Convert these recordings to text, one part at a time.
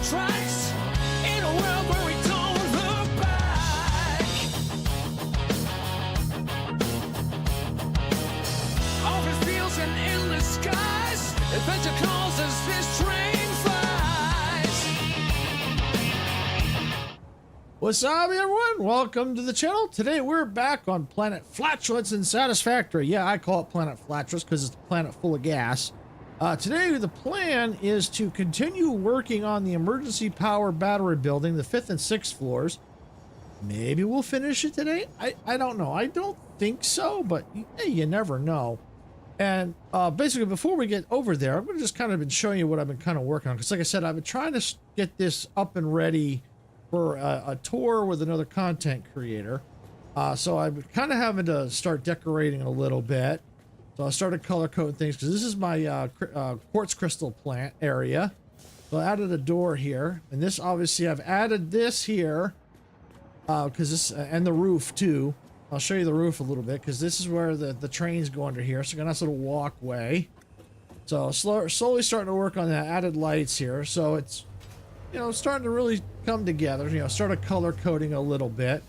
tracks in a world where we don't look back. Open fields and endless skies, adventure calls as this train flies. What's up, everyone? Welcome to the channel. Today we're back on planet Flatulence and Satisfactory. Yeah, I call it planet Flatulence because it's a planet full of gas. Today the plan is to continue working on the emergency power battery building, the 5th and 6th floors. Maybe we'll finish it today. I don't know. I don't think so, but hey, you never know. And basically, before we get over there, I'm going to just kind of been showing you what I've been kind of working on. Because like I said, I've been trying to get this up and ready for a tour with another content creator. So I'm kind of having to start decorating a little bit. So I started color coding things because this is my quartz crystal plant area. So I added a door here, and this obviously I've added this here because this and the roof too. I'll show you the roof a little bit because this is where the trains go under here. So I got a nice little walkway. So slowly starting to work on that. Added lights here, so it's starting to really come together. Started color coding a little bit.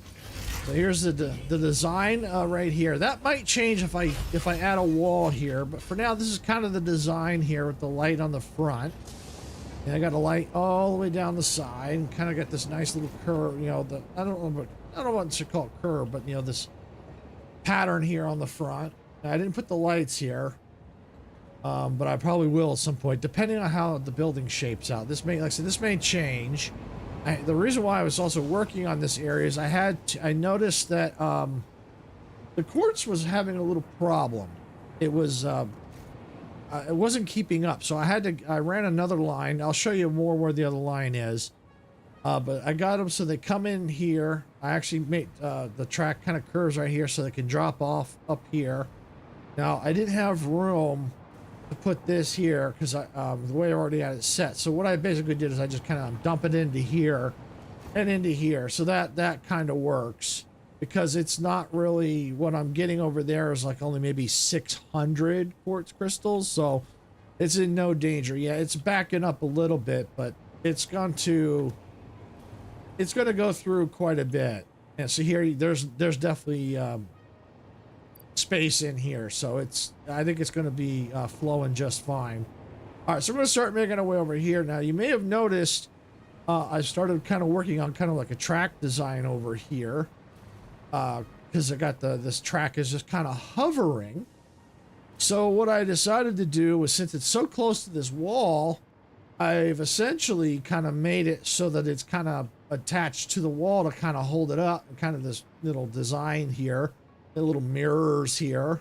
So here's the design right here. That might change if I add a wall here, but for now this is kind of the design here with the light on the front. And I got a light all the way down the side, and kind of got this nice little curve. I don't know what to call it curve, but this pattern here on the front. Now, I didn't put the lights here, but I probably will at some point, depending on how the building shapes out. This may, like I said, this may change. The reason why I was also working on this area is I noticed that the quartz was having a little problem. It wasn't keeping up, so I ran another line. I'll show you more where the other line is, but I got them so they come in here. I actually made the track kind of curves right here so they can drop off up here. Now I didn't have room to put this here because the way I already had it set. So what I basically did is I just kind of dump it into here and into here. So that kind of works because it's not really what I'm getting over there is like only maybe 600 quartz crystals. So it's in no danger. Yeah, it's backing up a little bit, but it's going to go through quite a bit. And so here there's definitely space in here, so I think it's going to be flowing just fine. All right, so we're going to start making our way over here. Now you may have noticed I started kind of working on kind of like a track design over here because I got this track is just kind of hovering. So what I decided to do was, since it's so close to this wall, I've essentially kind of made it so that it's kind of attached to the wall to kind of hold it up, and kind of this little design here. The little mirrors here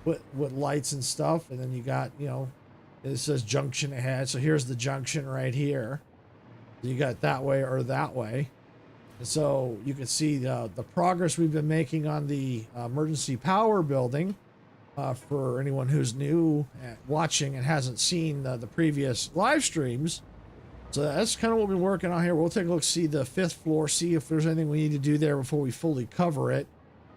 with lights and stuff, and then you got it says junction ahead, so here's the junction right here. You got that way or that way, and so you can see the progress we've been making on the emergency power building. For anyone who's new at watching and hasn't seen the previous live streams, so that's kind of what we've been working on here. We'll take a look, see the 5th floor, see if there's anything we need to do there before we fully cover it.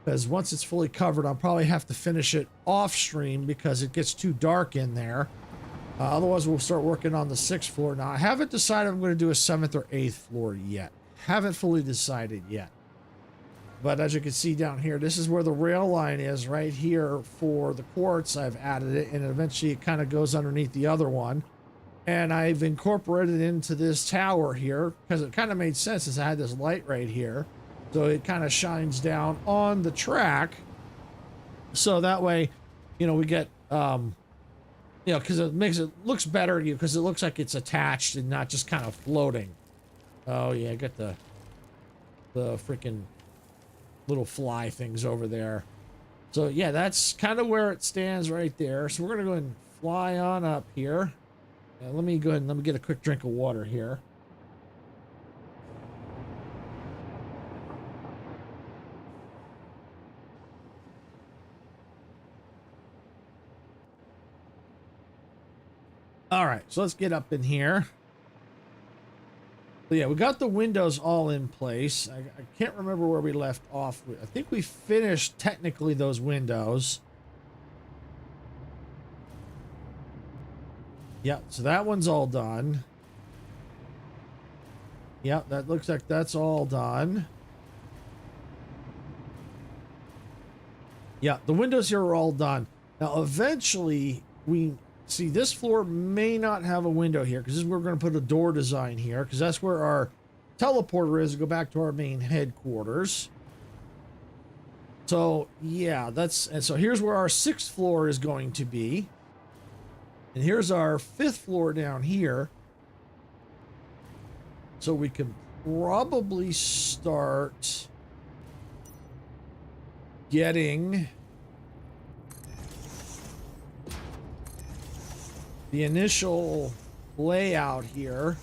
Because once it's fully covered, I'll probably have to finish it off stream because it gets too dark in there. Otherwise, we'll start working on the 6th floor. Now, I haven't decided I'm going to do a 7th or 8th floor yet. Haven't fully decided yet. But as you can see down here, this is where the rail line is right here for the quartz. I've added it, and eventually it kind of goes underneath the other one. And I've incorporated it into this tower here because it kind of made sense since I had this light right here. So it kind of shines down on the track. So that way, we get, because it looks better to you because it looks like it's attached and not just kind of floating. Oh yeah, I got the freaking little fly things over there. So yeah, that's kind of where it stands right there. So we're going to go ahead and fly on up here. Let me go ahead and get a quick drink of water here. All right, so let's get up in here. So yeah, we got the windows all in place. I can't remember where we left off. I think we finished technically those windows. Yep, so that one's all done. Yep, that looks like that's all done. Yeah, the windows here are all done. Now, eventually, we see this floor may not have a window here because we're going to put a door design here because that's where our teleporter is to go back to our main headquarters. So, yeah, and so here's where our 6th floor is going to be. And here's our 5th floor down here. So we can probably start getting the initial layout here.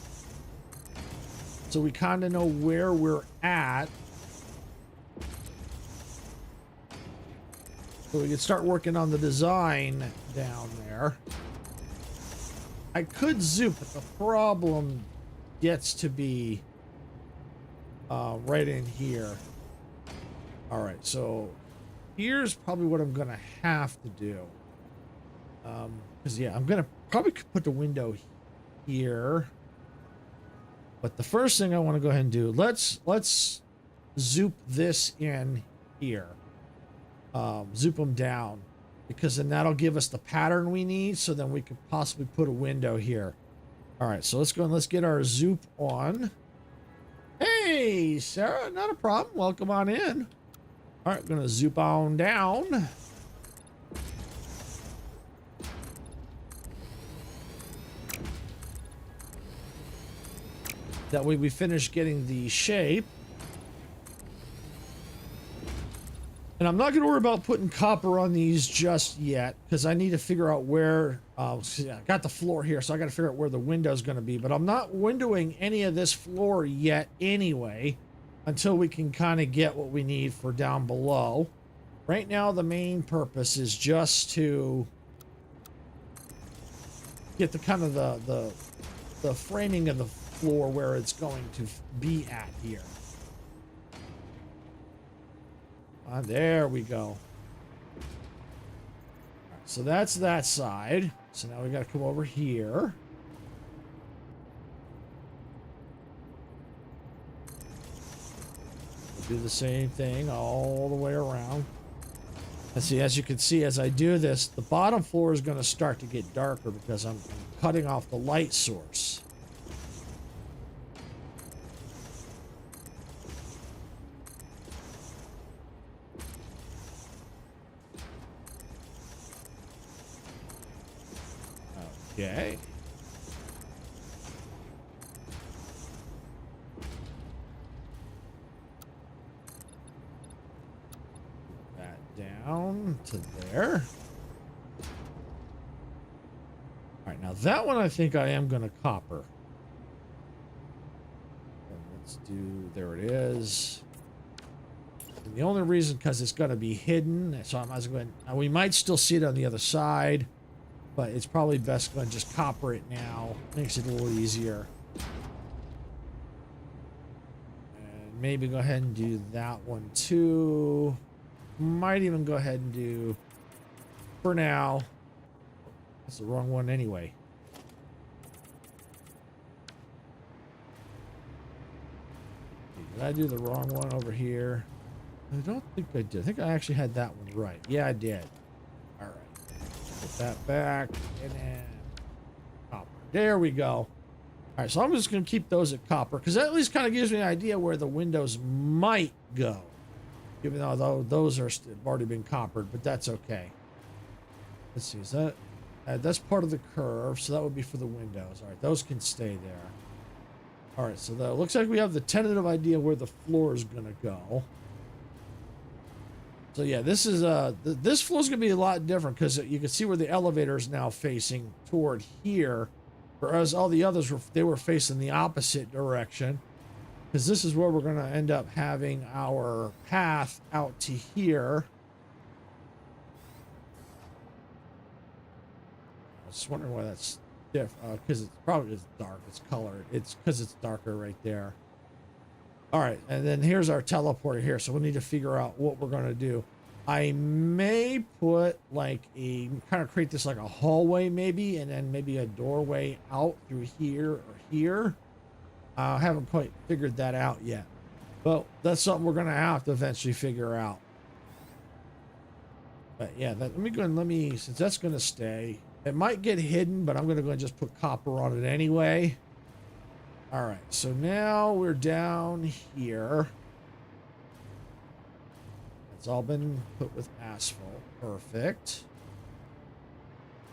So we kind of know where we're at. So we can start working on the design down there. I could zoom, but the problem gets to be right in here. All right, so here's probably what I'm gonna have to do. Because yeah, I'm gonna probably put the window here. But the first thing I want to go ahead and do, let's zoop this in here. Zoop them down, because then that'll give us the pattern we need, so then we could possibly put a window here. All right, so let's go and let's get our zoop on. Hey, Sarah, not a problem. Welcome on in. All right, I'm gonna zoop on down. That way we finish getting the shape. And I'm not going to worry about putting copper on these just yet, because I need to figure out where, see, I got the floor here, so I got to figure out where the window is going to be. But I'm not windowing any of this floor yet anyway, until we can kind of get what we need for down below. Right now, the main purpose is just to get the kind of the framing of the floor where it's going to be at here. There we go. All right, so that's that side. So now we got to come over here. We'll do the same thing all the way around. And see, as you can see, as I do this, the bottom floor is going to start to get darker because I'm cutting off the light source. Okay. That down to there. All right, now that one I think I am going to copper. And let's do, there it is. And the only reason, because it's going to be hidden, so I might as well, we might still see it on the other side. But it's probably best going to just copper it now. Makes it a little easier. And maybe go ahead and do that one too. Might even go ahead and do, for now. That's the wrong one anyway. Did I do the wrong one over here? I don't think I did. I think I actually had that one right. Yeah, I did. All right. Put that back and then copper. There we go. All right, so I'm just going to keep those at copper because that at least kind of gives me an idea where the windows might go, even though those are have already been coppered, but that's okay. Let's see, is that that's part of the curve, so that would be for the windows. All right, those can stay there. All right, so that looks like we have the tentative idea where the floor is going to go. So yeah, this is this floor is gonna be a lot different because you can see where the elevator is now facing toward here, whereas all the others were facing the opposite direction. Because this is where we're gonna end up having our path out to here. I was just wondering why that's different. Because it's probably just dark. It's colored. It's because it's darker right there. All right, and then here's our teleporter here. So we need to figure out what we're going to do. I may put like a, kind of create this like a hallway maybe, and then maybe a doorway out through here or here. I haven't quite figured that out yet. But that's something we're going to have to eventually figure out. But yeah, let me go and since that's going to stay, it might get hidden, but I'm going to go and just put copper on it anyway. All right, so now we're down here. It's all been put with asphalt. Perfect.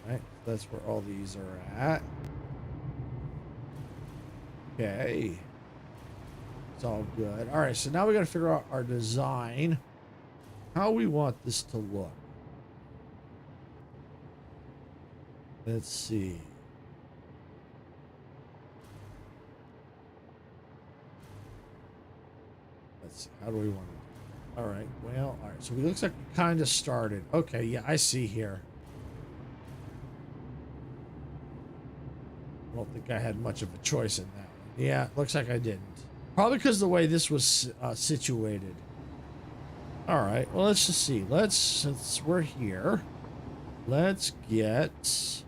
All right, that's where all these are at. Okay. It's all good. All right, so now we got to figure out our design. How we want this to look. Let's see. Let's see. How do we want to do it? All right. Well, all right. So it looks like we kind of started. Okay. Yeah, I see here. I don't think I had much of a choice in that one. Yeah, looks like I didn't. Probably because of the way this was situated. All right. Well, let's just see. Since we're here, let's get...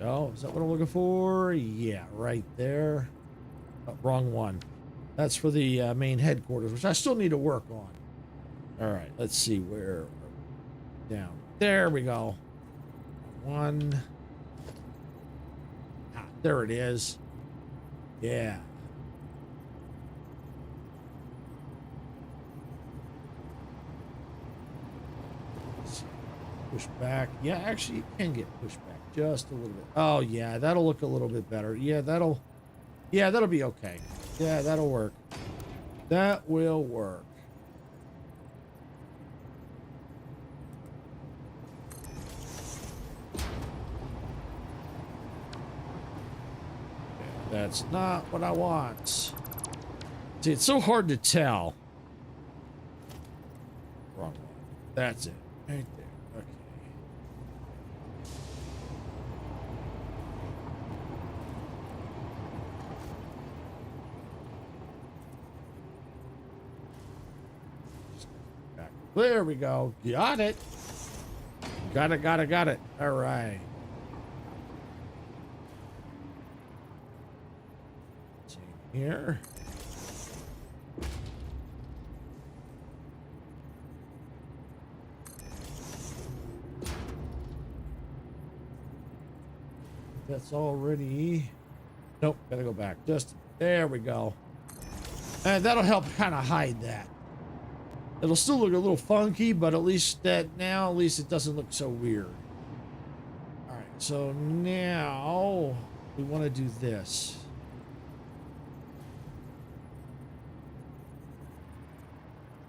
Oh, is that what I'm looking for? Yeah, right there. Oh, wrong one. That's for the main headquarters, which I still need to work on. All right, let's see where. Down. There we go. One. Ah, there it is. Yeah. Push back. Yeah, actually, you can get pushed back just a little bit. Oh, yeah, that'll look a little bit better. Yeah, that'll be okay. Yeah, that'll work. That will work. Okay, that's not what I want. See, it's so hard to tell. Wrong one. That's it. Right there. Okay. There we go. Got it. Got it. All right. Same here. That's already... Nope, gotta go back. Just... There we go. And that'll help kind of hide that. It'll still look a little funky, but at least it doesn't look so weird. All right, so now we want to do this.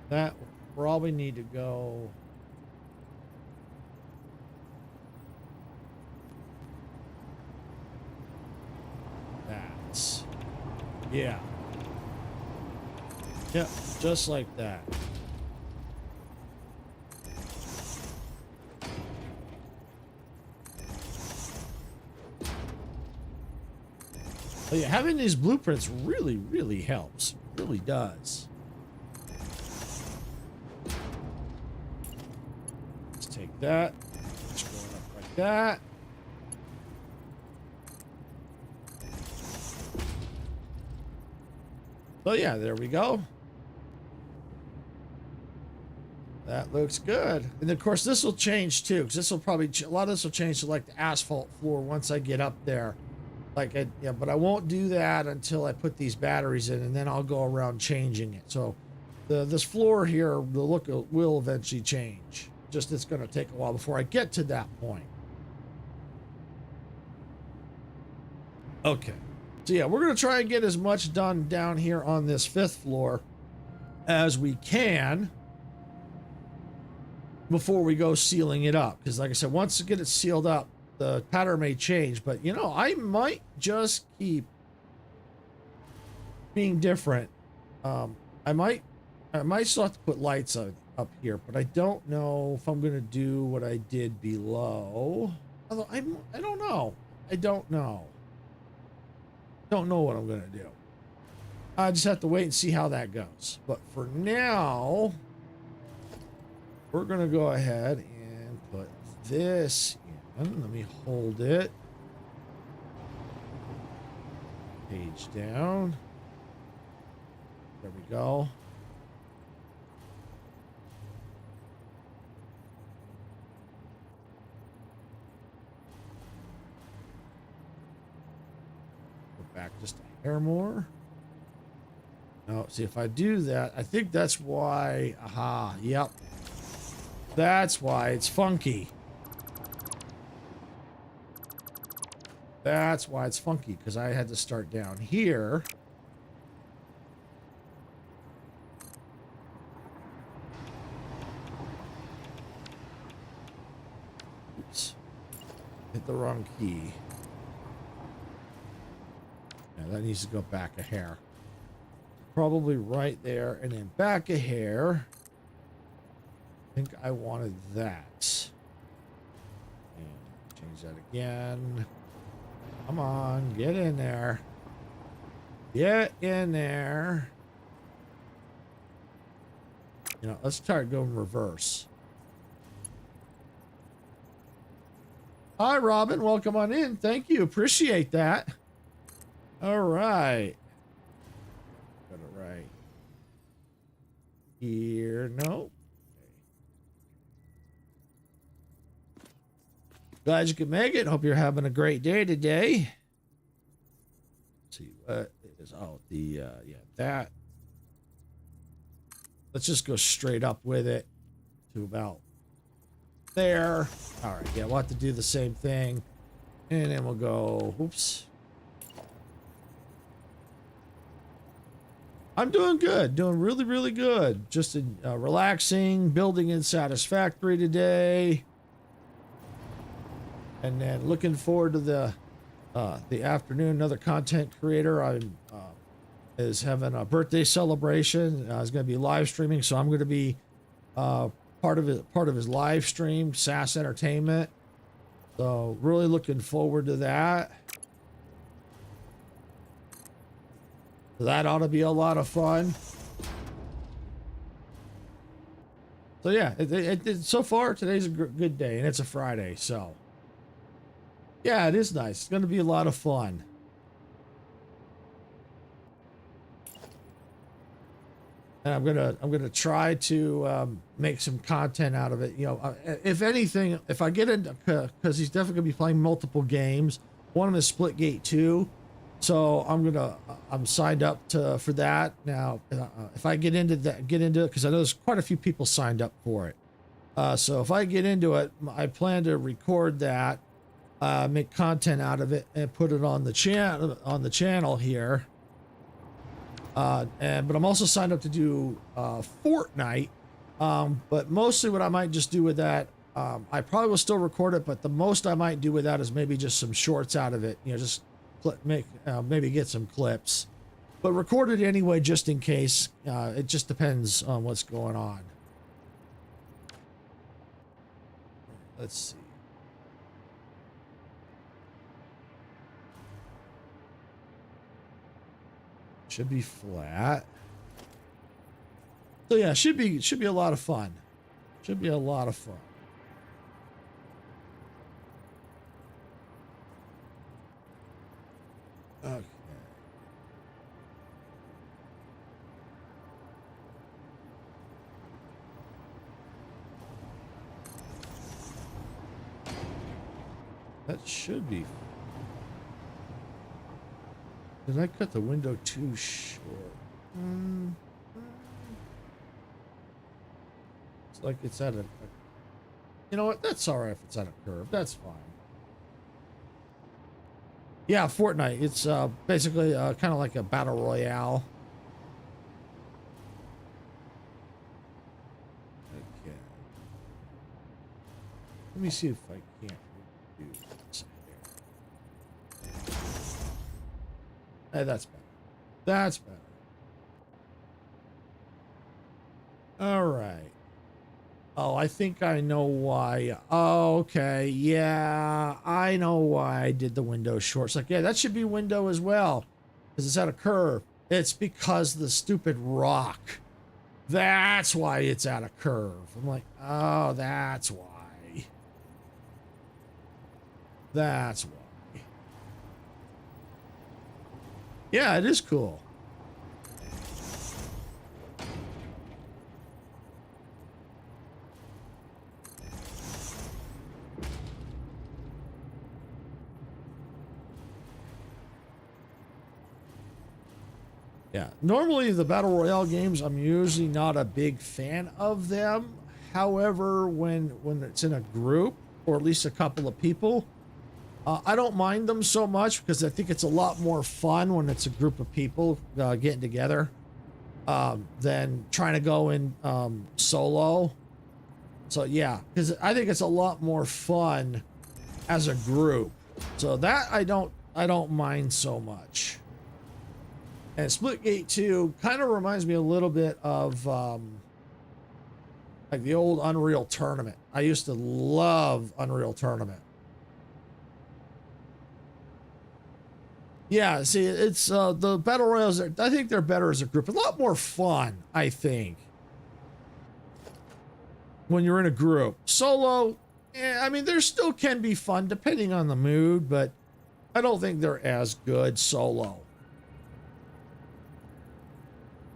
That will probably need to go. That's, yeah. Yep, just like that. But yeah, having these blueprints really helps. It really does. Let's take that. Just going up like that. So yeah, there we go. That looks good. And of course, this will change too, because this will probably a lot of this will change to like the asphalt floor once I get up there. Like, but I won't do that until I put these batteries in, and then I'll go around changing it. So this floor here, the look will eventually change. Just it's going to take a while before I get to that point. Okay. So yeah, we're going to try and get as much done down here on this 5th floor as we can before we go sealing it up. Because like I said, once I get it sealed up, the pattern may change, but you know, I might just keep being different. I might still have to put lights up here, but I don't know if I'm gonna do what I did below. Although I don't know. Don't know what I'm gonna do. I just have to wait and see how that goes. But for now, we're gonna go ahead and put this in. Let me hold it. page down. There we go. Go back just a hair more. No, see if I do that, I think that's why. Aha, yep. That's why it's funky. That's why it's funky, because I had to start down here. Oops. Hit the wrong key. Yeah, that needs to go back a hair. Probably right there, and then back a hair. I think I wanted that. And change that again. Come on, get in there. Get in there. You know, let's try going reverse. Hi, Robin. Welcome on in. Thank you. Appreciate that. All right. Got it right here. No. Glad you could make it. Hope you're having a great day today. Let's see what it is. Oh, yeah, that. Let's just go straight up with it to about there. All right, yeah, we'll have to do the same thing. And then we'll go, oops. I'm doing good, doing really, really good. Just relaxing, building in Satisfactory today. And then looking forward to the afternoon. Another content creator is having a birthday celebration. He's going to be live streaming, so I'm going to be part of his live stream, SAS Entertainment. So really looking forward to that. So that ought to be a lot of fun. So yeah, so far today's a good day, and it's a Friday, so. Yeah, it is nice. It's going to be a lot of fun. And I'm gonna try to make some content out of it. You know, if anything, if I get into, because he's definitely gonna be playing multiple games. One of them is Splitgate 2, so I'm signed up for that now. If I get into it, because I know there's quite a few people signed up for it. So if I get into it, I plan to record that. Make content out of it and put it on the channel here. But I'm also signed up to do Fortnite. But mostly what I might just do with that, I probably will still record it, but the most I might do with that is maybe just some shorts out of it. You know, just maybe get some clips, but record it anyway just in case. It just depends on what's going on. Let's see. Should be flat. So yeah, should be a lot of fun. Should be a lot of fun. Okay. That should be. Did I cut the window too short? It's like it's at a. You know what? That's all right if it's at a curve. That's fine. Yeah, Fortnite. It's basically kind of like a battle royale. Okay. Let me see if I can't do this here. Hey, that's better. That's better. All right. Oh, I think I know why. Oh, okay. Yeah, I know why I did the window short. It's like, yeah, that should be window as well, because it's at a curve. It's because the stupid rock. That's why it's at a curve. I'm like, oh, that's why. That's why. Yeah, it is cool. Yeah, normally the Battle Royale games, I'm usually not a big fan of them. However, when it's in a group, or at least a couple of people, I don't mind them so much because I think it's a lot more fun when it's a group of people getting together than trying to go in solo. So yeah, because I think it's a lot more fun as a group. So that I don't mind so much. And Splitgate 2 kind of reminds me a little bit of like the old Unreal Tournament. I used to love Unreal Tournament. Yeah, see, it's the Battle Royales, I think they're better as a group. A lot more fun, I think, when you're in a group. Solo, I mean, there still can be fun depending on the mood, but I don't think they're as good solo.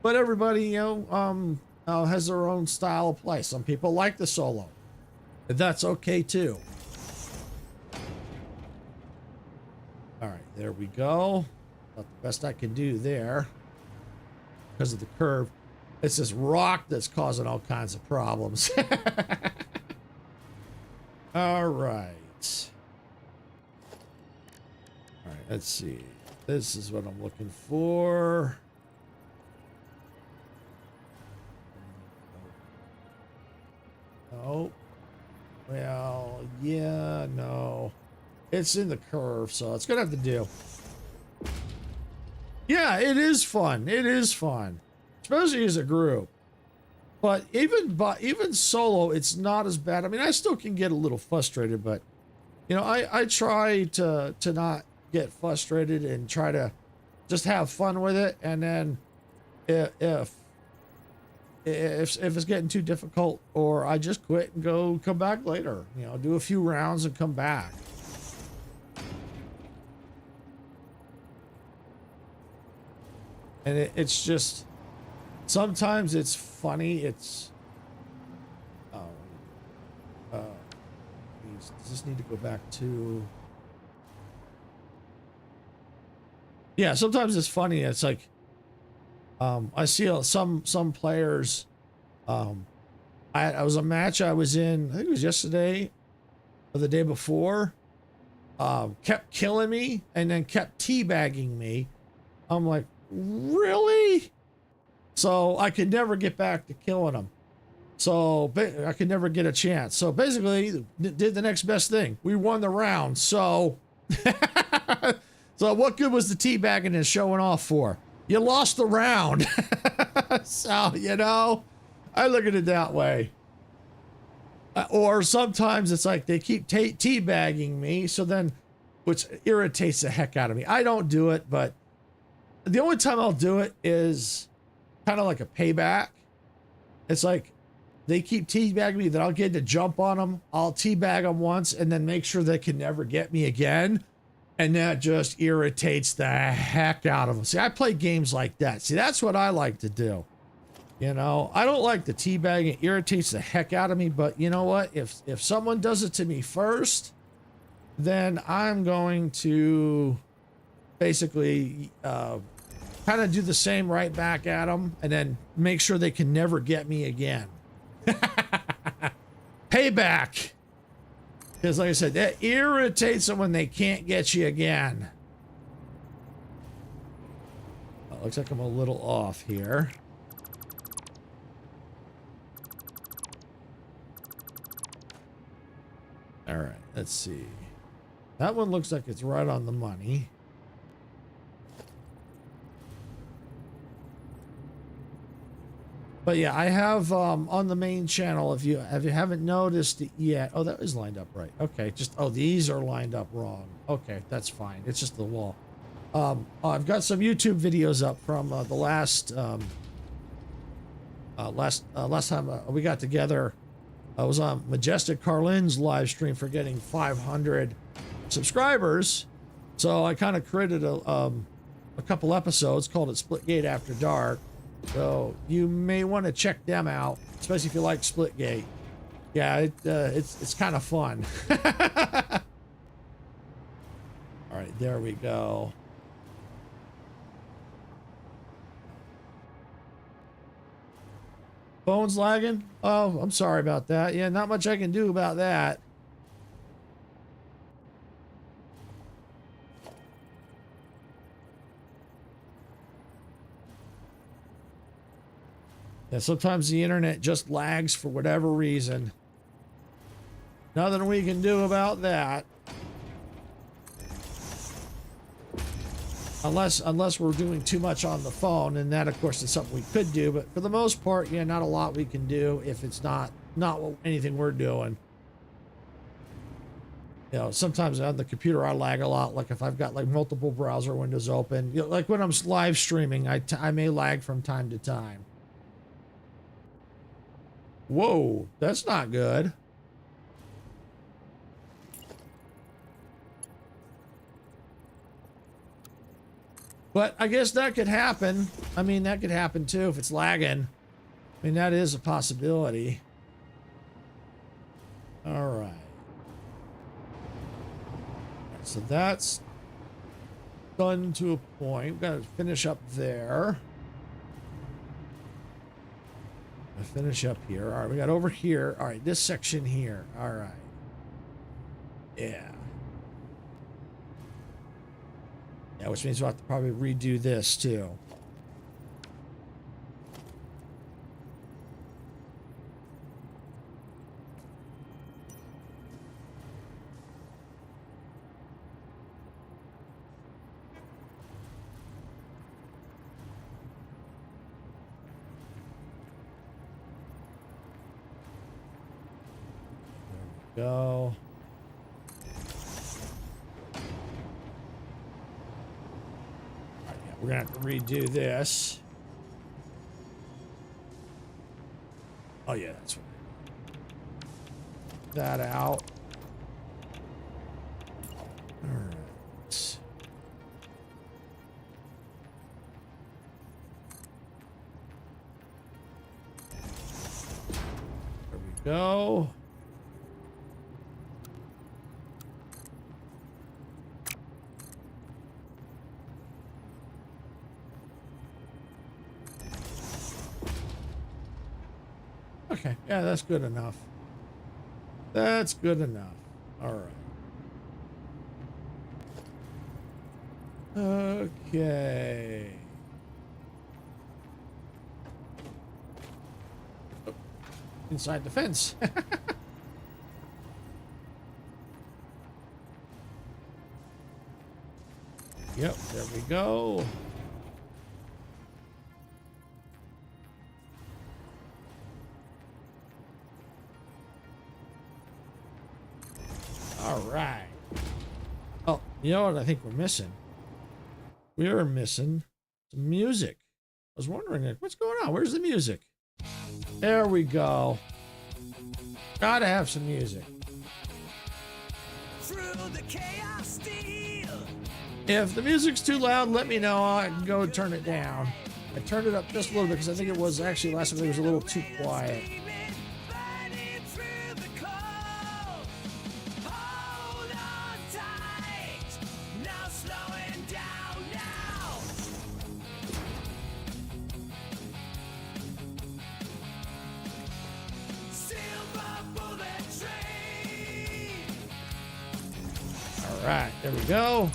But everybody, has their own style of play. Some people like the solo. That's okay too. All right, there we go. About the best I can do there because of the curve. It's this rock that's causing all kinds of problems. All right. All right, let's see. This is what I'm looking for. Oh, well, yeah, no. It's in the curve, so it's gonna have to do. Yeah, it is fun. It is fun, especially as a group. But even solo, it's not as bad. I mean, I still can get a little frustrated, but I try to not get frustrated and try to just have fun with it. And then if it's getting too difficult, or I just quit and come back later, do a few rounds and come back. And it's just, sometimes it's funny. It's, does this need to go back to, yeah, sometimes it's funny. It's like, I see some players, I was a match I was in, I think it was yesterday or the day before, kept killing me and then kept teabagging me. I'm like, really? So I could never get back to killing them. So I could never get a chance. So basically did the next best thing. We won the round. So, so what good was the teabagging and showing off for? You lost the round. So, I look at it that way. Or sometimes it's like they keep teabagging me. So then, which irritates the heck out of me. I don't do it, but the only time I'll do it is kind of like a payback. It's like they keep teabagging me, then I'll get to jump on them. I'll teabag them once and then make sure they can never get me again. And that just irritates the heck out of them. See, I play games like that. See, that's what I like to do. I don't like the teabagging. It irritates the heck out of me. But you know what? If someone does it to me first, then I'm going to basically kind of do the same right back at them and then make sure they can never get me again. Payback. Because like I said, that irritates them when they can't get you again. Oh, looks like I'm a little off here. All right, let's see. That one looks like it's right on the money. But yeah, I have on the main channel, if you haven't noticed it yet. Oh, that is lined up right. Okay, these are lined up wrong. Okay, that's fine. It's just the wall. I've got some YouTube videos up from the last time we got together. I was on Majestic Carlin's live stream for getting 500 subscribers. So I kind of created a couple episodes, called it Splitgate After Dark. So you may want to check them out, especially if you like Splitgate. Yeah, it's kind of fun. All right, there we go. Phone's lagging? Oh, I'm sorry about that. Yeah, not much I can do about that. Yeah, sometimes the internet just lags for whatever reason. Nothing we can do about that. Unless we're doing too much on the phone, and that of course is something we could do, but for the most part, yeah, not a lot we can do if it's not anything we're doing. You know, sometimes on the computer I lag a lot, like if I've got like multiple browser windows open. You know, like when I'm live streaming, I may lag from time to time. Whoa, that's not good. But I guess that could happen. I mean, that could happen too if it's lagging. I mean, that is a possibility. All right. So that's done to a point. We've got to finish up there. Finish up here. All right, we got over here. All right, this section here. All right. Yeah. Yeah, which means we'll have to probably redo this too. There we go. We're gonna have to redo this. Oh yeah, that's right. That out. All right. There we go. Okay, yeah, that's good enough. That's good enough. All right. Okay. Oh, inside the fence. Yep, there we go. All right. Oh, you know what I think we're missing? We are missing some music. I was wondering, like, what's going on? Where's the music? There we go. Gotta have some music. If the music's too loud, let me know. I can go and turn it down. I turned it up just a little bit because I think it was actually last time it was a little too quiet. All right, there we go.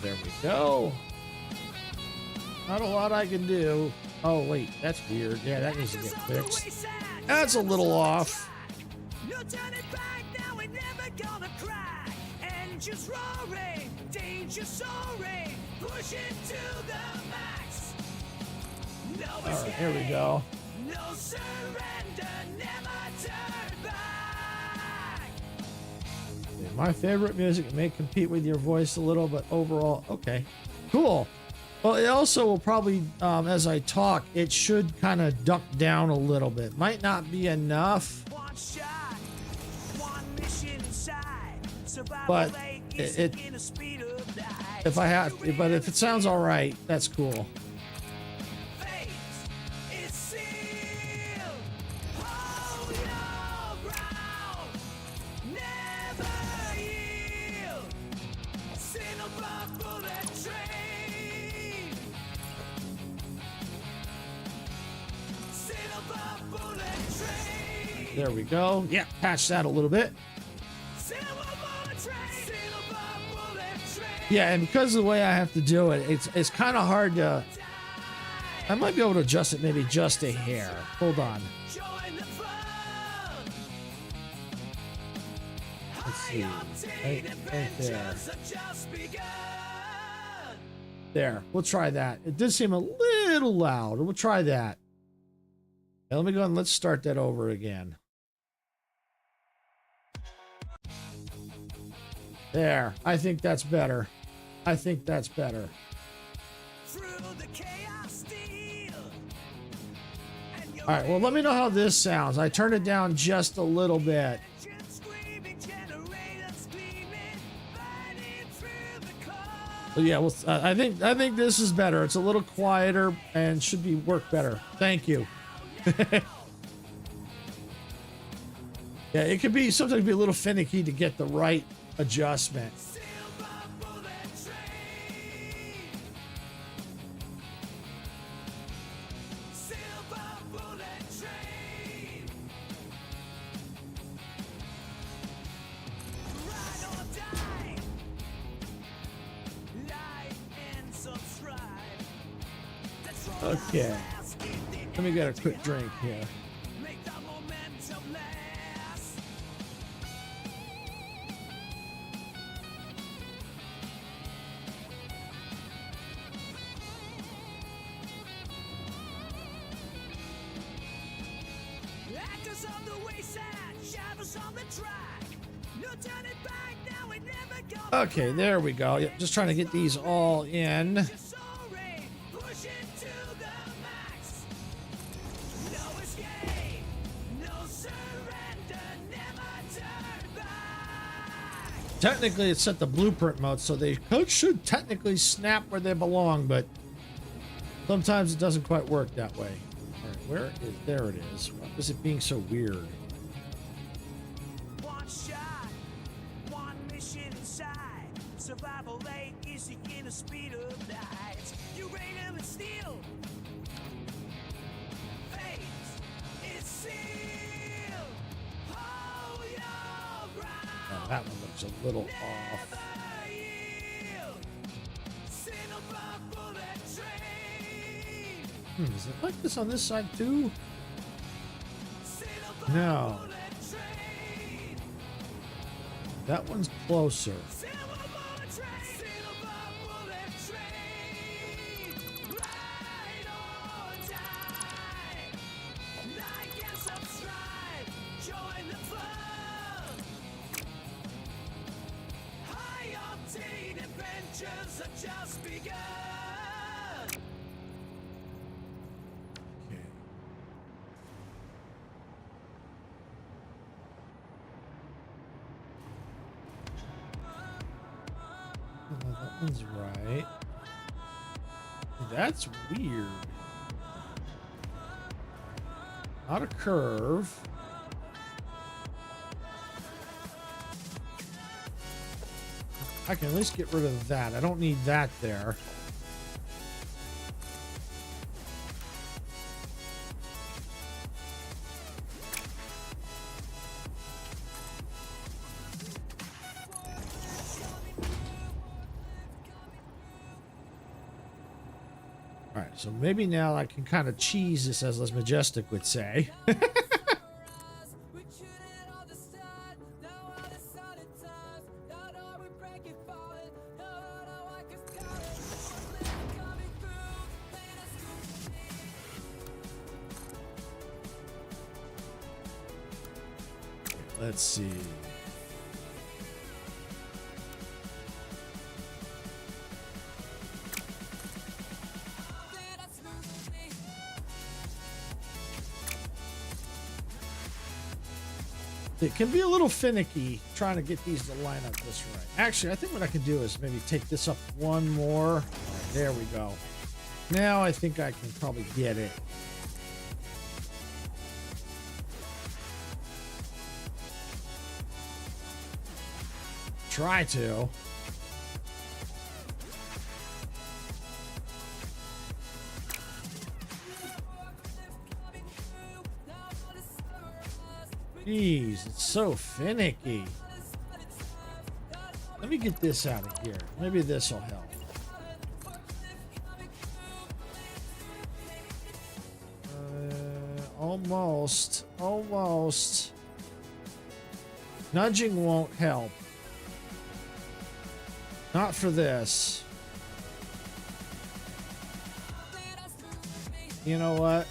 There we go. Not a lot I can do. Oh, wait, that's weird. Yeah, that needs to get fixed. That's a little off. No turning back, now we're never gonna cry. Engines roaring, danger soaring, push it to the max. No All right, here we go. No surrender, never turn back. My favorite music. It may compete with your voice a little, but overall, okay, cool. Well, it also will probably, as I talk, it should kind of duck down a little bit. Might not be enough, One shot, one mission inside. but Survival it in the speed of light. if I have, but if it sounds all right, that's cool. Fate is sealed. Hold your ground. Never yield. Cinema bullet train. Cinema bullet train. There we go. Yeah, patch that a little bit. Cinema bullet train. Cinema bullet train. Yeah, and because of the way I have to do it, it's kind of hard to. I might be able to adjust it maybe just a hair. Hold on. Join the fun. Let's see. Right there. Adventures have just begun. There. We'll try that. It did seem a little loud. We'll try that. Now, let me go and let's start that over again. There. I think that's better. I think that's better. Through the chaos steal. And your All right. Well, let me know how this sounds. I turned it down just a little bit. engine screaming, generators gleaming, burning through the cold. But yeah, well, I think this is better. It's a little quieter and should be work better. Thank you. Yeah, it could be sometimes be a little finicky to get the right adjustment. Silver bullet train. Silver bullet train. Ride or die. Like and subscribe. Let's roll Okay. fast, keep the Let me get a quick drink here. make the momentum last. Actors on the wayside, shadows on the track. No turning back now, it never goes. Okay, there we go. Yep, just trying to get these all in. Soaring, pushing to the max. No escape, no surrender, never turn back. Technically, it's set the blueprint mode, so they should technically snap where they belong, but sometimes it doesn't quite work that way. All right, where is there? It is. Why is it being so weird? One shot, one mission inside. Survival ain't easy in the speed of light. Uranium and steel. Fate is sealed. Hold your ground. Oh, that one looks a little off. Never yield. Cinema bullet train. Is it like this on this side too? Cinema No. bullet train. That one's closer. Cinema bullet train. Cinema bullet train. Ride or die. Like and subscribe. Join the fun. High octane adventures have just begun. Okay. That one's right. That's weird. Not a curve. I can at least get rid of that. I don't need that there. All right, so maybe now I can kind of cheese this, as Les Majestic would say. Let's see. It can be a little finicky trying to get these to line up this right. Actually, I think what I can do is maybe take this up one more. All right, there we go. Now I think I can probably get it. Try to. Jeez, it's so finicky. Let me get this out of here. Maybe this will help. Almost. Almost. Nudging won't help. Not for this. You know what?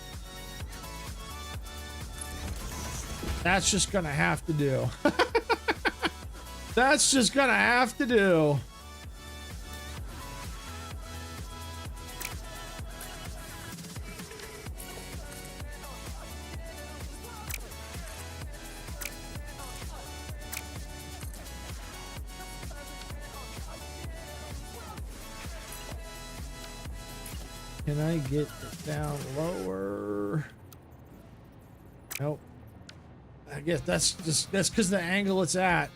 That's just gonna have to do. That's just gonna have to do. Can I get it down lower? Nope. I guess that's because the angle it's at.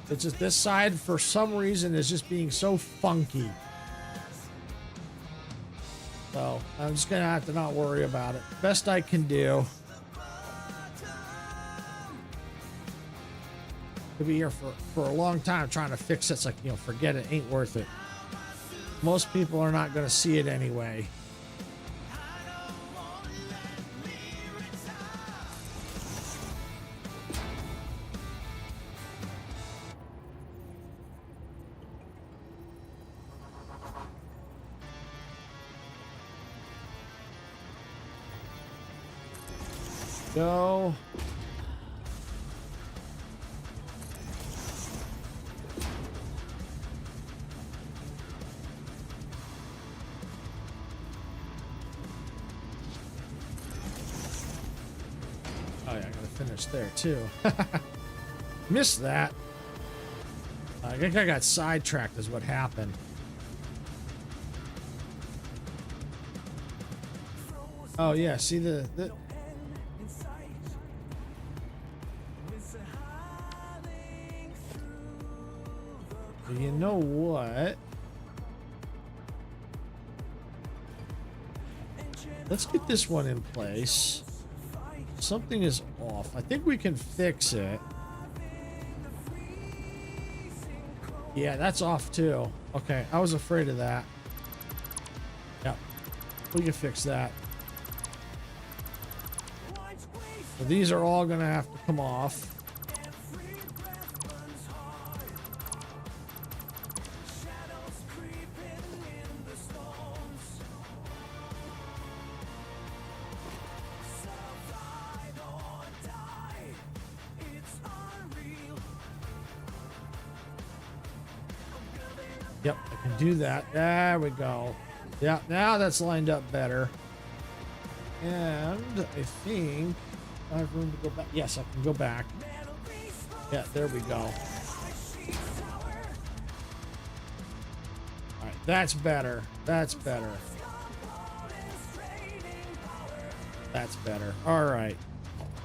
It's just this side for some reason is just being so funky. So I'm just gonna have to not worry about it. Best I can do. Could be here for a long time trying to fix it. It's like, you know, forget it, ain't worth it. Most people are not gonna see it anyway. Go. Oh yeah, I gotta finish there too. Missed that. I think I got sidetracked is what happened. Oh yeah, see the you know what? Let's get this one in place. Something is off. I think we can fix it. Yeah, that's off too. Okay, I was afraid of that. Yep, we can fix that. So these are all gonna have to come off. Yep, I can do that. There we go. Yeah, now that's lined up better. And I think I have room to go back. Yes, I can go back. Yeah, there we go. All right, that's better. That's better. That's better. All right.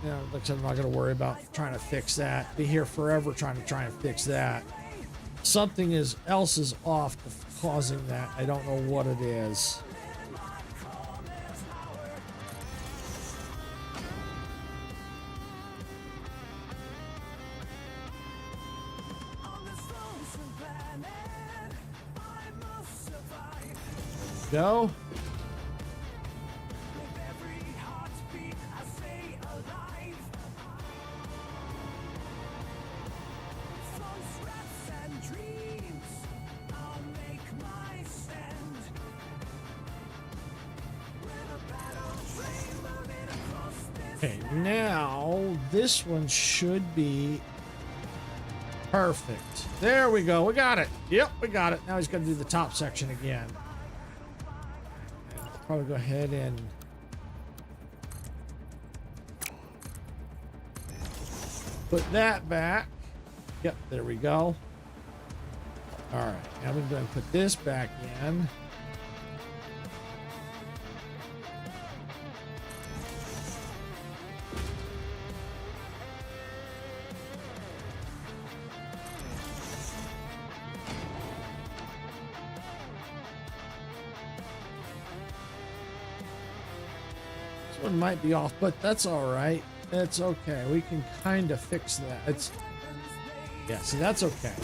Yeah, like I said, I'm not going to worry about trying to fix that. Be here forever trying to fix that. Something else is off causing that. I don't know what it is. Go. Okay, now this one should be perfect. There we go. We got it. Yep, we got it. Now he's going to do the top section again. And probably go ahead and put that back. Yep, there we go. All right, now we're going to put this back in. This one might be off, but that's all right. It's okay. We can kind of fix that. It's yeah. See, that's okay.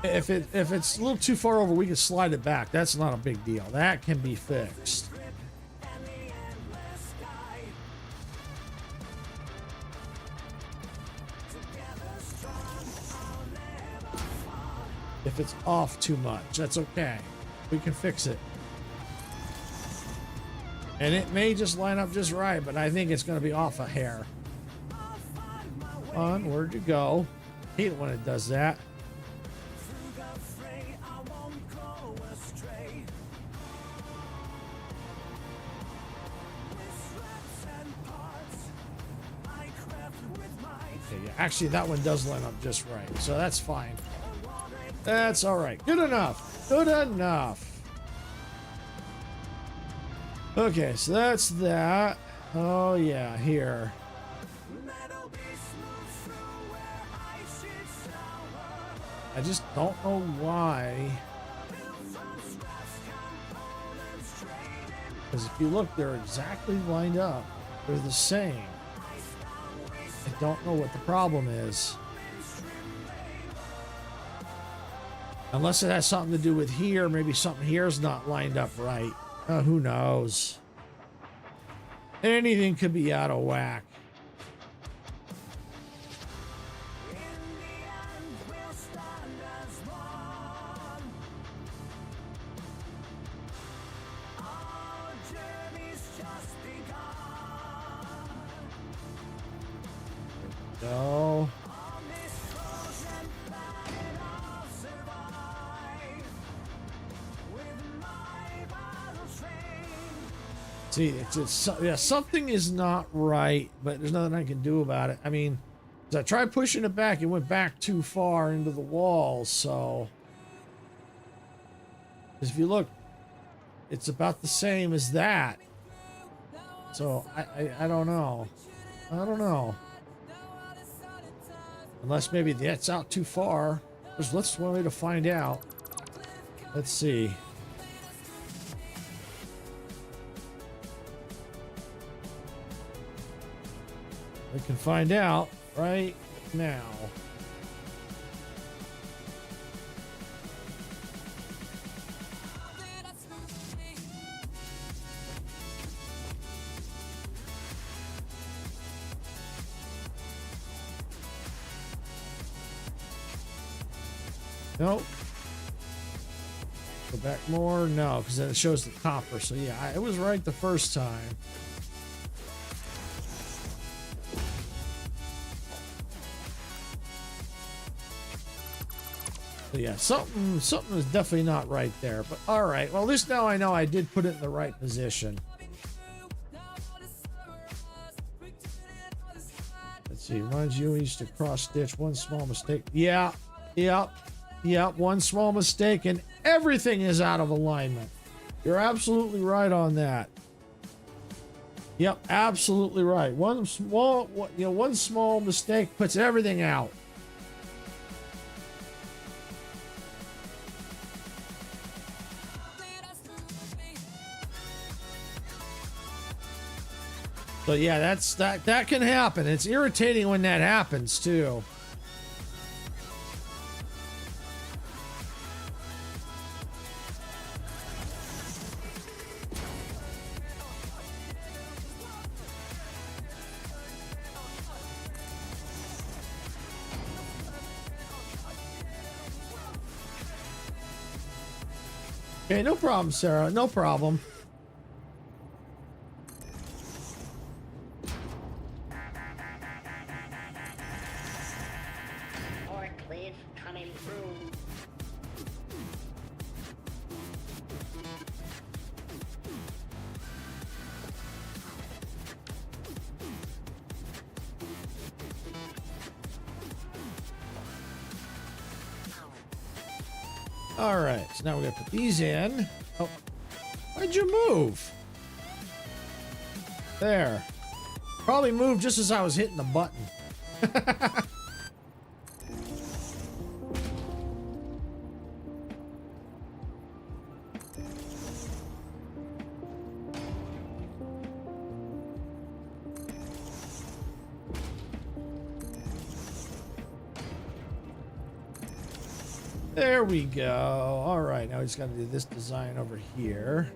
If it's a little too far over, we can slide it back. That's not a big deal. That can be fixed. If it's off too much, that's okay. We can fix it. And it may just line up just right, but I think it's going to be off a hair. On, where'd you go? I hate it when it does that. Okay, yeah, actually, that one does line up just right, so that's fine. That's all right. Good enough. Good enough. Okay, so that's that. Oh, yeah, here. I just don't know why. Because if you look, they're exactly lined up. They're the same. I don't know what the problem is. Unless it has something to do with here. Maybe something here is not lined up right. Who knows? Anything could be out of whack. No. See, it's yeah, something is not right, but there's nothing I can do about it. I mean, as I tried pushing it back, it went back too far into the wall, so. Because if you look, it's about the same as that. So, I don't know. I don't know. Unless maybe that's out too far. There's one way to find out. Let's see. We can find out right now. Nope. Go back more? No, because then it shows the copper. So yeah, it was right the first time. So yeah, something is definitely not right there. But all right, well, at least now I know I did put it in the right position. Let's see, reminds you used to cross stitch, one small mistake. Yeah, one small mistake and everything is out of alignment. You're absolutely right on that. Yep, absolutely right. One small mistake puts everything out. So yeah, that can happen. It's irritating when that happens too. Okay, no problem, Sarah. No problem. All right, so now we're gonna put these in. Oh, why'd you move? There. Probably moved just as I was hitting the button. There we go. All right, now we just got to do this design over here.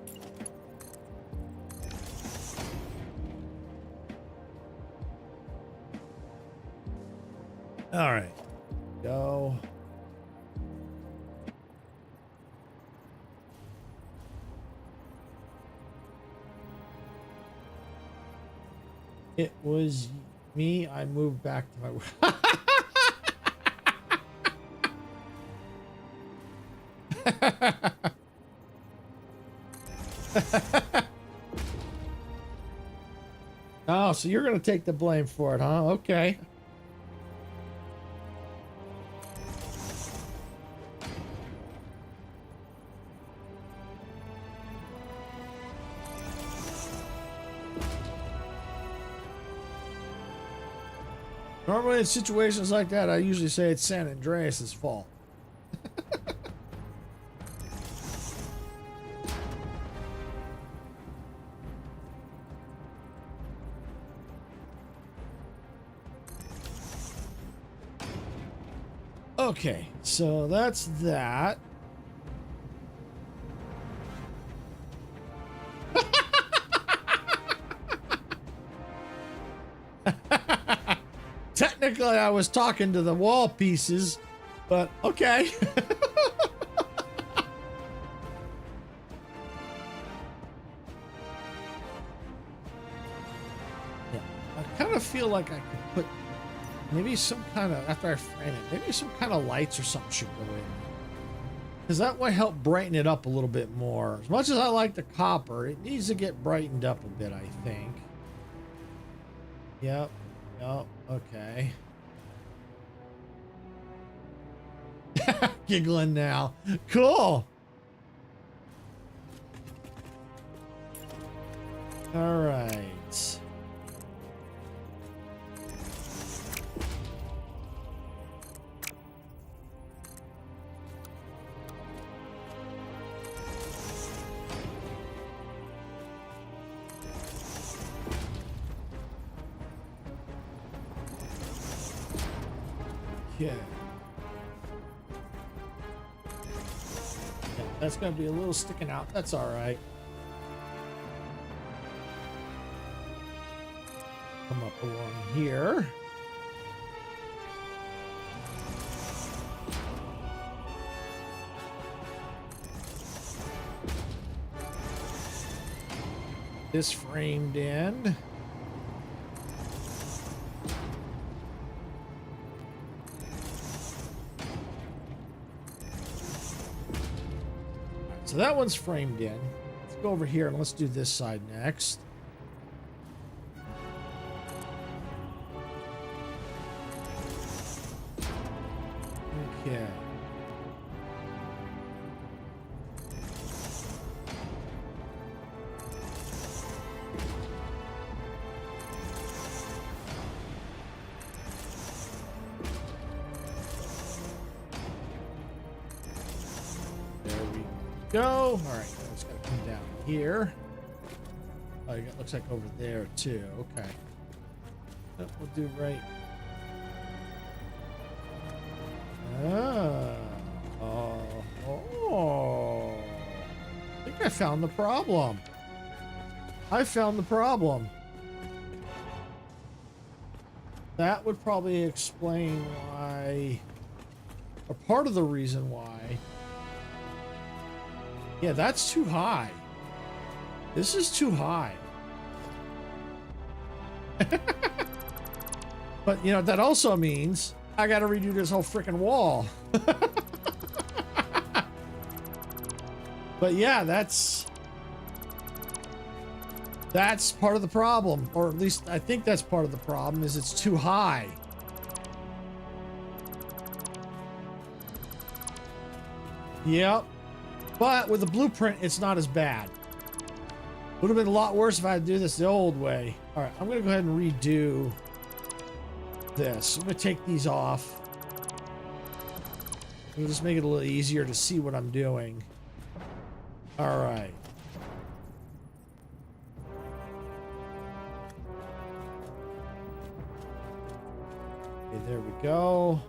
All right, go. It was me. I moved back to my. Oh, so you're going to take the blame for it, huh? Okay. Normally in situations like that, I usually say it's San Andreas' fault. Okay, so that's that. Technically, I was talking to the wall pieces, but okay. Yeah, I kind of feel like I could put maybe some kind of, after I frame it, maybe some kind of lights or something should go in. Because that might help brighten it up a little bit more. As much as I like the copper, it needs to get brightened up a bit, I think. Yep. Yep. Okay. Giggling now. Cool. All right. Yeah. Yeah, that's gonna be a little sticking out. That's all right. Come up along here. This framed in. So that one's framed in. Let's go over here and let's do this side next. Okay. Go. All right, it's got to come down here. Oh, it looks like over there too. Okay. We'll do right. Oh. I think I found the problem. I found the problem. That would probably explain why, or part of the reason why. Yeah, that's too high. This is too high. But, you know, that also means I got to redo this whole freaking wall. But yeah, that's part of the problem. Or at least I think that's part of the problem, is it's too high. Yep. But with the blueprint, it's not as bad. Would have been a lot worse if I had to do this the old way. All right, I'm going to go ahead and redo this. I'm going to take these off. It'll just make it a little easier to see what I'm doing. All right. Okay, there we go.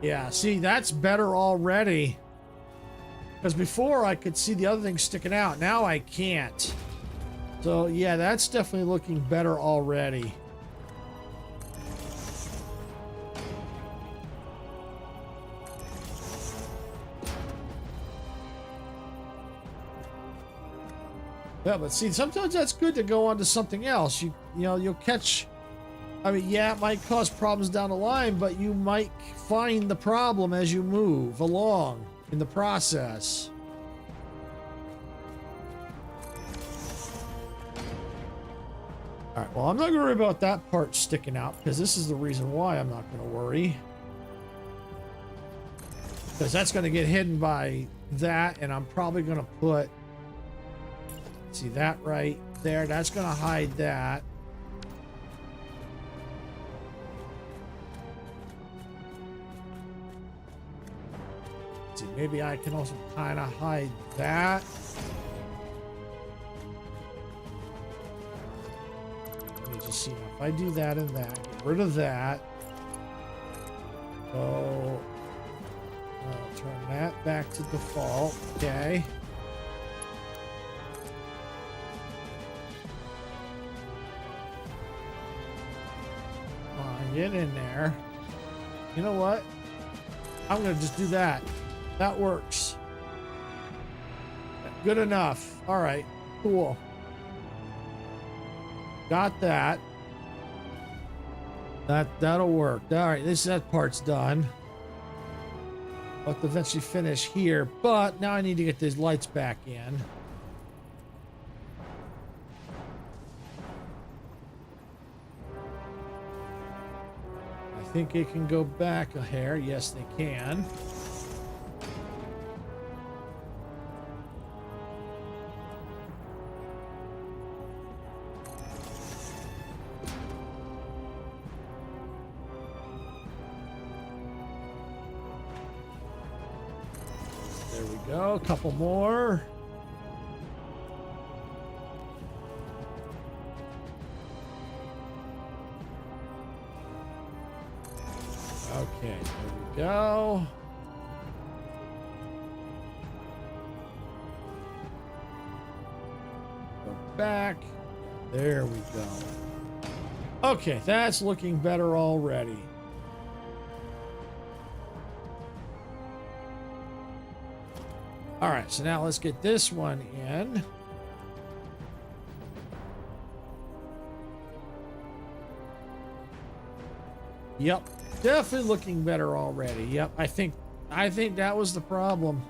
Yeah, see, that's better already. Because before I could see the other thing sticking out. Now I can't. So, yeah, that's definitely looking better already. Yeah, but see, sometimes that's good to go on to something else. You know, you'll catch... I mean, yeah, it might cause problems down the line, but you might find the problem as you move along in the process. All right, well, I'm not going to worry about that part sticking out because this is the reason why I'm not going to worry. Because that's going to get hidden by that, and I'm probably going to put... See that right there? That's going to hide that. See, maybe I can also kind of hide that. Let me just see now. If I do that and that, get rid of that. So I'll turn that back to default. Okay. Come on, get in there. You know what? I'm going to just do that. That works. Good enough. All right. Cool. Got that. That'll work. All right. That part's done. I'll have to eventually finish here, but now I need to get these lights back in. I think it can go back a hair. Yes, they can. Go, a couple more. Okay, there we go. Go back. There we go. Okay, that's looking better already. All right, so now let's get this one in. Yep, definitely looking better already. Yep, I think that was the problem.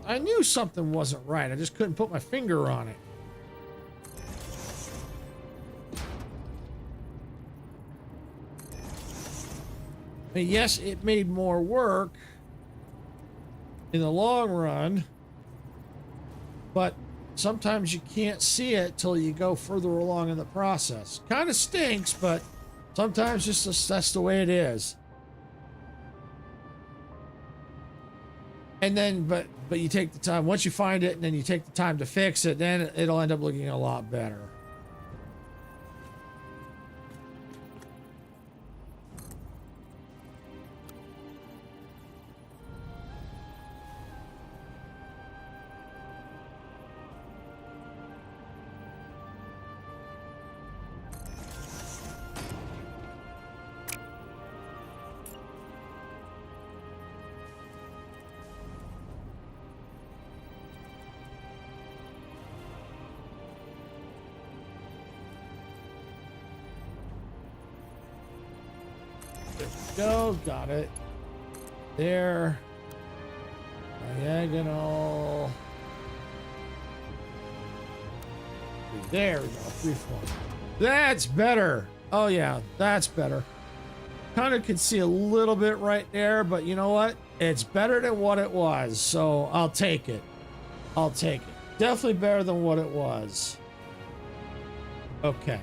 I knew something wasn't right. I just couldn't put my finger on it. I mean, yes, it made more work in the long run, but sometimes you can't see it till you go further along in the process. Kind of stinks, but sometimes just that's the way it is. And then, but you take the time, once you find it and then you take the time to fix it, then it'll end up looking a lot better. Go, got it. There. Diagonal. There we go. 3, 4. That's better. Oh yeah, that's better. Kind of could see a little bit right there, but you know what? It's better than what it was, so I'll take it. I'll take it. Definitely better than what it was. Okay.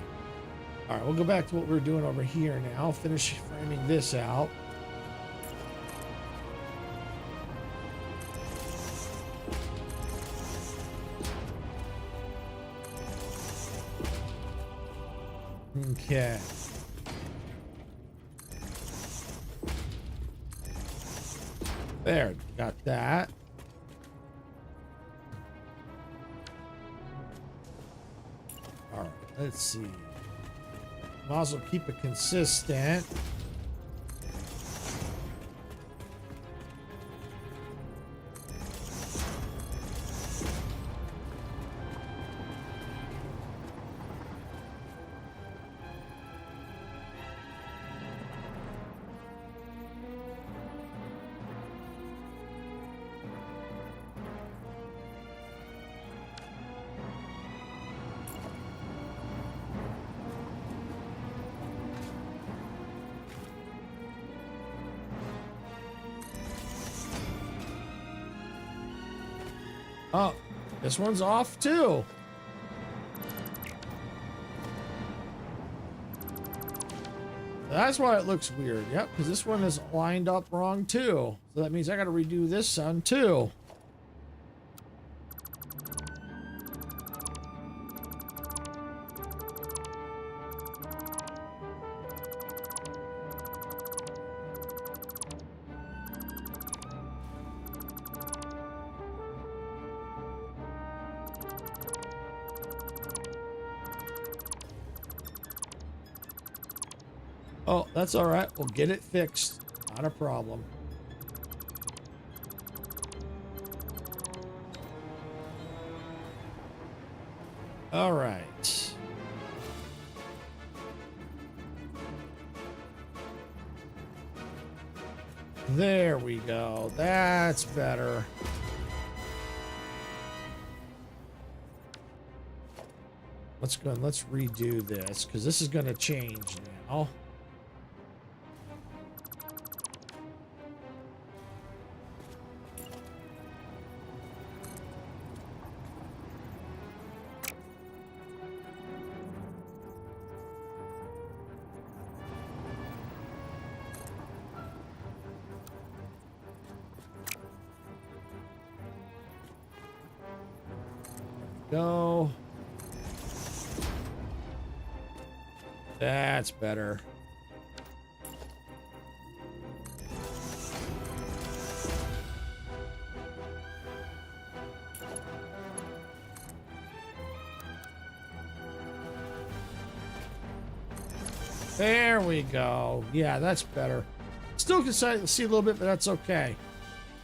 All right, we'll go back to what we were doing over here now. Finish framing this out. Okay. There, got that. All right, let's see. Might as well keep it consistent. Oh, this one's off too. That's why it looks weird. Yep, because this one is lined up wrong too. So that means I got to redo this one too. Oh, that's all right. We'll get it fixed. Not a problem. All right. There we go. That's better. Let's go and let's redo this because this is going to change now. Go. That's better. There we go. Yeah, that's better. Still can see a little bit, but that's okay.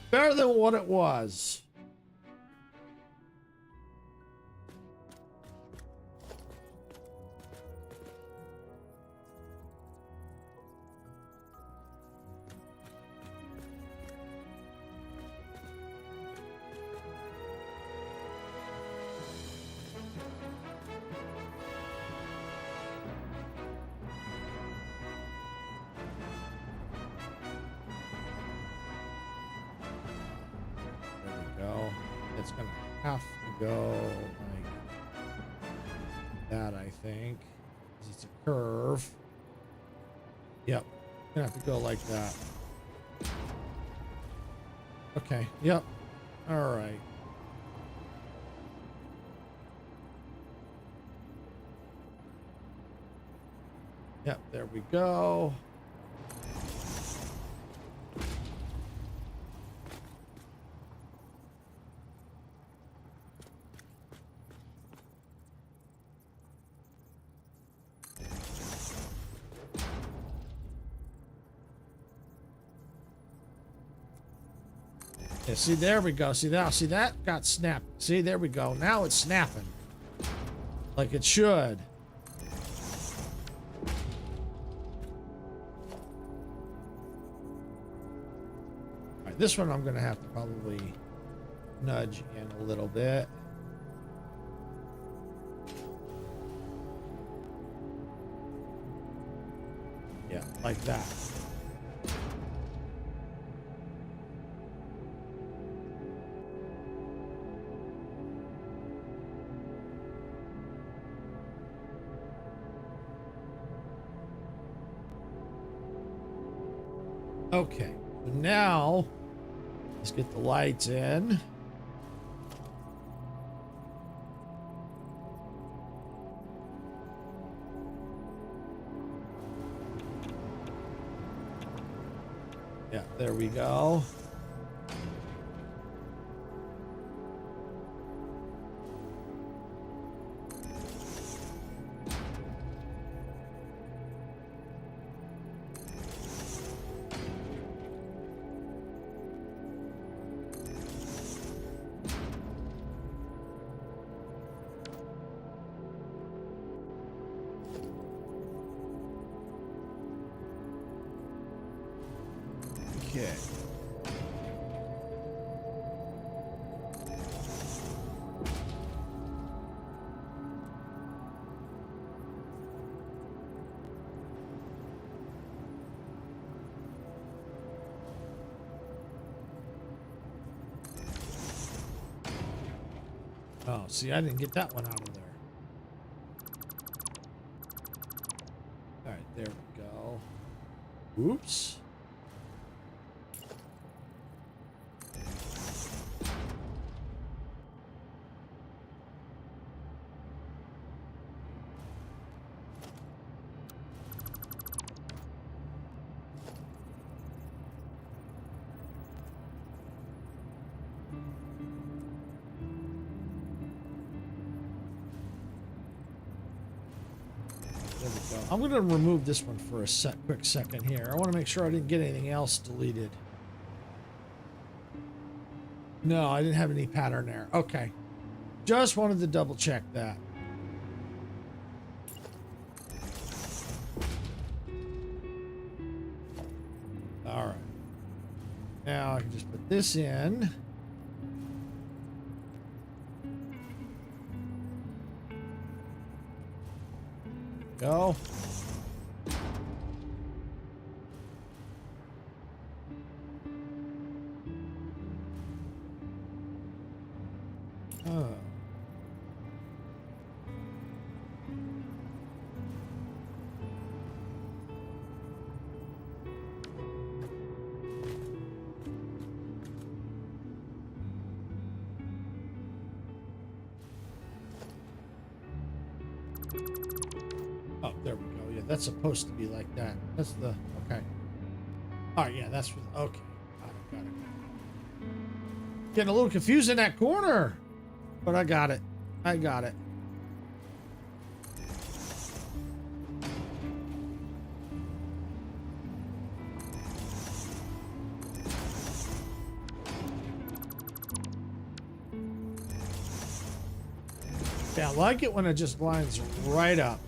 Better than what it was. It's gonna have to go like that, I think, because it's a curve. Yep, gonna have to go like that. Okay, yep, all right. Yep, there we go. Yeah, see, there we go. See that got snapped. See, there we go. Now it's snapping like it should. All right, this one I'm gonna have to probably nudge in a little bit. Yeah, like that. Okay, so now let's get the lights in. Yeah, there we go. Okay. Oh, see, I didn't get that one out of there. All right, there we go. Oops. There we go. I'm going to remove this one for a quick second here. I want to make sure I didn't get anything else deleted. No, I didn't have any pattern there. Okay. Just wanted to double check that. All right. Now I can just put this in. Go. Oh. Oh, there we go. Yeah, that's supposed to be like that. That's the, okay. All right, yeah, that's, okay. Got it. Getting a little confused in that corner, but I got it. I got it. Yeah, I like it when it just lines right up.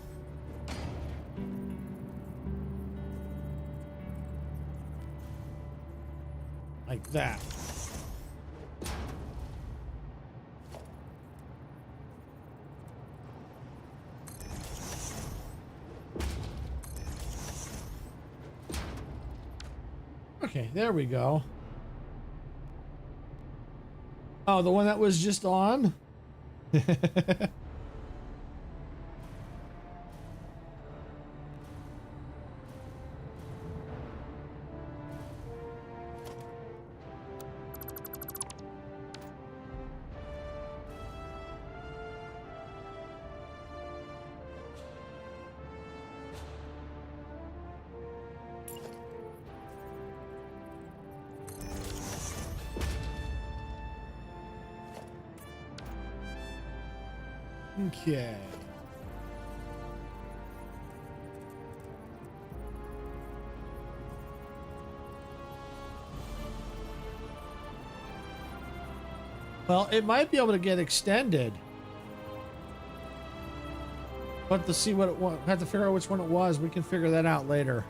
Like that. Okay, there we go. Oh, the one that was just on? Okay. Well, it might be able to get extended. But to see what it was, have to figure out which one it was. We can figure that out later.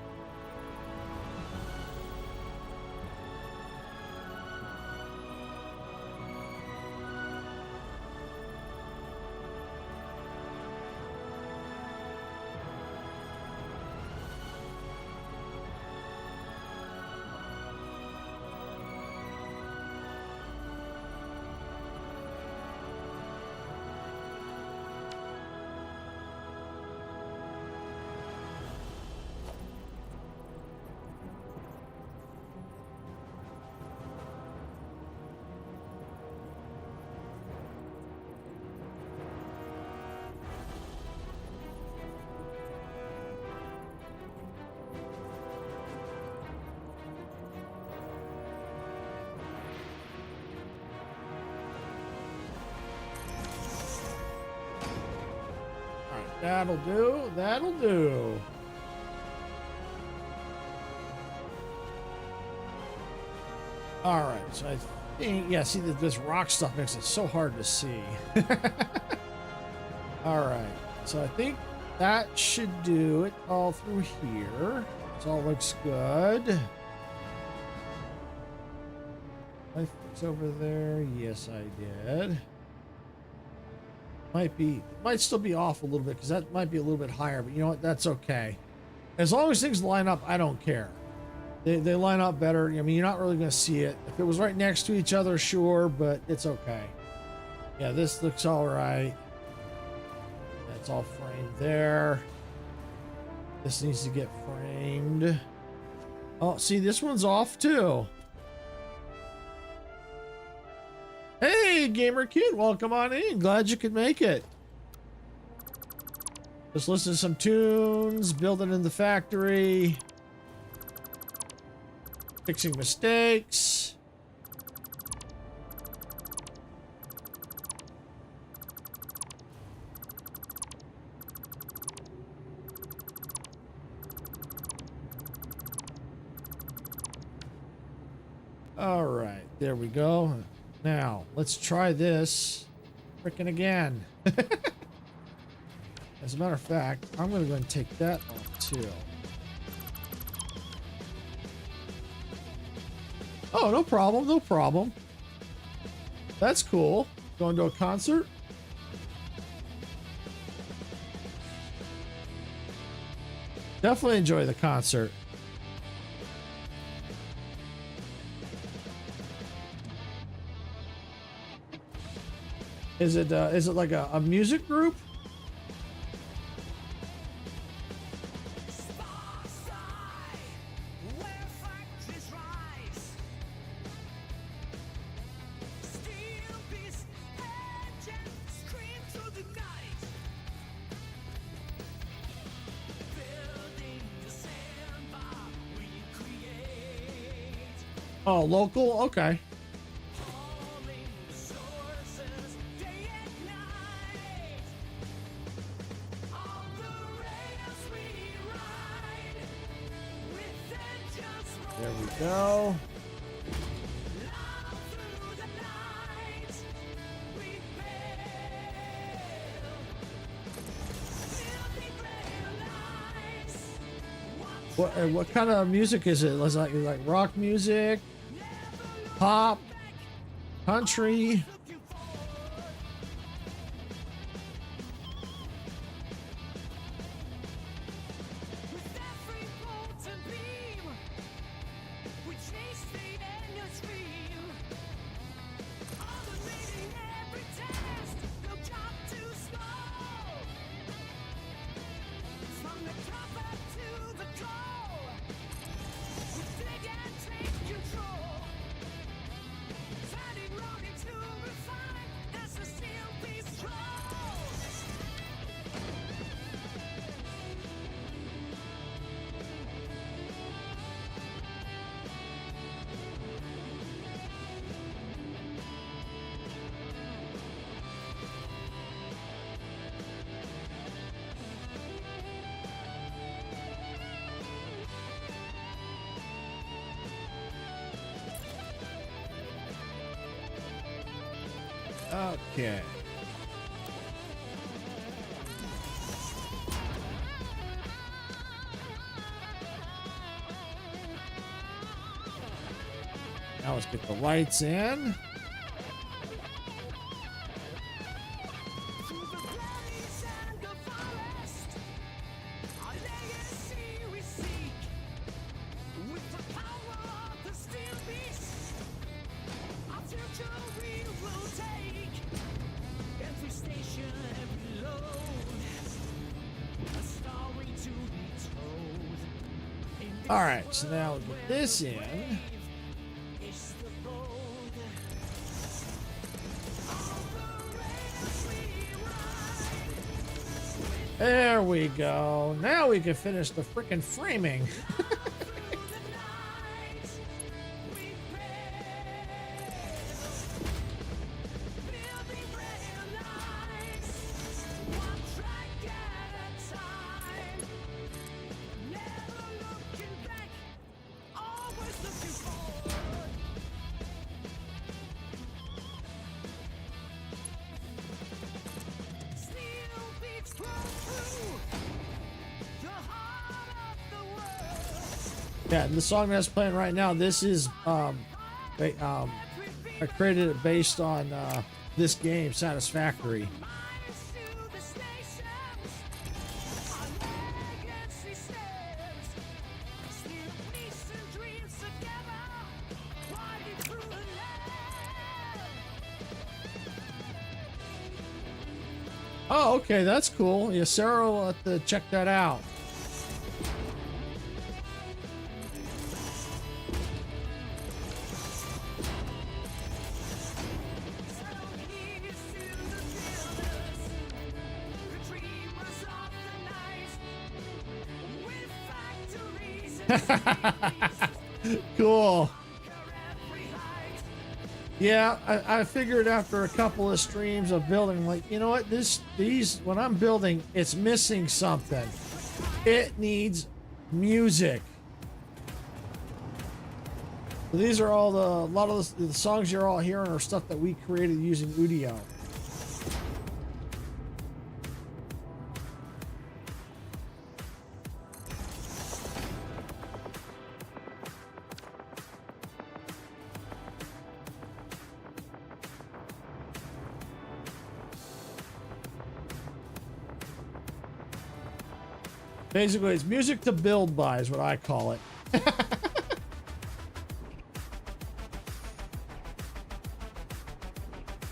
That'll do. That'll do. All right. So I think, yeah, see that this rock stuff makes it so hard to see. All right. So I think that should do it all through here. It all looks good. I fix over there. Yes, I did. Might still be off a little bit because that might be a little bit higher, but you know what? That's okay. As long as things line up, I don't care. They line up better. I mean, you're not really going to see it. If it was right next to each other, sure, but it's okay. Yeah, this looks all right. That's all framed there. This needs to get framed. Oh, see, this one's off too. Hey, Gamer Kid, welcome on in. Glad you could make it. Just listen to some tunes, building in the factory, fixing mistakes. All right, there we go. Now, let's try this frickin' again. As a matter of fact, I'm going to go and take that off too. Oh, no problem, no problem. That's cool. Going to a concert? Definitely enjoy the concert. Is it like a music group? Oh, local? Okay. There we go. What kind of music is it? Is it like rock music, pop, country? Okay. Now let's get the lights in. All right, so now we'll get this in. There we go. Now we can finish the frickin' framing. Yeah, and the song that's playing right now, this is I created it based on this game, Satisfactory. Oh, okay, that's cool. Yeah, Sarah will have to check that out. Cool. Yeah, I figured after a couple of streams of building, like, you know what, these when I'm building, it's missing something. It needs music. So these are all a lot of the songs you're all hearing are stuff that we created using Udio. Basically, it's music to build by is what I call it.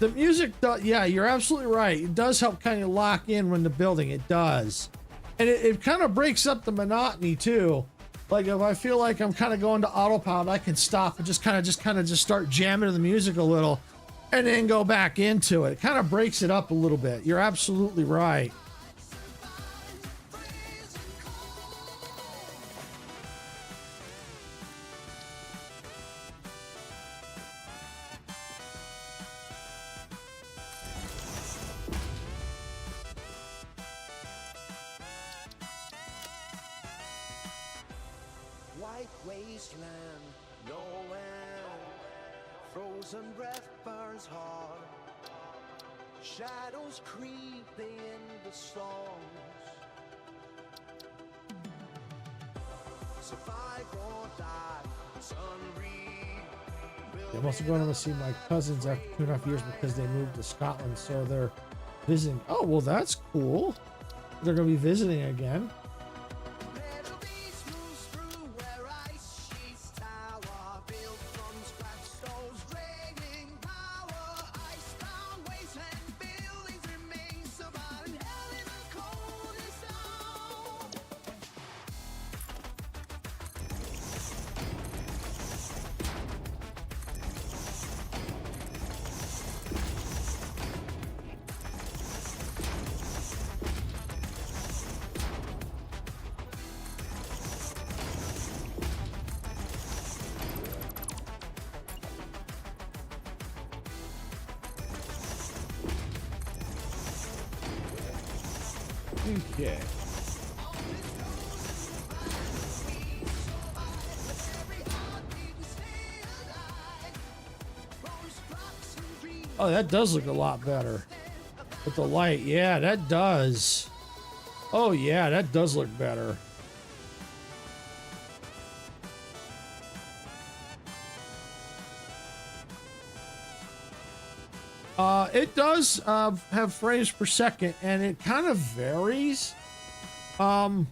The music, yeah, you're absolutely right. It does help kind of lock in when the building. It does. And it kind of breaks up the monotony too. Like if I feel like I'm kind of going to autopilot, I can stop and just start jamming to the music a little and then go back into it. It kind of breaks it up a little bit. You're absolutely right. White wasteland, no land. Frozen breath burns hard. Shadows creeping in the storms. Survive or die, sun read. I'm also going to see my cousins after 2.5 years because they moved to Scotland, so they're visiting. Oh, well, that's cool. They're going to be visiting again. Okay. Oh, that does look a lot better with the light. Yeah, that does. Oh yeah, that does look better. It does have frames per second, and it kind of varies. The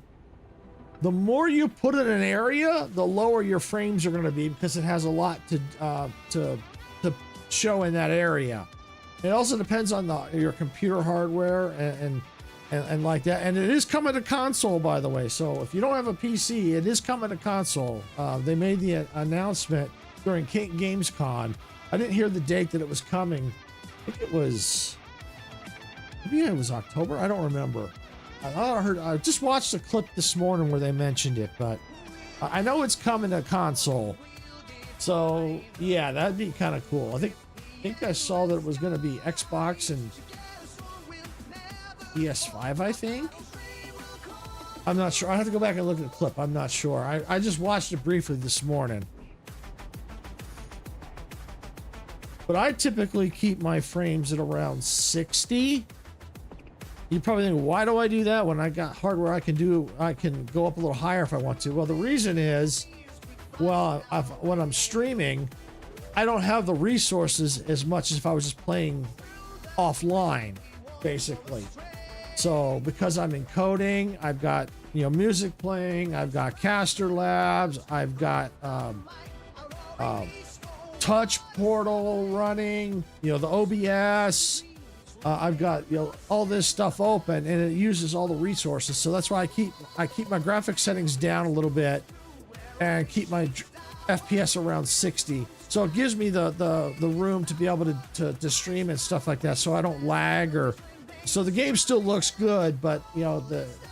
more you put in an area, the lower your frames are going to be because it has a lot to show in that area. It also depends on your computer hardware and like that. And it is coming to console, by the way. So if you don't have a PC, it is coming to console. They made the announcement during Gamescom. I didn't hear the date that it was coming. I think it was, maybe it was October. I don't remember. I just watched a clip this morning where they mentioned it, but I know it's coming to console. So yeah, that'd be kind of cool. I think I saw that it was going to be Xbox and PS5. I think. I'm not sure. I have to go back and look at the clip. I'm not sure. I just watched it briefly this morning. But I typically keep my frames at around 60. You probably think, why do I do that when I got hardware I can go up a little higher if I want to? Well, the reason is well, when I'm streaming, I don't have the resources as much as if I was just playing offline, basically. So because I'm encoding, I've got, you know, music playing, I've got caster labs, I've got touch portal running, you know, the OBS. I've got, you know, all this stuff open, and it uses all the resources. So that's why I keep my graphics settings down a little bit and keep my FPS around 60. So it gives me the room to be able to stream and stuff like that, so I don't lag. Or so the game still looks good, but you know,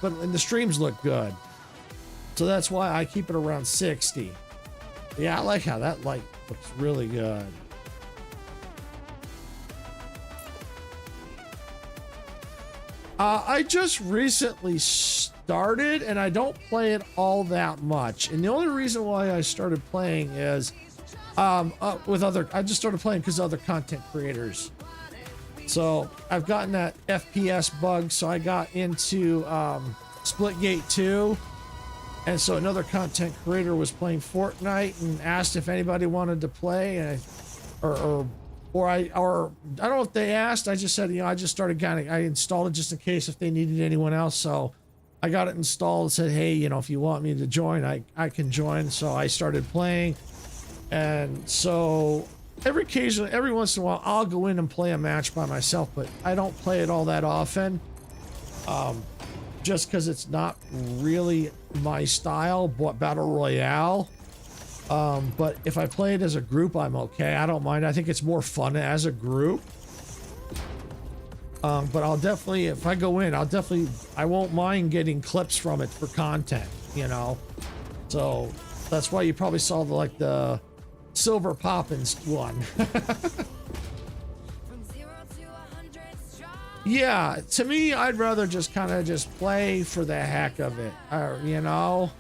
and the streams look good. So that's why I keep it around 60. Yeah, I like how that light looks really good. I just recently started, and I don't play it all that much. And the only reason why I started playing is I just started playing because of other content creators. So I've gotten that FPS bug, so I got into Splitgate 2. And so another content creator was playing Fortnite and asked if anybody wanted to play, and I don't know if they asked. I just said, you know, I just started I installed it just in case if they needed anyone else. So I got it installed and said, hey, you know, if you want me to join, I can join. So I started playing, and so every once in a while, I'll go in and play a match by myself, but I don't play it all that often. Just because it's not really my style, battle royale. But if I play it as a group, I'm okay. I don't mind. I think it's more fun as a group. But I'll definitely, if I go in, I won't mind getting clips from it for content, you know? So that's why you probably saw the Silver Poppins one. Yeah, to me, I'd rather just kind of just play for the heck of it, you know?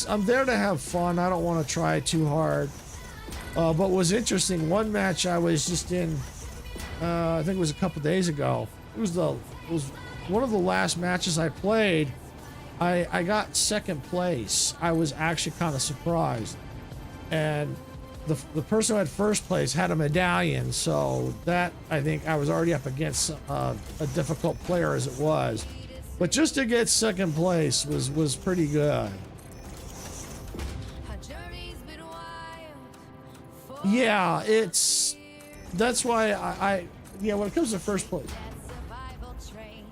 I'm there to have fun. I don't want to try too hard. But what was interesting, one match I was just in, I think it was a couple days ago. It was one of the last matches I played. I got second place. I was actually kind of surprised. And the person who had first place had a medallion, so that, I think I was already up against a difficult player as it was. But just to get second place was pretty good. Yeah, that's why yeah, when it comes to first place,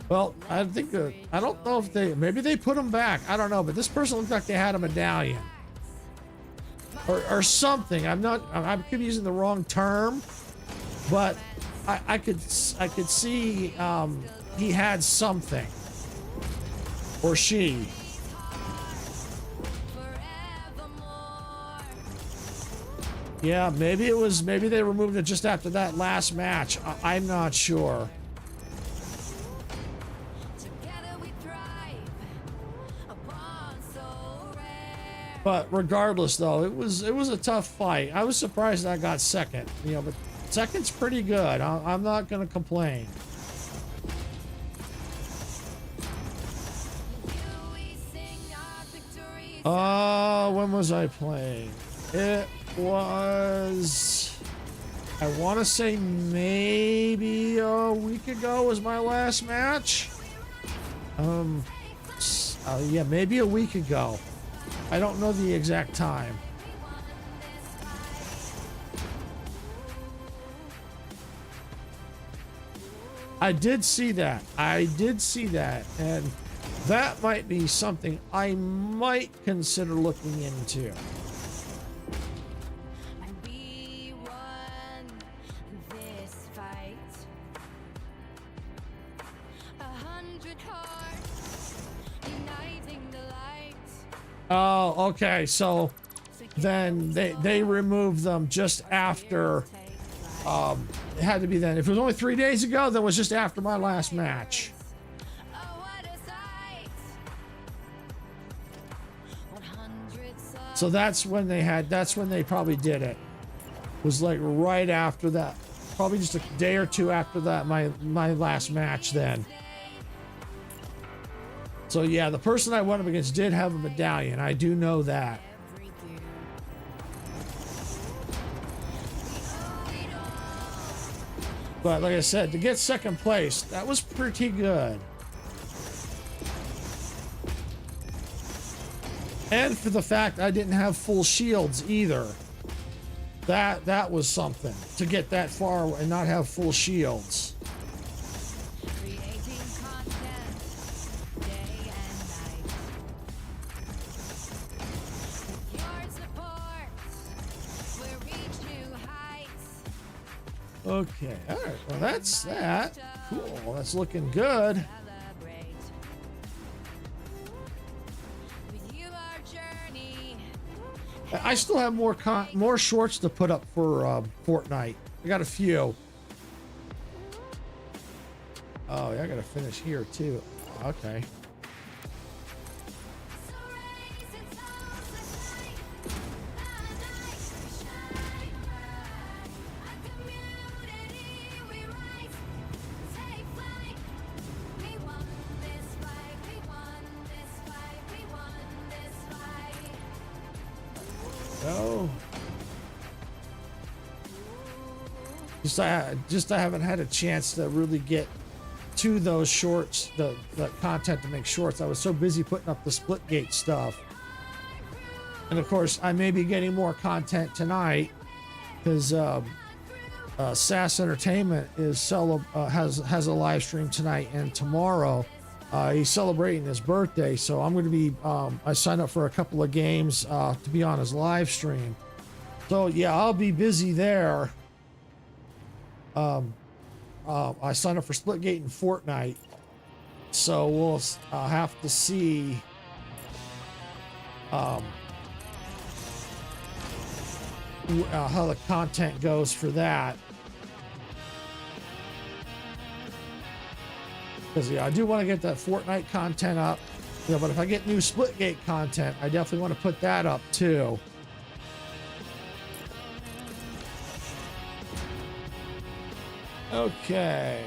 well, I think I don't know if maybe they put them back, I don't know, but this person looked like they had a medallion or something. I could be using the wrong term, but I could see he had something, or she. Yeah, maybe they removed it just after that last match. I'm not sure. But regardless, though, it was a tough fight. I was surprised I got second, you know, but second's pretty good. I'm not gonna complain. When was I playing? It was, I want to say maybe a week ago was my last match. Yeah, maybe a week ago. I don't know the exact time. I did see that. And that might be something I might consider looking into. Oh, okay. So then they removed them just after. It had to be then. If it was only 3 days ago, then it was just after my last match. So that's when they probably did it. Was like right after that. Probably just a day or two after that, my last match then. So yeah, the person I went up against did have a medallion. I do know that. But like I said, to get second place, that was pretty good. And for the fact I didn't have full shields either. That was something, to get that far and not have full shields. Creating content day and night. Your support will reach new heights. Okay, all right, well that's that. Cool, that's looking good. Celebrate. With you our journey. I still have more shorts to put up for Fortnite. I got a few. Oh, yeah, I gotta finish here too. Okay. So raise its arms and light. The night shine bright. A community we rise. Take flight. We won this fight. We won this fight. We won this fight. Oh. Just I haven't had a chance to really get to those shorts, the content to make shorts. I was so busy putting up the Splitgate stuff. And of course, I may be getting more content tonight because SAS Entertainment is has a live stream tonight and tomorrow. He's celebrating his birthday, so I'm going to be. I signed up for a couple of games to be on his live stream. So yeah, I'll be busy there. I signed up for Splitgate and Fortnite, so we'll have to see. How the content goes for that. Because yeah, I do want to get that Fortnite content up. Yeah, but if I get new Splitgate content, I definitely want to put that up too. Okay.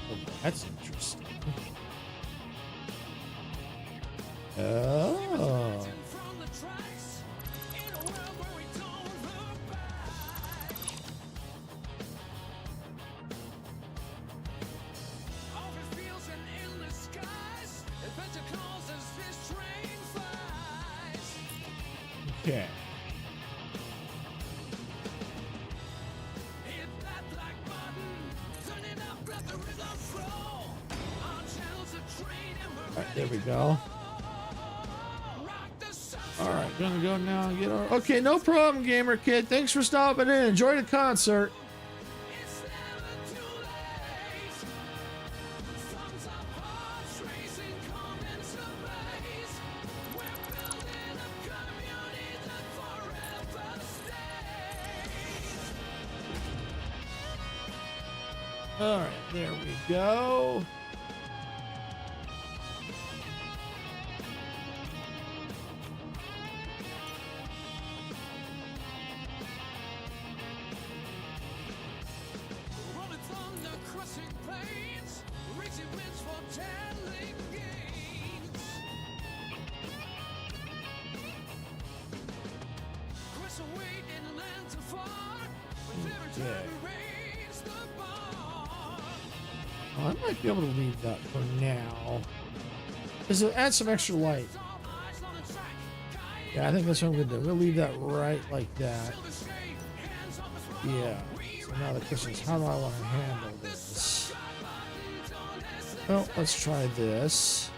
Oh, that's interesting. Oh. From the tracks, in a world where we don't look back. Open fields and endless skies, adventure calls as this train flies. Okay. Hit that black button, turning up, let the rhythm flow. Our channels are trained and we're All right, there we go. rock the sun. All right, gonna go now and get our. Okay, no problem, Gamer Kid. Thanks for stopping in. Enjoy the concert. It's never too late. Songs of hearts racing, come into blaze. We're building a community that forever stays. All right, there we go. Rolling thunder, crushing plains, racing winds for telling gains. Cross away in land to far, with every Okay. time we raise the bar. Oh, I might be able to leave that for now. Does it add some extra light? All eyes on the track, guiding Yeah, I think that's what I'm gonna do. I'm gonna leave that right like that. till the shade, hands on the throttle. Yeah. So now the question is, how do I want to handle this? Well, let's try this.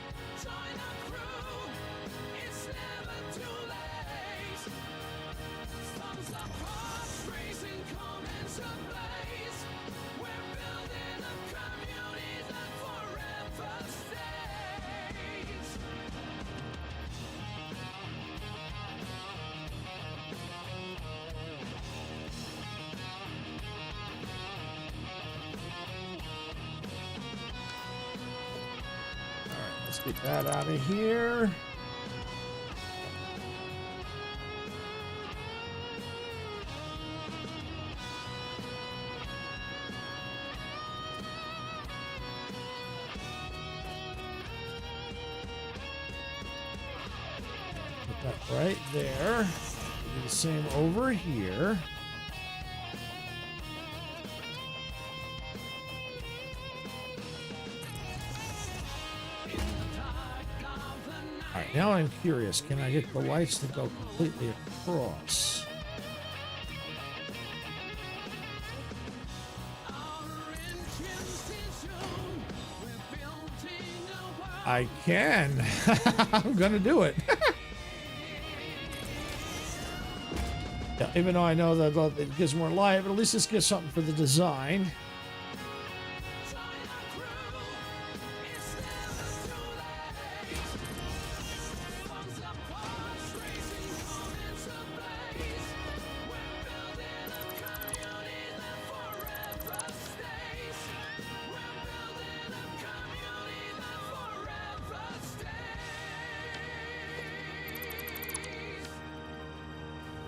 Join our crew, it's never too late. Thumbs up, hearts racing, come into blaze. We're building a community that forever stays. Let's get that out of here. that right there. Do the same over here. All right, now I'm curious. Can I get the lights to go completely across? I can. I'm gonna do it. Yeah, even though I know that it gives more light, but at least this gives something for the design.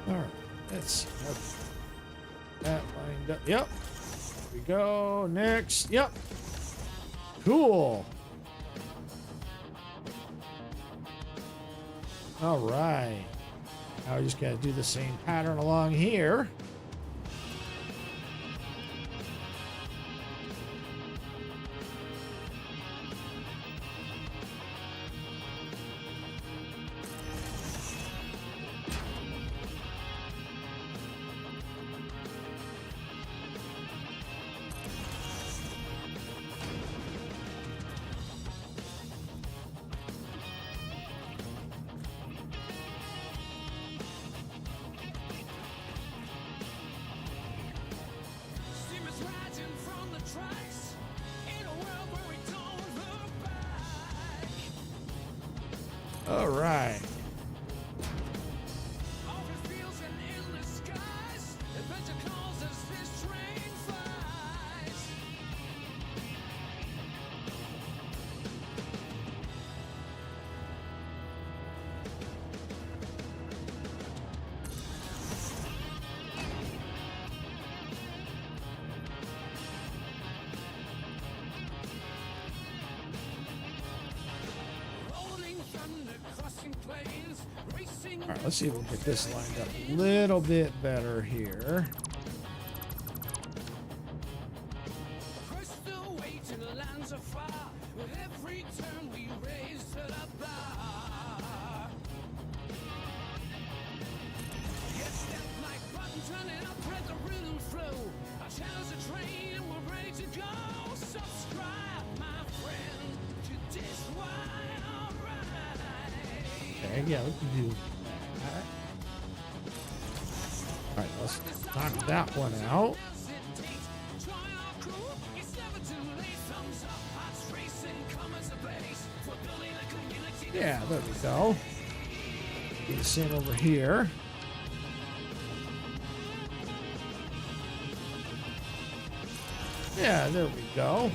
All right, let's have that lined up. Yep. There we go. Next. Yep. Cool. All right. Now we just got to do the same pattern along here. All right. All right, let's see if we can get this lined up a little bit better here. Okay, yeah, we can do that. All right, let's knock that one out. Yeah, there we go. Do the same over here. Yeah, there we go.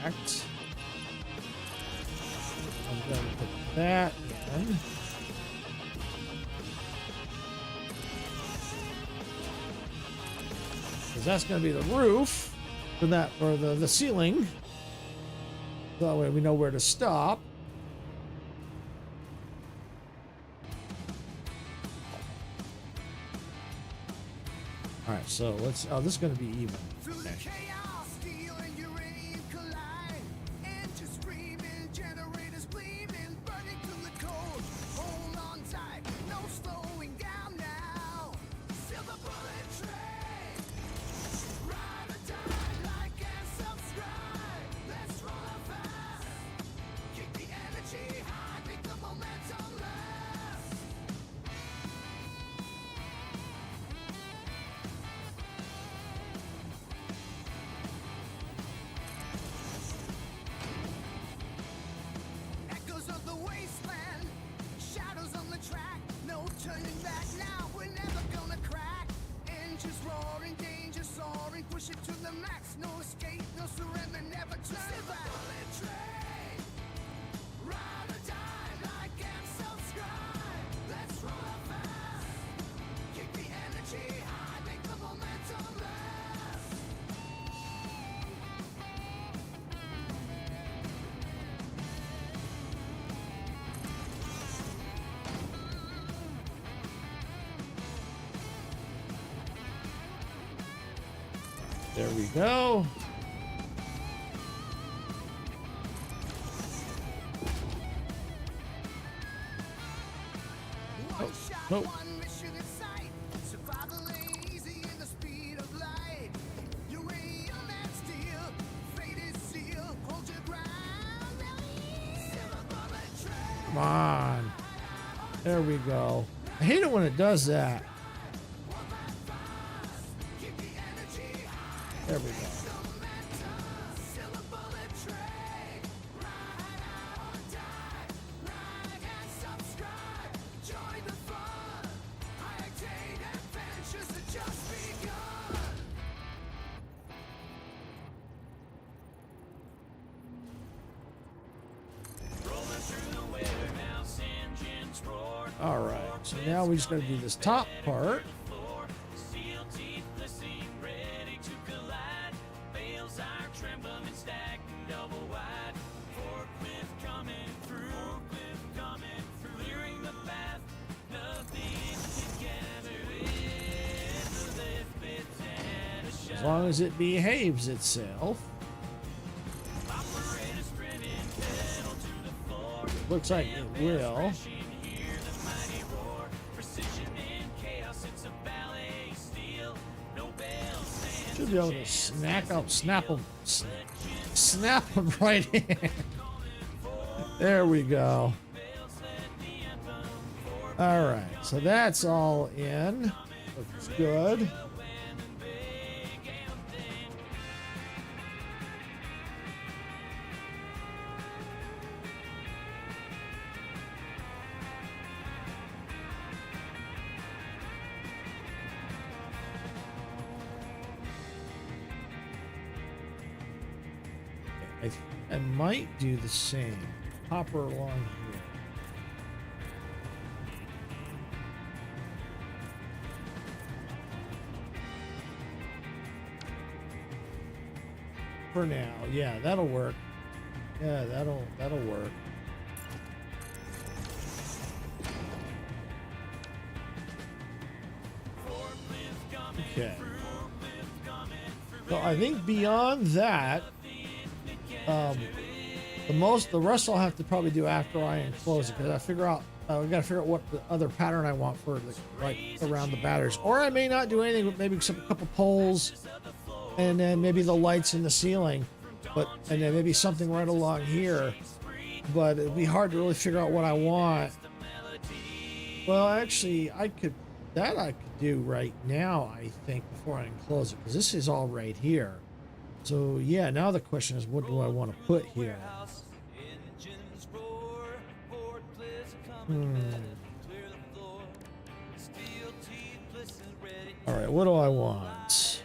Fact. I'm going to put that in. Because that's going to be the roof for that, or the ceiling. That way we know where to stop. All right, so let's. Oh, this is going to be even. Okay. Echoes of the wasteland, shadows on the track. There we go. One shot, nope. one mission in sight. Survival ain't easy in the speed of light. You ain't on that steel. Fate is sealed. Hold your ground. Silver bullet train. Come on. There we go. I hate it when it does that. Keep the energy high. There we go. Silver bullet train. Ride out or die. Like and subscribe. Join the fun. High-octane adventures have just begun. All right. So now we just got to do this top part. As long as it behaves itself. Looks like it will. Should be able to snap them right in. There we go. All right, so that's all in. Looks good. I might do the same. Hop her along here. For now, yeah, that'll work. Yeah, that'll work. Okay. So I think beyond that, the rest I'll have to probably do after I enclose it, because I gotta figure out what the other pattern I want for like around the batteries. Or I may not do anything, but maybe a couple poles, and then maybe the lights in the ceiling, and then maybe something right along here. But it'd be hard to really figure out what I want. Well, actually, I could do right now, I think, before I enclose it, because this is all right here. So yeah, now the question is, what do I want to put here? All right, what do I want?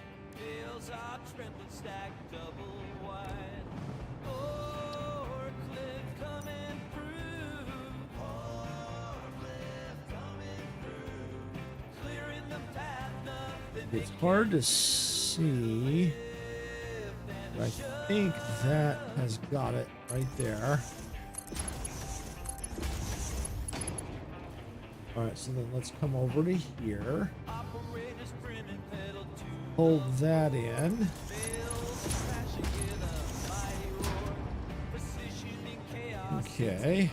It's hard to see. I think that has got it right there. All right, so then let's come over to here. Hold that in. Okay.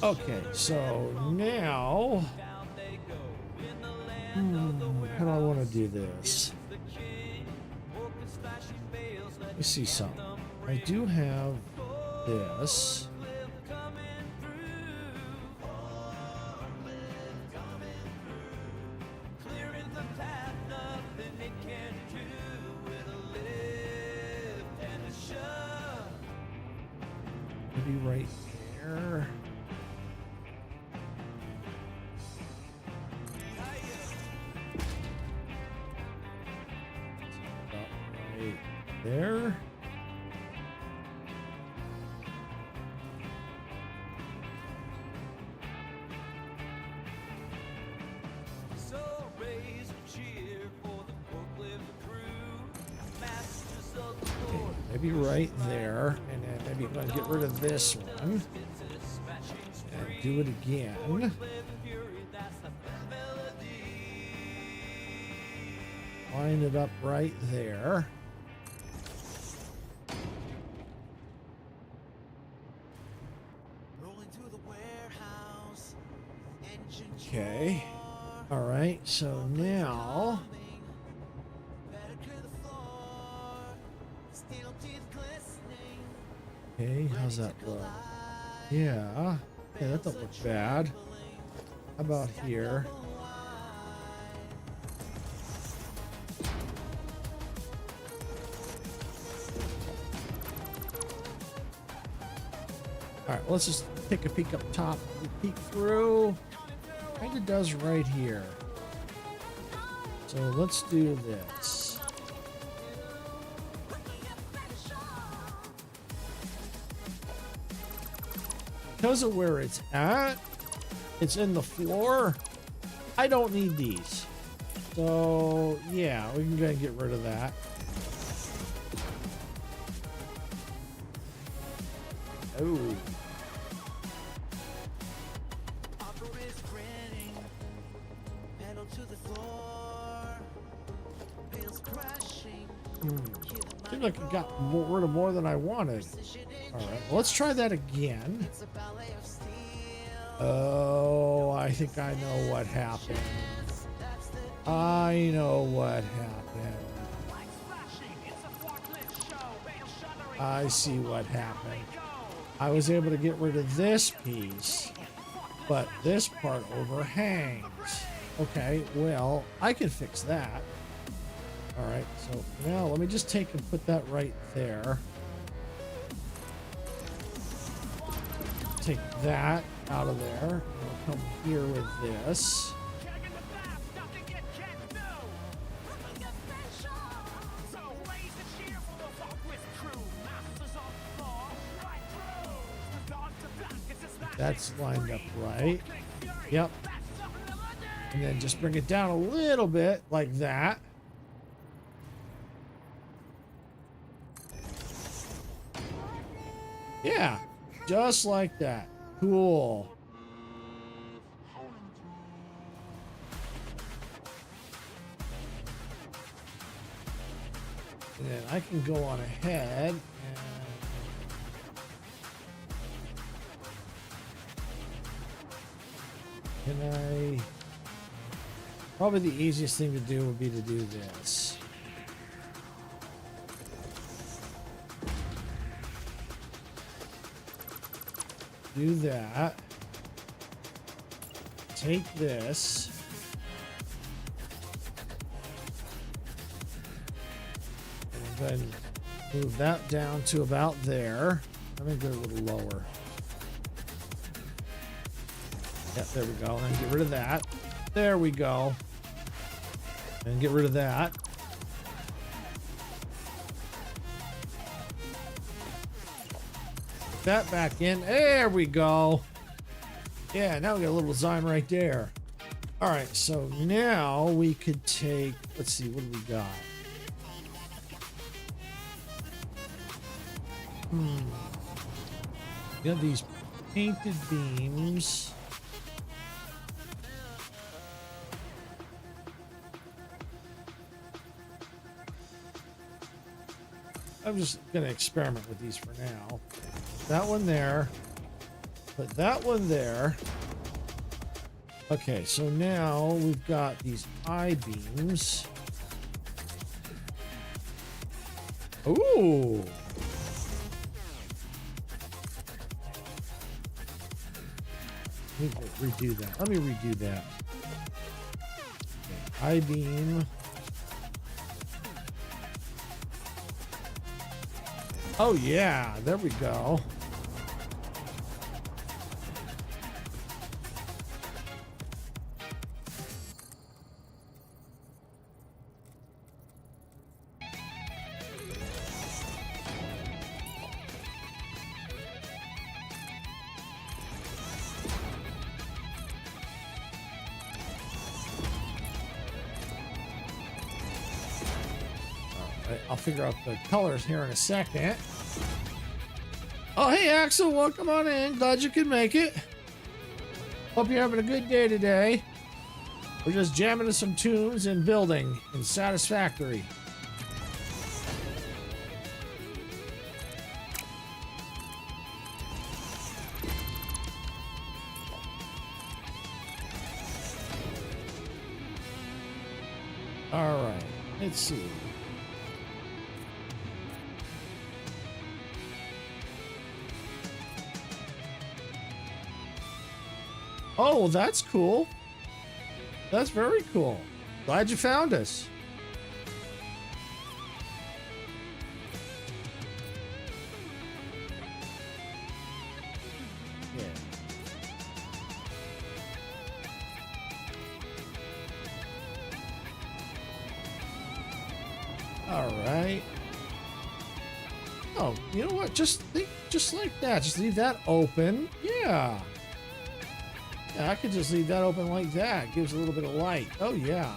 Okay, so now, how do I want to do this? Let me see something. I do have this. Maybe right there. Right there. So raise a cheer for the forklift crew, masters of the Okay, Lord. maybe right there, and then maybe I'm gonna get rid of this one. Dispatching do it again. Line it up right there. Rolling through the warehouse, engine Okay. All right. So now, better clear the floor, steel teeth glistening. okay, how's that look? Yeah. Yeah, that don't look bad. How about here? All right, let's just take a peek up top. Peek through. Kind of does right here. So let's do this. Because of where it's at, it's in the floor. I don't need these. So yeah, we can go ahead and get rid of that. Oh. Operator's grinning, pedal to the floor, wheels crashing. Seems like it got rid of more than I wanted. All right, well, let's try that again. It's a ballet of steel. Oh, I think I know what happened. That's the I know what happened. I see what happened. I was able to get rid of this piece, but this part overhangs. Okay, well, I can fix that. All right, so now let me just take and put that right there. Take that out of there. I'll come here with this. That's lined up right. Yep. And then just bring it down a little bit like that. Yeah, just like that. Cool. And then I can go on ahead and can I? Probably the easiest thing to do would be to do this. Do that. Take this. And then move that down to about there. I'm going to go a little lower. Yep, there we go. And get rid of that. There we go. And get rid of that. Put that back in. There we go. Yeah, now we got a little design right there. All right, so now we could take, let's see, what do we got? We got these painted beams. I'm just going to experiment with these for now. That one there. Put that one there. Okay, so now we've got these I-beams. Ooh. Let me redo that. Let me redo that. Okay, I-beam. Oh yeah, there we go. I'll figure out the colors here in a second. Oh, hey, Axel, welcome on in. Glad you could make it. Hope you're having a good day today. We're just jamming to some tunes and building in Satisfactory. All right, let's see. Oh, that's cool. That's very cool. Glad you found us. Yeah. All right. Oh, you know what? Just think just like that. Just leave that open. Yeah. Yeah, I could just leave that open like that. Gives a little bit of light. Oh, yeah.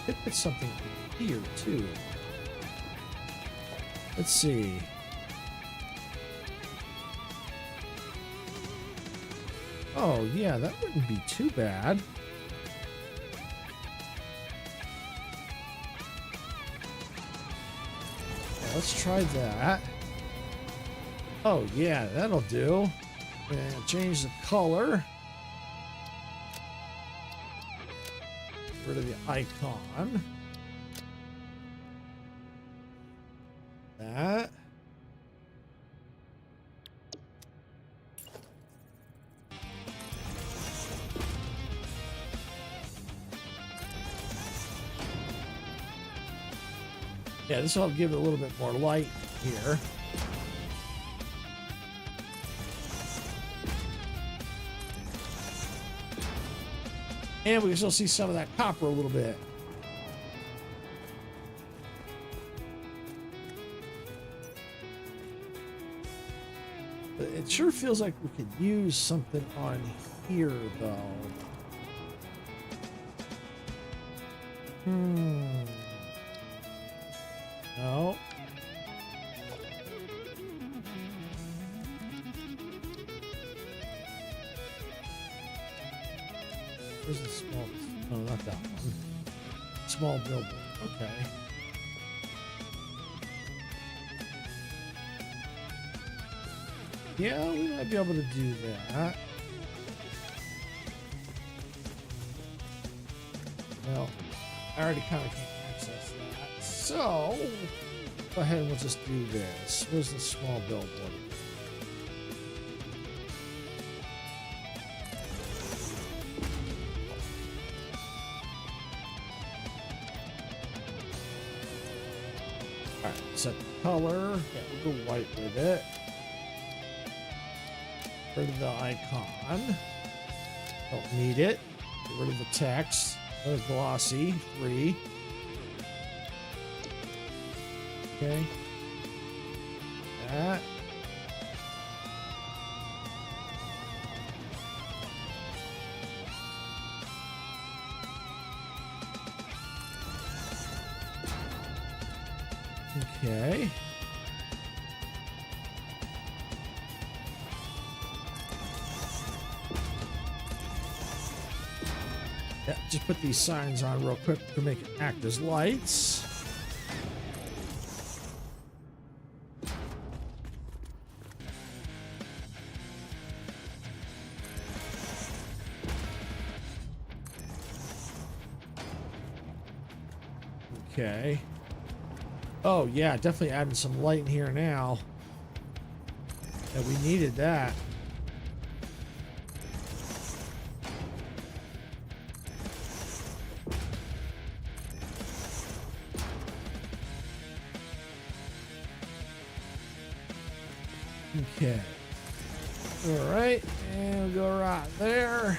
Could put something here, too. Let's see. Oh, yeah, that wouldn't be too bad. Yeah, let's try that. Oh, yeah, that'll do. And change the color. Get rid of the icon. That. Yeah, this will give it a little bit more light here. And we can still see some of that copper a little bit. But it sure feels like we could use something on here, though. No. Where's the small? No, not that one. Small billboard. Okay. Yeah, we might be able to do that. Well, I already kind of can't access that. So, go ahead and we'll just do this. Where's the small billboard? Alright, set the color. Yeah, we'll go white with it. Get rid of the icon. Don't need it. Get rid of the text. Another glossy. 3. Okay. That. Okay. Yeah, just put these signs on real quick to make it act as lights. Okay. Oh, yeah, definitely adding some light in here now. Yeah, we needed that. Okay. All right, and we'll go right there.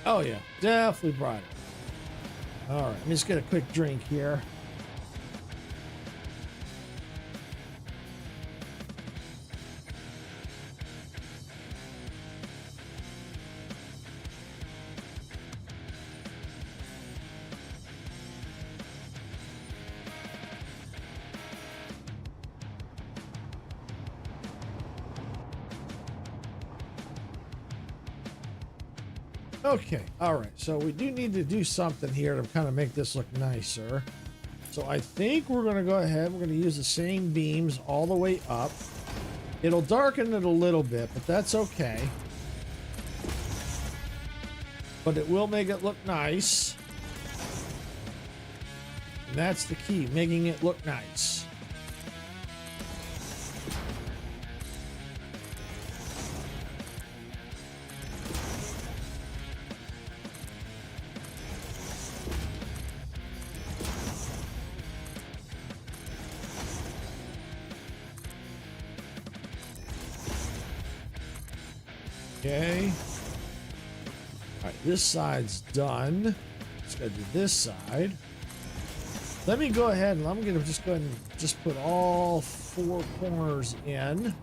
Oh yeah, definitely brighter. All right, let me just get a quick drink here. Okay, all right. So we do need to do something here to kind of make this look nicer. So I think we're going to go ahead. We're going to use the same beams all the way up. It'll darken it a little bit, but that's okay. But it will make it look nice. And that's the key, making it look nice. Okay. All right, this side's done. Let's go do this side. Let me go ahead and I'm going to just go ahead and just put all 4 corners in.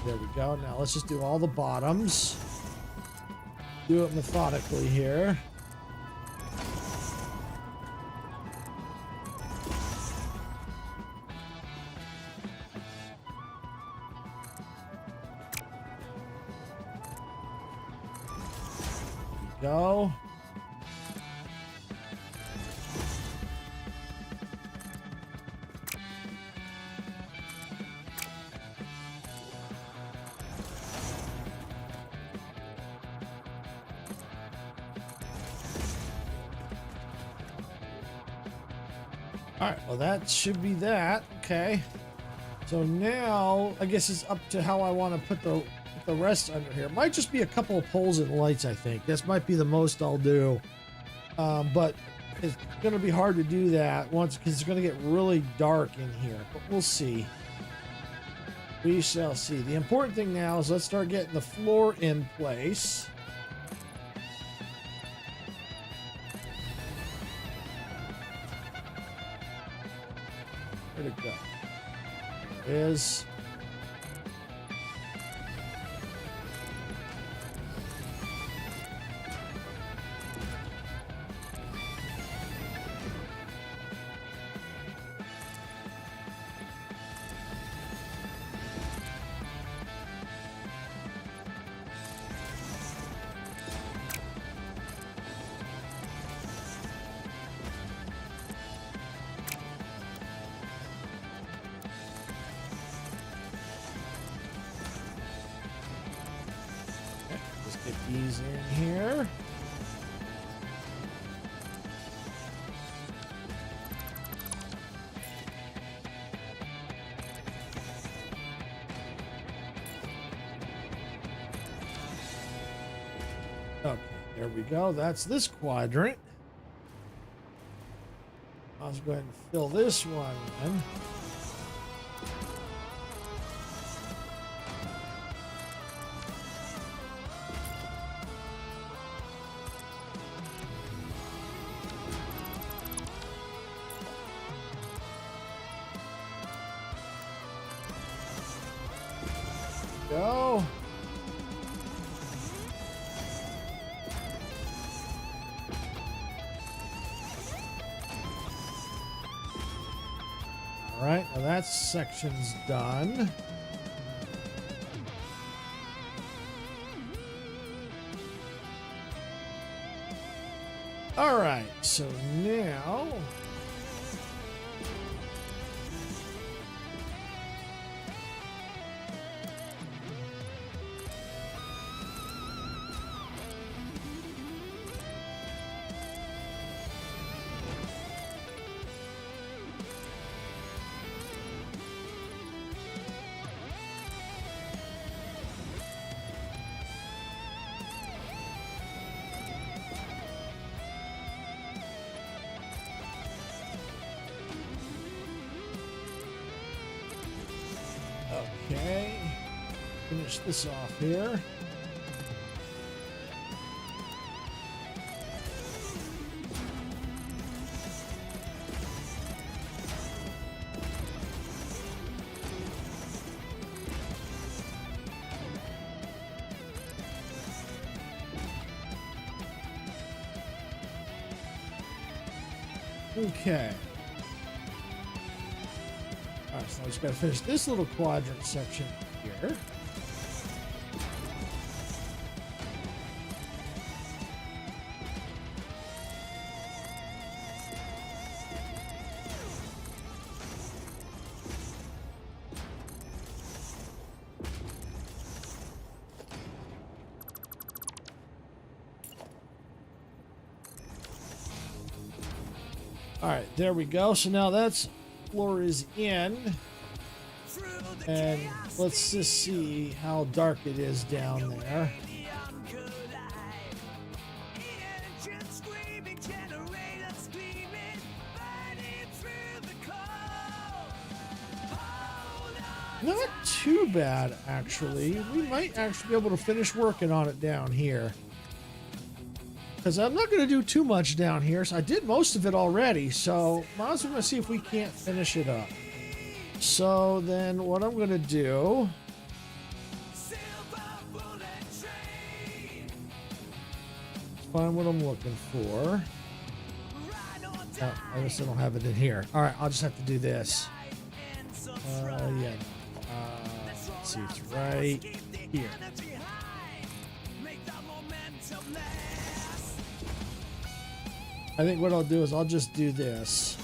There we go. Now let's just do all the bottoms. Do it methodically here. Go. All right, well that should be that. Okay. So now I guess it's up to how I want to put the rest under here. Might just be a couple of poles and lights, I think. This might be the most I'll do. But it's going to be hard to do that once because it's going to get really dark in here. But we'll see. We shall see. The important thing now is let's start getting the floor in place. Where'd it go? There it is. Get these in here. Okay, there we go. That's this quadrant. I'll just go ahead and fill this one in. Go. All right, now that section's done. All right, so now okay, finish this off here. Okay. All right, so I just got to finish this little quadrant section here. All right, there we go. So now that's floor is in. And let's just see how dark it is down there. Not too bad, actually. We might actually be able to finish working on it down here. Because I'm not going to do too much down here. So I did most of it already. So might as well see if we can't finish it up. So then what I'm going to do... find what I'm looking for. Oh, I guess I don't have it in here. All right, I'll just have to do this. Yeah. Let's see, it's right here. I think what I'll do is I'll just do this.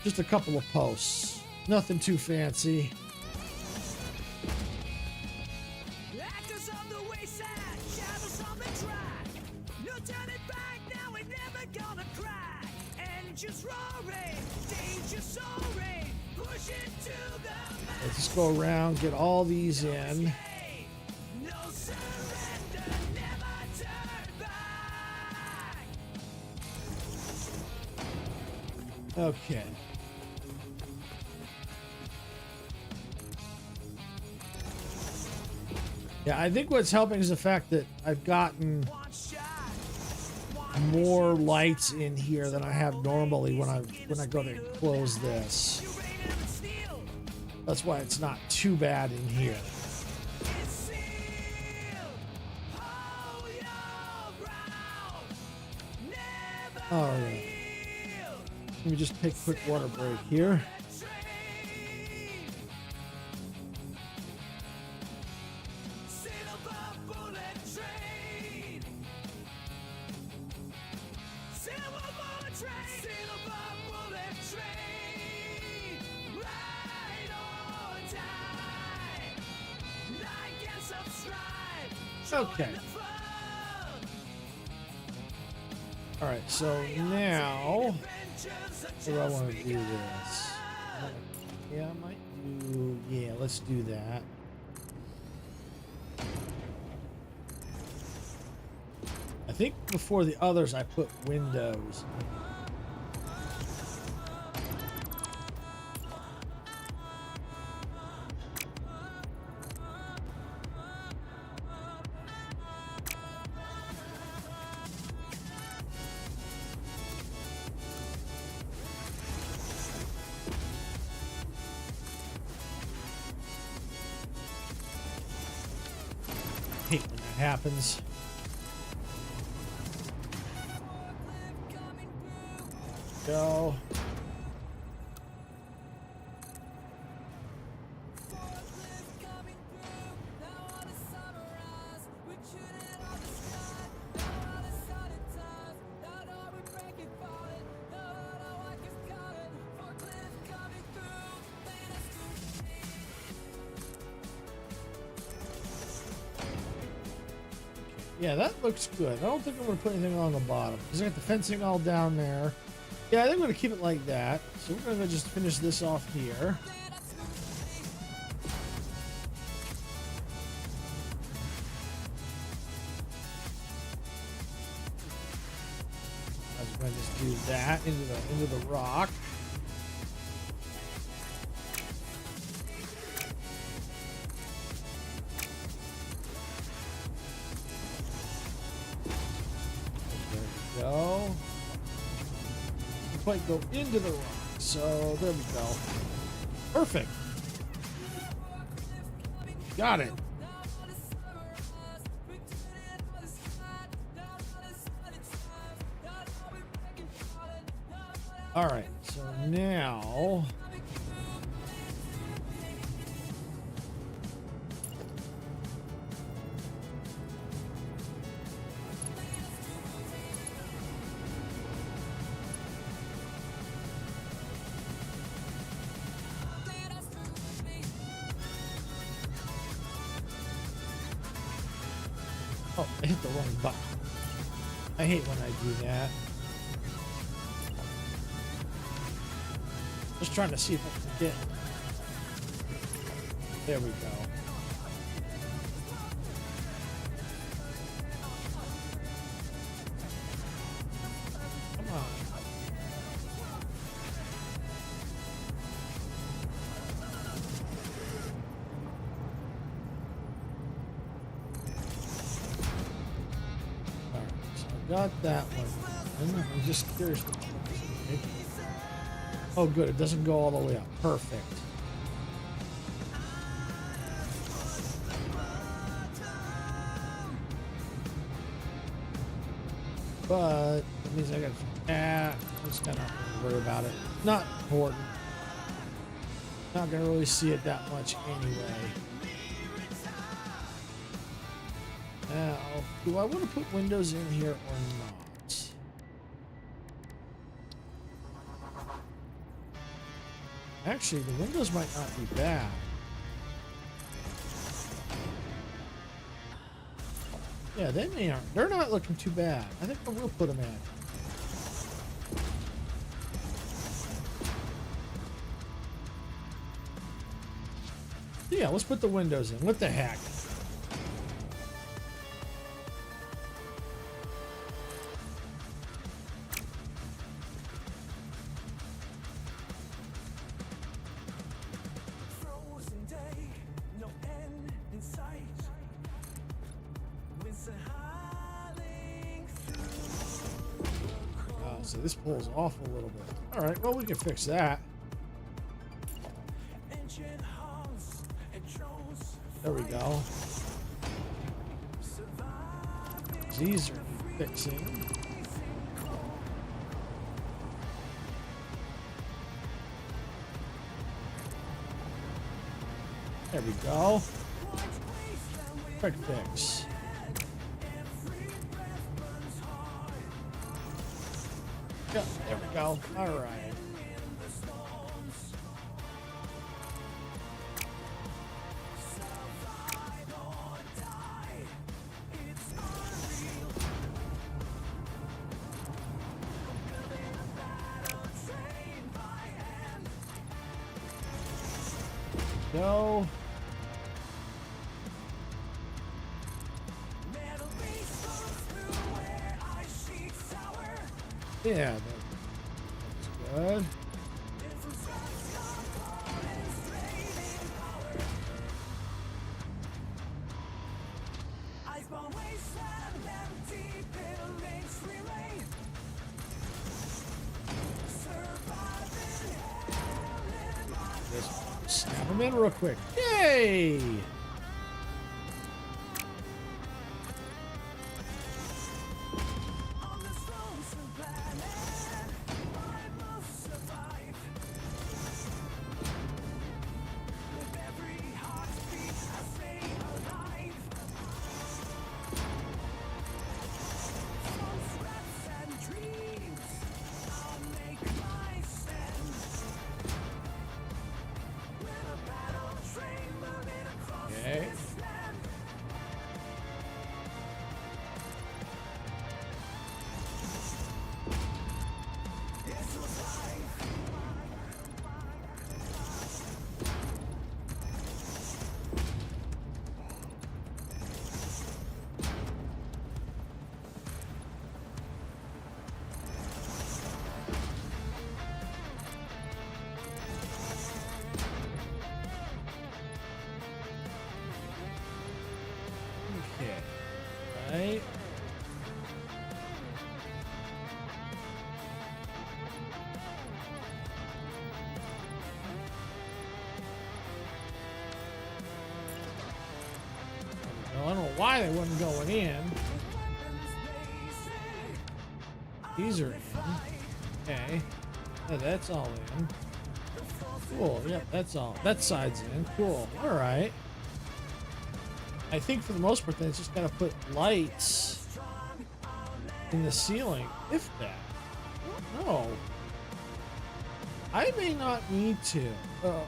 Just a couple of posts. Nothing too fancy. Let's just go around, get all these in. Okay. Yeah, I think what's helping is the fact that I've gotten more lights in here than I have normally when I go to close this. That's why it's not too bad in here. All right. Let me just take a quick water break here. Okay. All right, so now, how do I want to do this? Yeah, I might do, yeah, let's do that. I think before the others, I put windows. Hate when that happens. Go. Yeah, that looks good. I don't think I'm going to put anything on the bottom because I got the fencing all down there. Yeah, I think I'm going to keep it like that. So we're going to just finish this off here. I was going to just do that into the rock. Go. Quite go into the rock. So there we go. Perfect. Got it. All right. So now. Oh, I hit the wrong button. I hate when I do that. Just trying to see if I can get. There we go. Come on. Alright, so I got that one. I'm just curious. Oh, good. It doesn't go all the way up. Perfect. But that means I got. I'm just gonna worry about it. Not important. Not gonna really see it that much anyway. Now, do I want to put windows in here or not? Actually, the windows might not be bad. Yeah, they're not looking too bad. I think I will put them in. Yeah, let's put the windows in. What the heck? Frozen day, no end in sight. Winds are howling through the cold. Oh, so this pulls off a little bit. All right, well, we can fix that. Engine hums and drones. There we go. Surviving These are fixing. There we go. Quick fix. Yeah, there we go. All right. Go. Yeah, that's good. Just snap them in real quick. Yay! Okay. Okay. Right. Well, I don't know why they wasn't going in. These are in. Okay. Yeah, that's all in. Cool. Yep, that's all. That side's in. Cool. All right. I think for the most part, then it's just got to put lights in the ceiling, if that. No. I may not need to.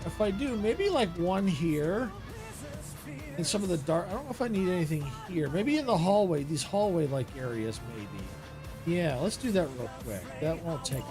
If I do, maybe like one here. In some of the dark, I don't know if I need anything here. Maybe in the hallway, these hallway-like areas, maybe. Yeah, let's do that real quick. That won't take.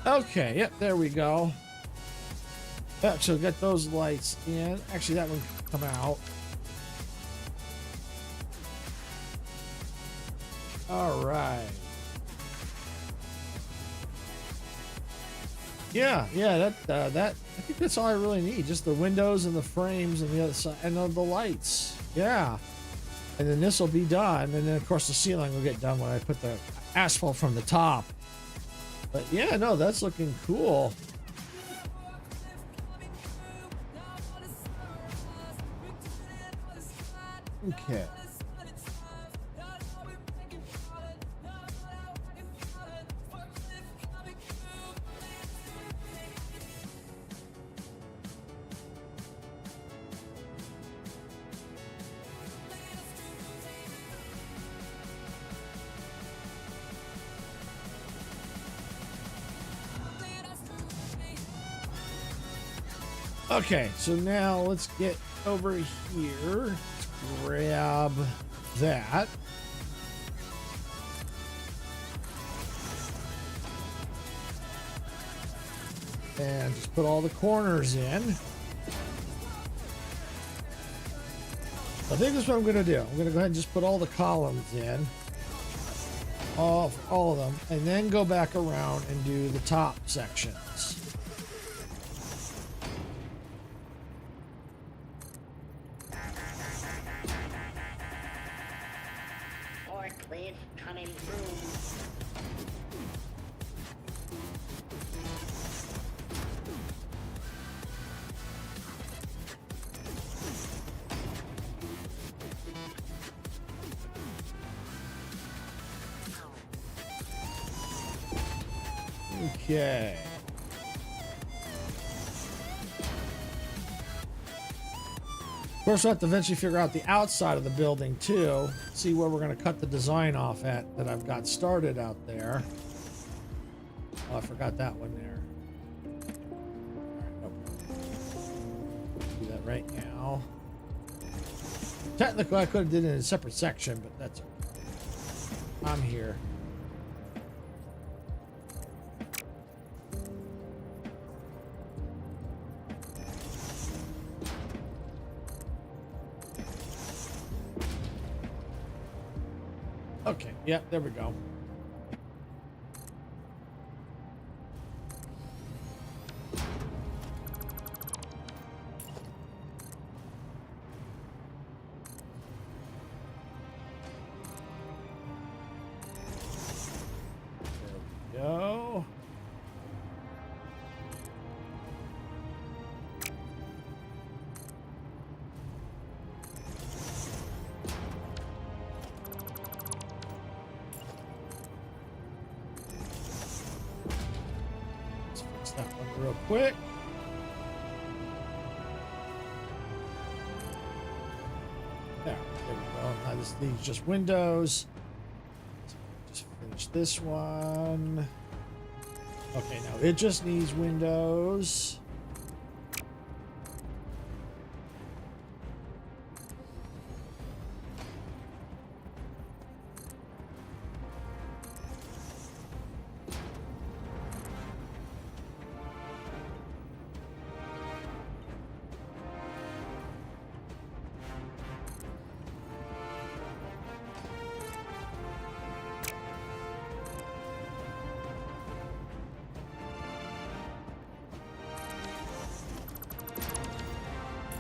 Okay, yep, there we go. Yep, so get those lights in. Actually, that one can come out. All right. Yeah, that I think that's all I really need. Just the windows and the frames and the other side and the lights. Yeah. And then this will be done. And then of course the ceiling will get done when I put the asphalt from the top. But yeah, no, that's looking cool. Okay. Okay, so now let's get over here. Let's grab that. And just put all the corners in. I think that's what I'm going to do. I'm going to go ahead and just put all the columns in. All of them. And then go back around and do the top sections. Forklift coming through. Okay. Of course, we'll have to eventually figure out the outside of the building too. See where we're going to cut the design off at that I've got started out there. Oh, I forgot that one there. All right, do that right now. Technically, I could have did it in a separate section, but that's okay. I'm here. Okay, yeah, there we go. There we go. That one real quick. There we go. Now this needs just windows. So just finish this one. Okay, now it just needs windows.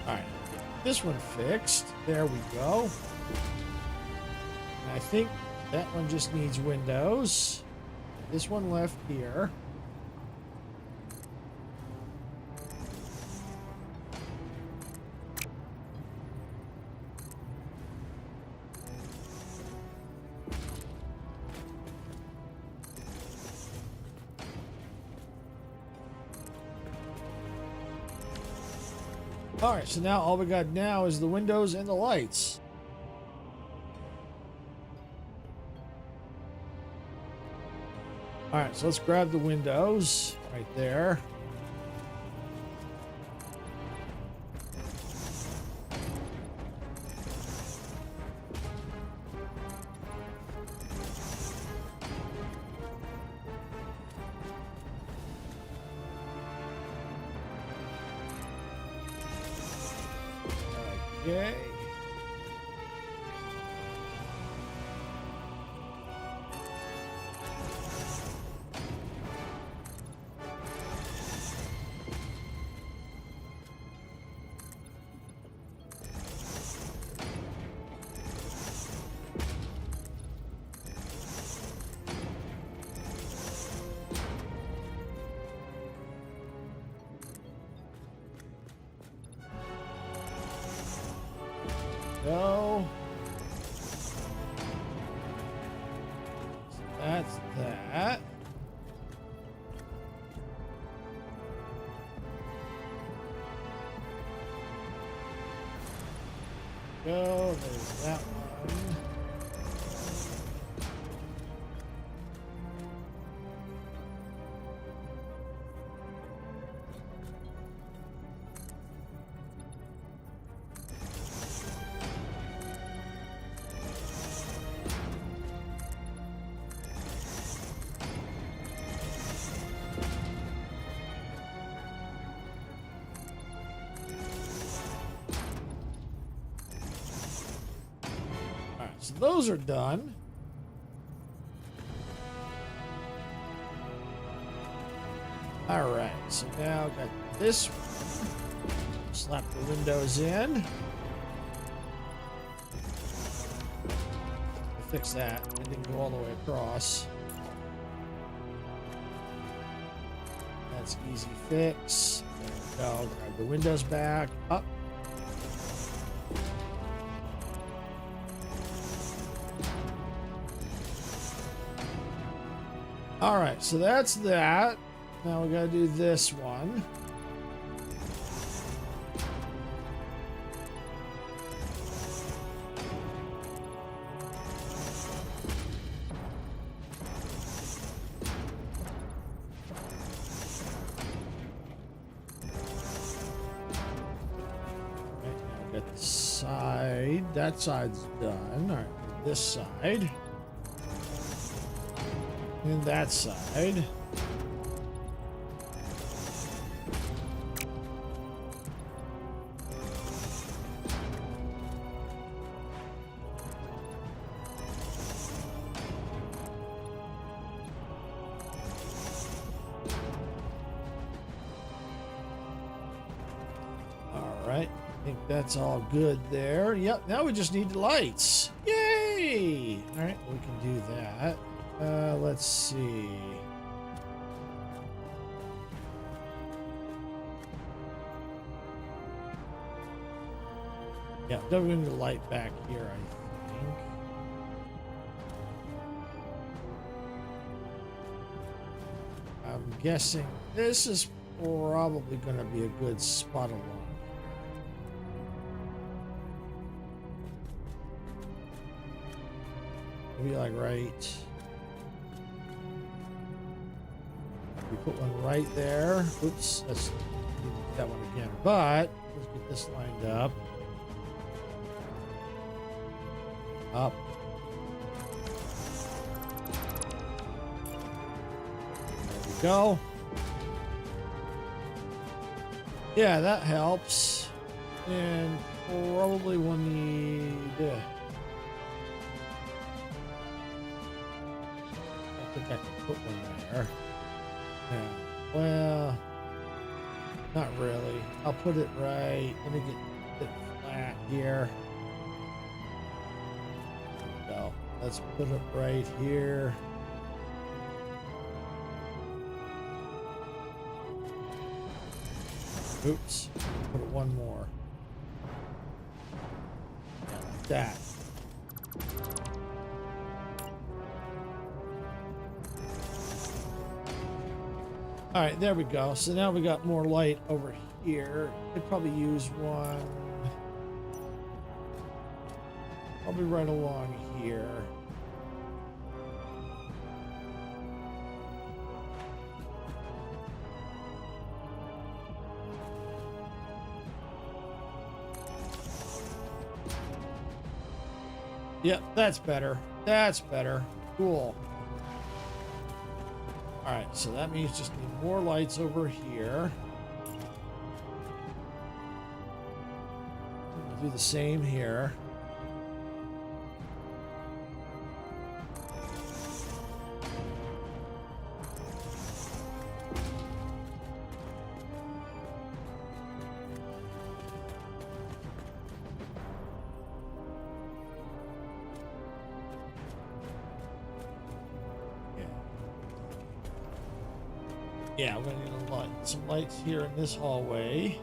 Alright, this one fixed. There we go. And I think that one just needs windows. This one left here. All right, so now all we got now is the windows and the lights. All right, so let's grab the windows right there. Okay. Go. That's that. Go. There's that one. So those are done. All right, so now I've got this one. Slap the windows in. Fix that. It didn't go all the way across. That's easy fix. There we go. Grab the windows back. Up. All right, so that's that. Now we gotta do this one. Right, now we got the side. That side's done. All right, this side. And that side. All right, I think that's all good there. Yep, now we just need the lights. Yay! All right, we can do that. Let's see. Yeah, definitely need the light back here, I think. I'm guessing this is probably going to be a good spot along here. Maybe like right. We put one right there. Oops, let's do that one again. But let's get this lined up. Up. There we go. Yeah, that helps. And probably we'll need. I think I can put one there. Yeah, well, not really. I'll put it right. Let me get it flat here. There we go. Let's put it right here. Oops. Put it one more. Yeah, like that. All right, there we go. So now we got more light over here. Could probably use one. Probably right along here. Yep, that's better. That's better. Cool. All right, so that means just need more lights over here. do the same here. Yeah, we're gonna need a light, some lights here in this hallway.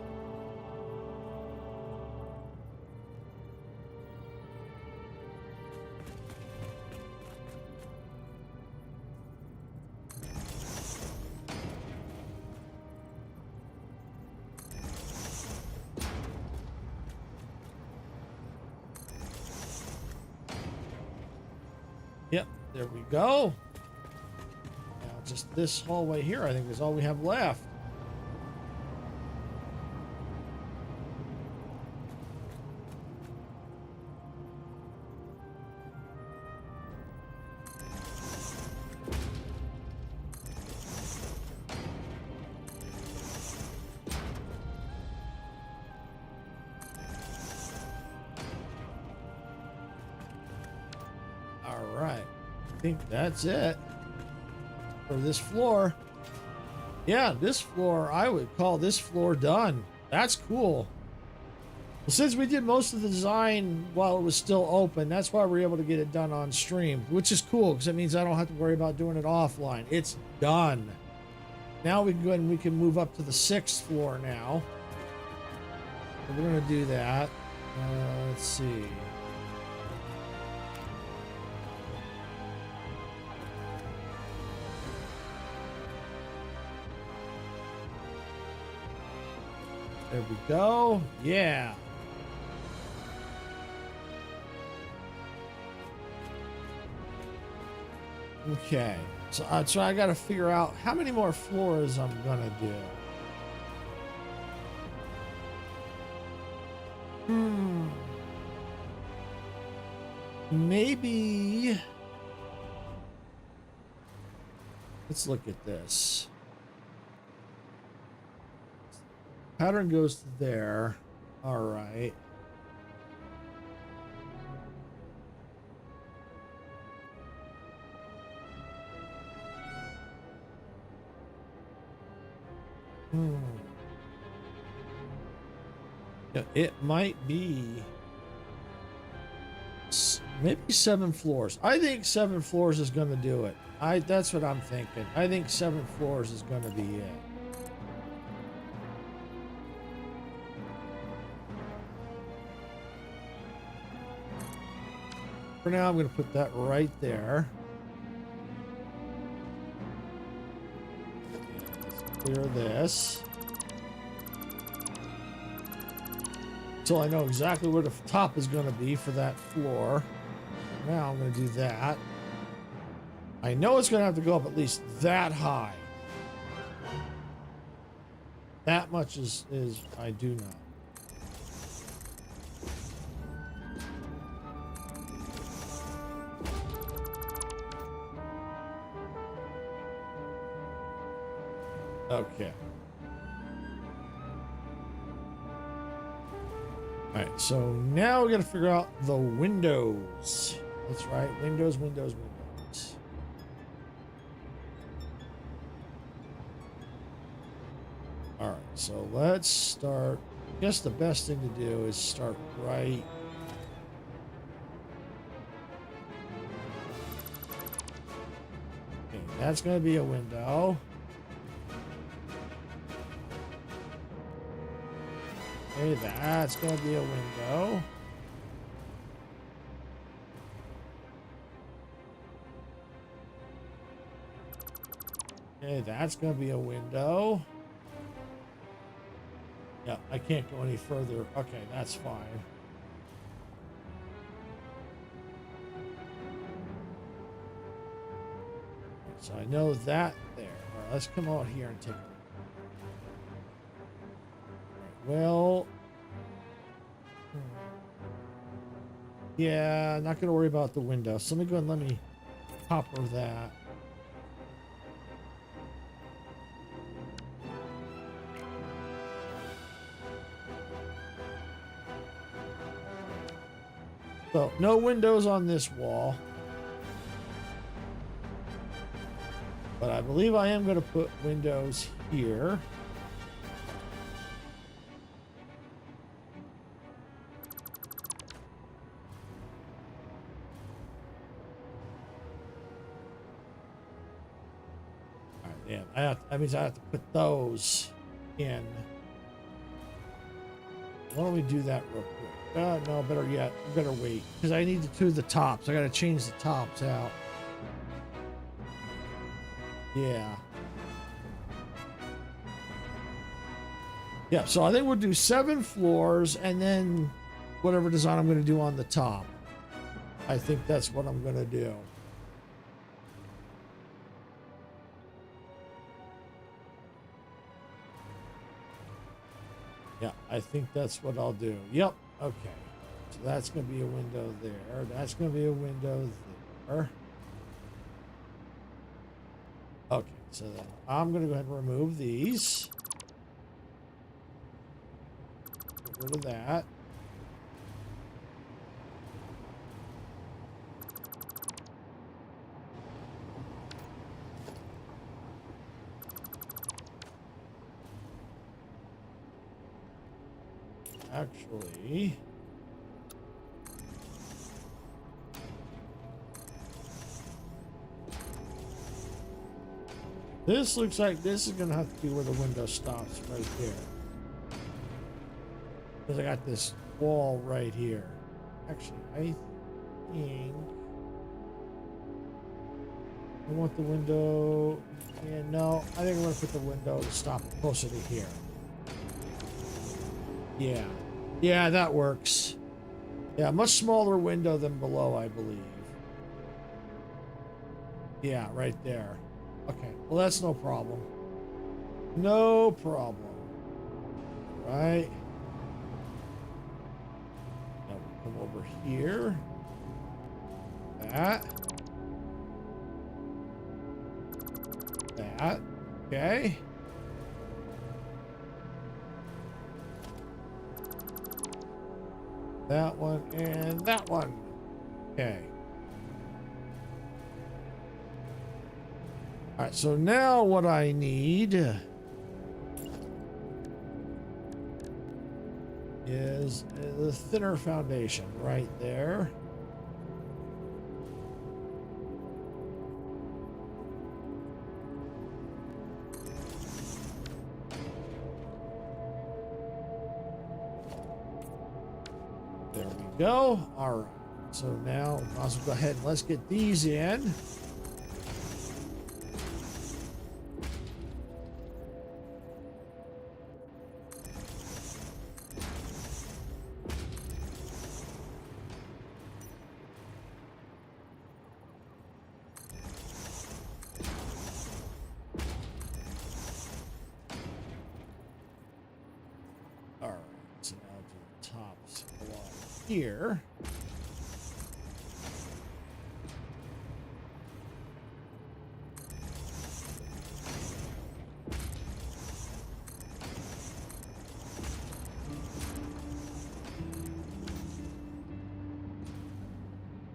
Yep, there we go. Just this hallway here, I think, is all we have left. All right, I think that's it. For this floor. Yeah, this floor, I would call this floor done. That's cool. Well, since we did most of the design while it was still open, that's why we're able to get it done on stream, which is cool because it means I don't have to worry about doing it offline. It's done. Now we can go ahead and we can move up to the 6th floor now. So we're going to do that. Let's see. There we go. Yeah. Okay. So I got to figure out how many more floors I'm gonna do. Maybe. Let's look at this. Pattern goes to there. All right. Yeah, it might be maybe 7 floors. I think 7 floors is going to do it. That's what I'm thinking. I think 7 floors is going to be it. For now, I'm going to put that right there. Let's clear this. Until I know exactly where the top is going to be for that floor. Now I'm going to do that. I know it's going to have to go up at least that high. That much is I do know. Okay. All right, so now we got to figure out the windows. That's right, windows. All right, so let's start. I guess the best thing to do is start right. Okay, that's going to be a window. Okay, that's going to be a window. Okay, that's going to be a window. Yeah, I can't go any further. Okay, that's fine. So I know that there. All right, let's come out here and take a look. Well, yeah, not going to worry about the window. So let me go and let me copper that. So no windows on this wall. But I believe I am going to put windows here. All right, yeah, that means I have to put those in. Why don't we do that real quick? No, better yet, better wait, because I need to do the tops. I got to change the tops out. Yeah. Yeah, so I think we'll do 7 floors and then whatever design I'm going to do on the top. I think that's what I'm going to do. Yeah, I think that's what I'll do. Yep. Okay. So that's going to be a window there. That's going to be a window there. Okay. So then I'm going to go ahead and remove these. Get rid of that. Actually, this looks like this is gonna have to be where the window stops right there. Because I got this wall right here. Actually, I think I want the window. Yeah, no, I think I'm gonna put the window to stop closer to here. Yeah. Yeah, that works. Yeah, much smaller window than below, I believe. Yeah, right there. Okay, well, that's no problem. No problem. Right. Now we'll come over here. That. That. Okay. That one and that one. Okay. All right, so now what I need is the thinner foundation right there. There we go. All right. So now I'll go ahead and let's get these in. All right. So now do the tops along here.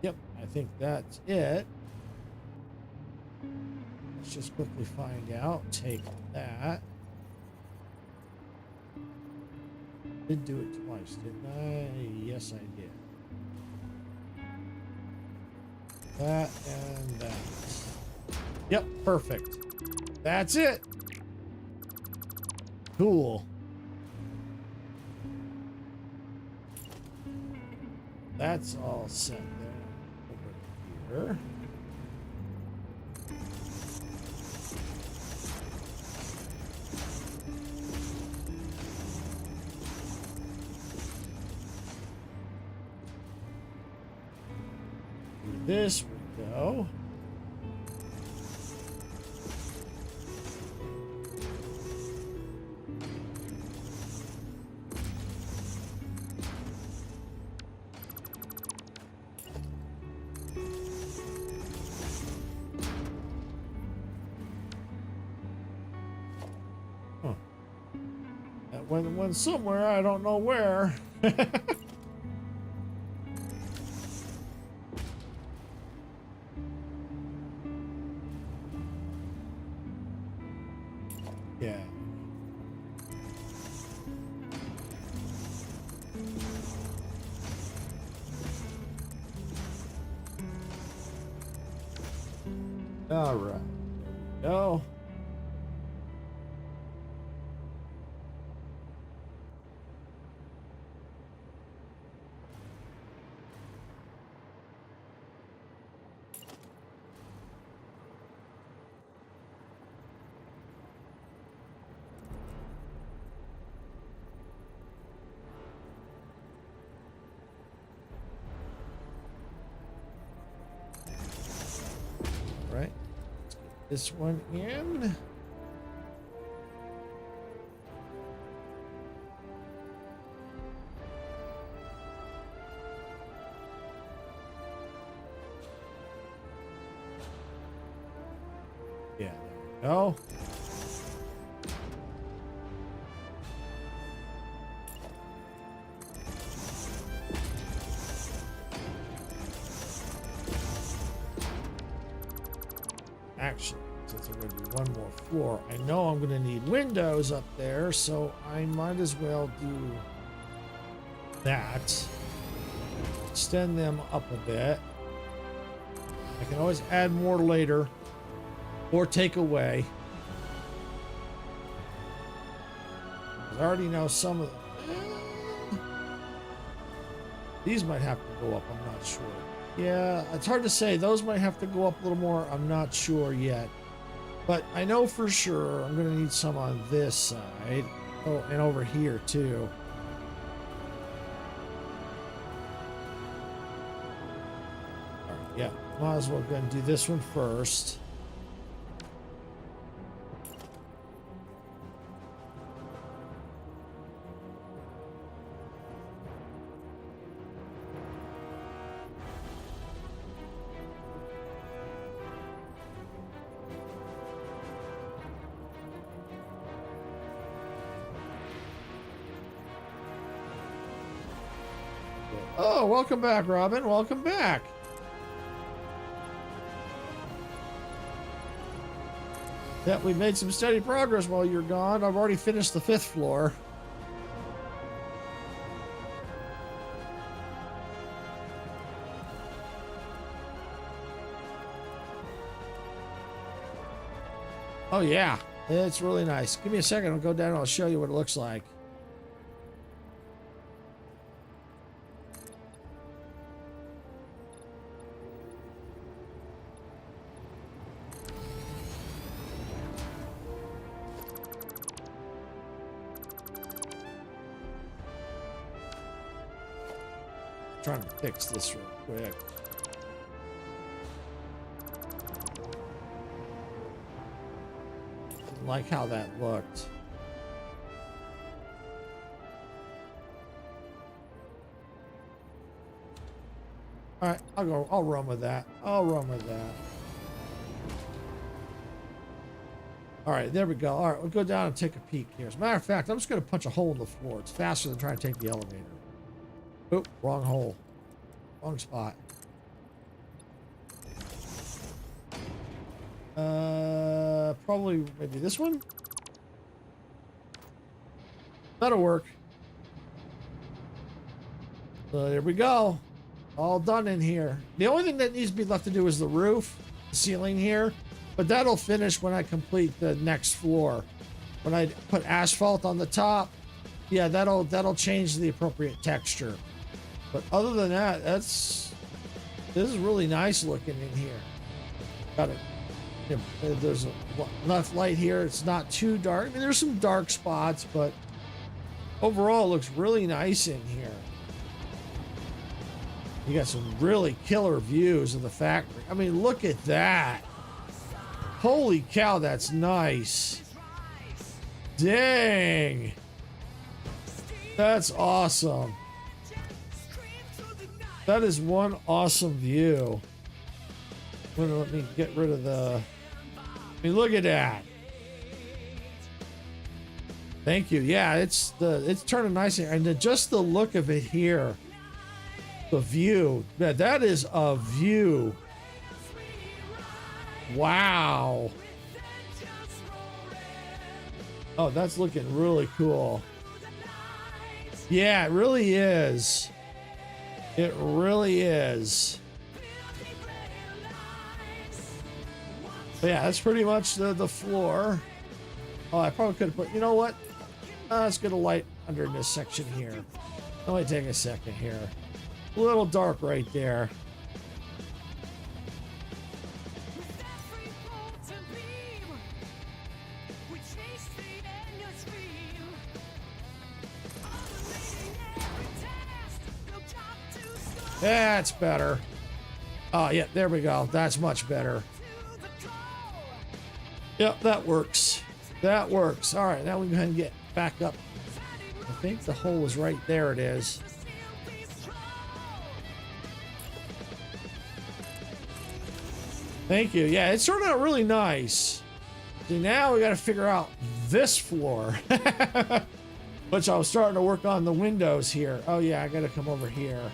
Yep, I think that's it. Let's just quickly find out. Take that. Did do it twice, didn't I? Yes, I did. That and that. Yep, perfect. That's it. Cool. That's all set there. Over here. This we go. Huh. That went somewhere, I don't know where. Yeah. All right. There we go. Right. Let's get this one in. Yeah, there we go. Actually, since I'm going to do one more floor, I know I'm going to need windows up there, so I might as well do that. Extend them up a bit. I can always add more later or take away. I already know some of them. These might have to go up, I'm not sure. Yeah, it's hard to say. Those might have to go up a little more. I'm not sure yet. But I know for sure I'm going to need some on this side. Oh, and over here too. All right, yeah, might as well go and do this one first. Oh, welcome back, Robin. Welcome back. Yeah, we made some steady progress while you're gone. I've already finished the 5th floor. Oh, yeah. It's really nice. Give me a second. I'll go down and I'll show you what it looks like. Trying to fix this real quick. Didn't like how that looked. All right, I'll run with that. I'll run with that. All right, there we go. All right, we'll go down and take a peek here. As a matter of fact, I'm just going to punch a hole in the floor. It's faster than trying to take the elevator. Oop, wrong hole. Wrong spot. Probably maybe this one? That'll work. So there we go. All done in here. The only thing that needs to be left to do is the roof, the ceiling here. But that'll finish when I complete the next floor. When I put asphalt on the top, yeah, that'll change the appropriate texture. But other than that, this is really nice looking in here. Got it. There's enough light here. It's not too dark. I mean, there's some dark spots, but overall, it looks really nice in here. You got some really killer views of the factory. I mean, look at that. Holy cow, that's nice. Dang. That's awesome. That is one awesome view. Let me get rid of the... I mean, look at that. Thank you. Yeah, it's turning nice here. And just the look of it here. The view. Yeah, that is a view. Wow. Oh, that's looking really cool. Yeah, it really is. It really is. But yeah, that's pretty much the floor. Oh, I probably could have put, you know what? Let's get a light under this section here. Only take a second here. A little dark right there. That's better. Oh, yeah, there we go. That's much better. Yep, that works. That works. All right, now we can go ahead and get back up. I think the hole is right there. It is. Thank you. Yeah, it turned out really nice. See, now we got to figure out this floor. Which I was starting to work on the windows here. Oh, yeah, I got to come over here.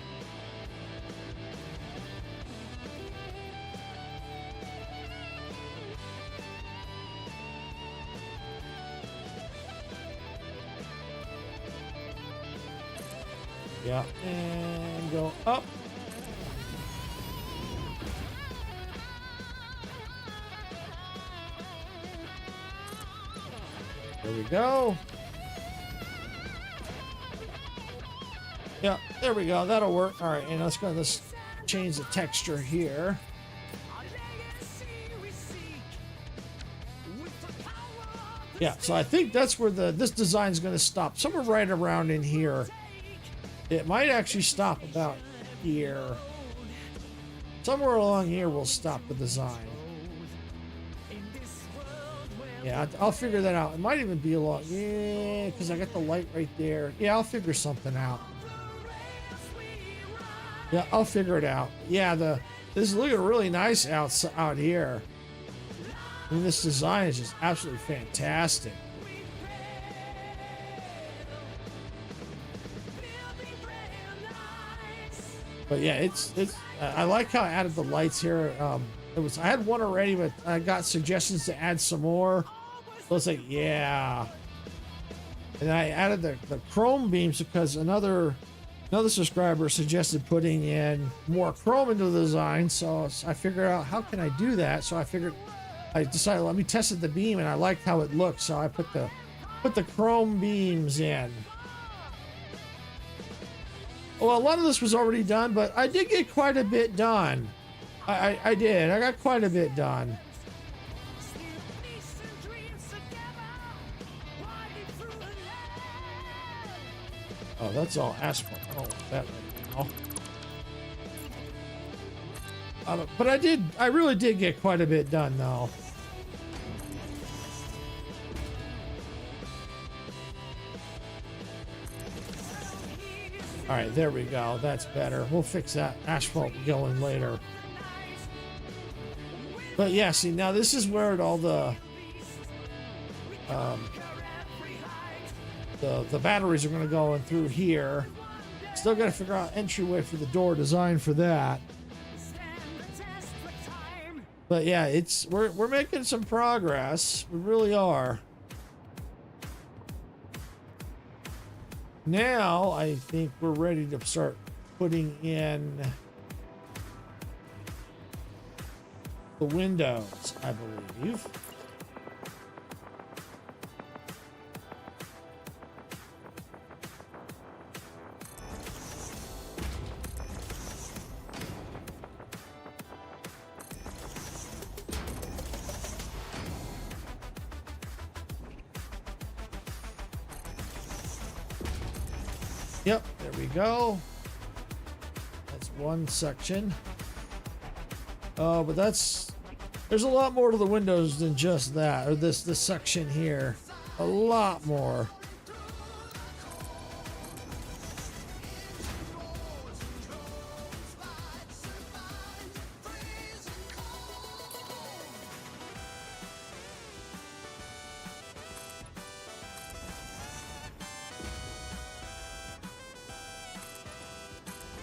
Yeah, and go up. There we go. Yeah, there we go. That'll work. All right, and let's go. Let's change the texture here. Yeah, so I think that's where this design is going to stop. Somewhere right around in here. It might actually stop about here. Somewhere along here we'll stop the design. Yeah, I'll figure that out. It might even be along, yeah, because I got the light right there. Yeah, I'll figure something out. Yeah, I'll figure it out. Yeah, this is looking really nice out here. I mean, this design is just absolutely fantastic. But yeah, it's I like how I added the lights here. I had one already, but I got suggestions to add some more. So it's like, yeah. And I added the chrome beams because another subscriber suggested putting in more chrome into the design. So I figured out how can I do that. So I decided let me test the beam, and I liked how it looked. So I put the chrome beams in. Well, a lot of this was already done, but I did get quite a bit done. I did. I got quite a bit done. Oh, that's all asphalt. I don't want that right now. But I really did get quite a bit done, though. All right, there we go. That's better. We'll fix that asphalt going later. But yeah, see, now this is where all the batteries are going to go in through here. Still got to figure out entryway for the door design for that. But yeah, we're making some progress. We really are. Now I think we're ready to start putting in the windows, I believe. Yep, there we go. That's one section. But there's a lot more to the windows than just that, or this section here. A lot more.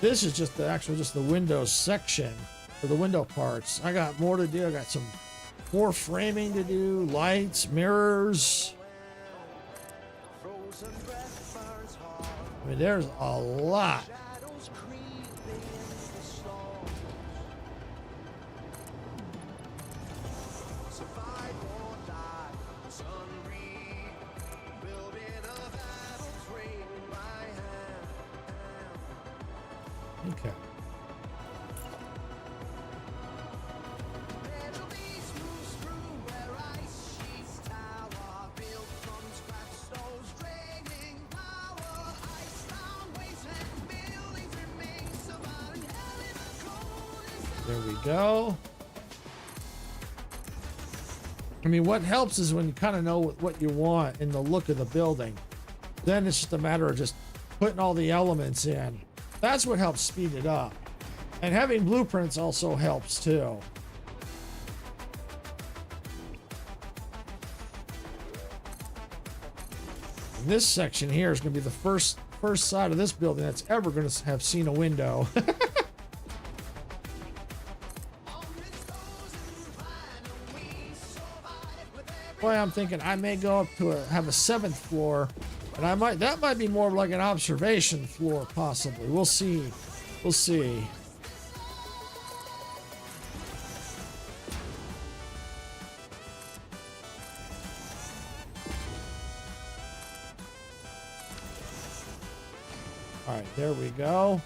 This is just the windows section, for the window parts. I got more to do. I got some more framing to do, lights, mirrors. I mean, there's a lot. Shadows creeping the storm. Survive or die, sun read. Building a battle train by hand. Okay. Metal beast moves through where ice sheets tower. Built from scratch, stoves draining power. Icebound wasteland buildings remain. Surviving hell in the cold is the There we go. I mean, what helps is when you kind of know what you want in the look of the building. Then it's just a matter of just putting all the elements in. That's what helps speed it up. And having blueprints also helps too. And this section here is going to be the first side of this building that's ever going to have seen a window. Boy, I'm thinking I may go up to have a 7th floor, and that might be more like an observation floor, possibly. We'll see. We'll see. All right, there we go.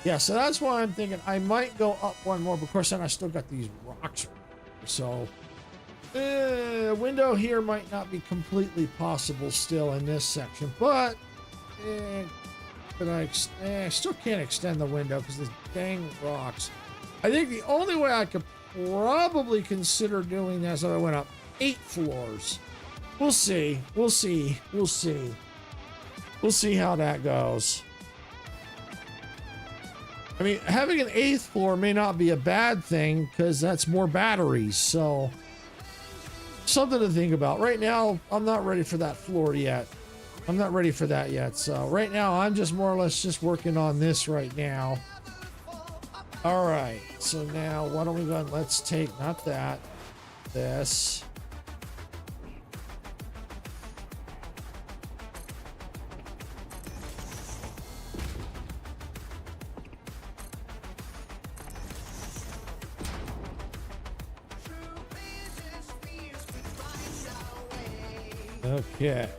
Yeah, so that's why I'm thinking I might go up one more. But of course, then I still got these rocks. So, a window here might not be completely possible still in this section. But, I still can't extend the window because these dang rocks. I think the only way I could probably consider doing that is if I went up 8 floors. We'll see. We'll see. We'll see. We'll see how that goes. I mean, having an 8th floor may not be a bad thing because that's more batteries. So, something to think about. Right now, I'm not ready for that floor yet. I'm not ready for that yet. So, right now, I'm just more or less just working on this right now. All right. So, now, why don't we go and let's take, not that, this. Okay.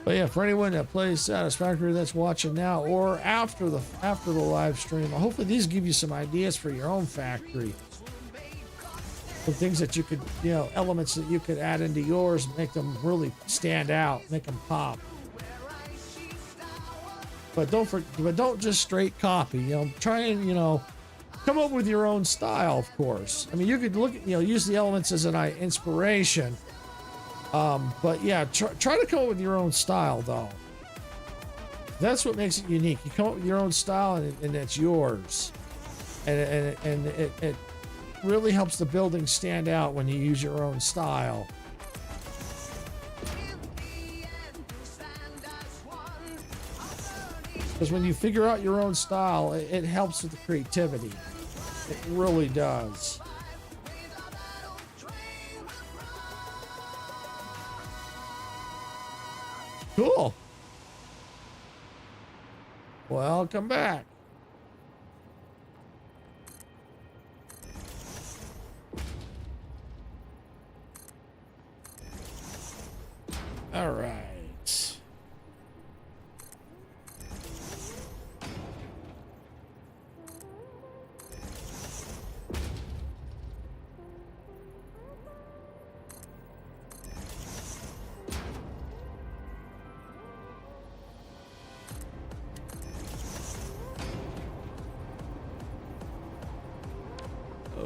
But yeah, for anyone that plays Satisfactory that's watching now or after the live stream, hopefully these give you some ideas for your own factory. Some things that you could, elements that you could add into yours, make them really stand out, make them pop. But don't just straight copy. Try and come up with your own style. Of course, I mean you could look at use the elements as an inspiration. But yeah, try to come up with your own style though. That's what makes it unique. You come up with your own style and it's yours, and it really helps the building stand out when you use your own style. Because when you figure out your own style, it helps with the creativity. It really does. Cool. Welcome back. All right.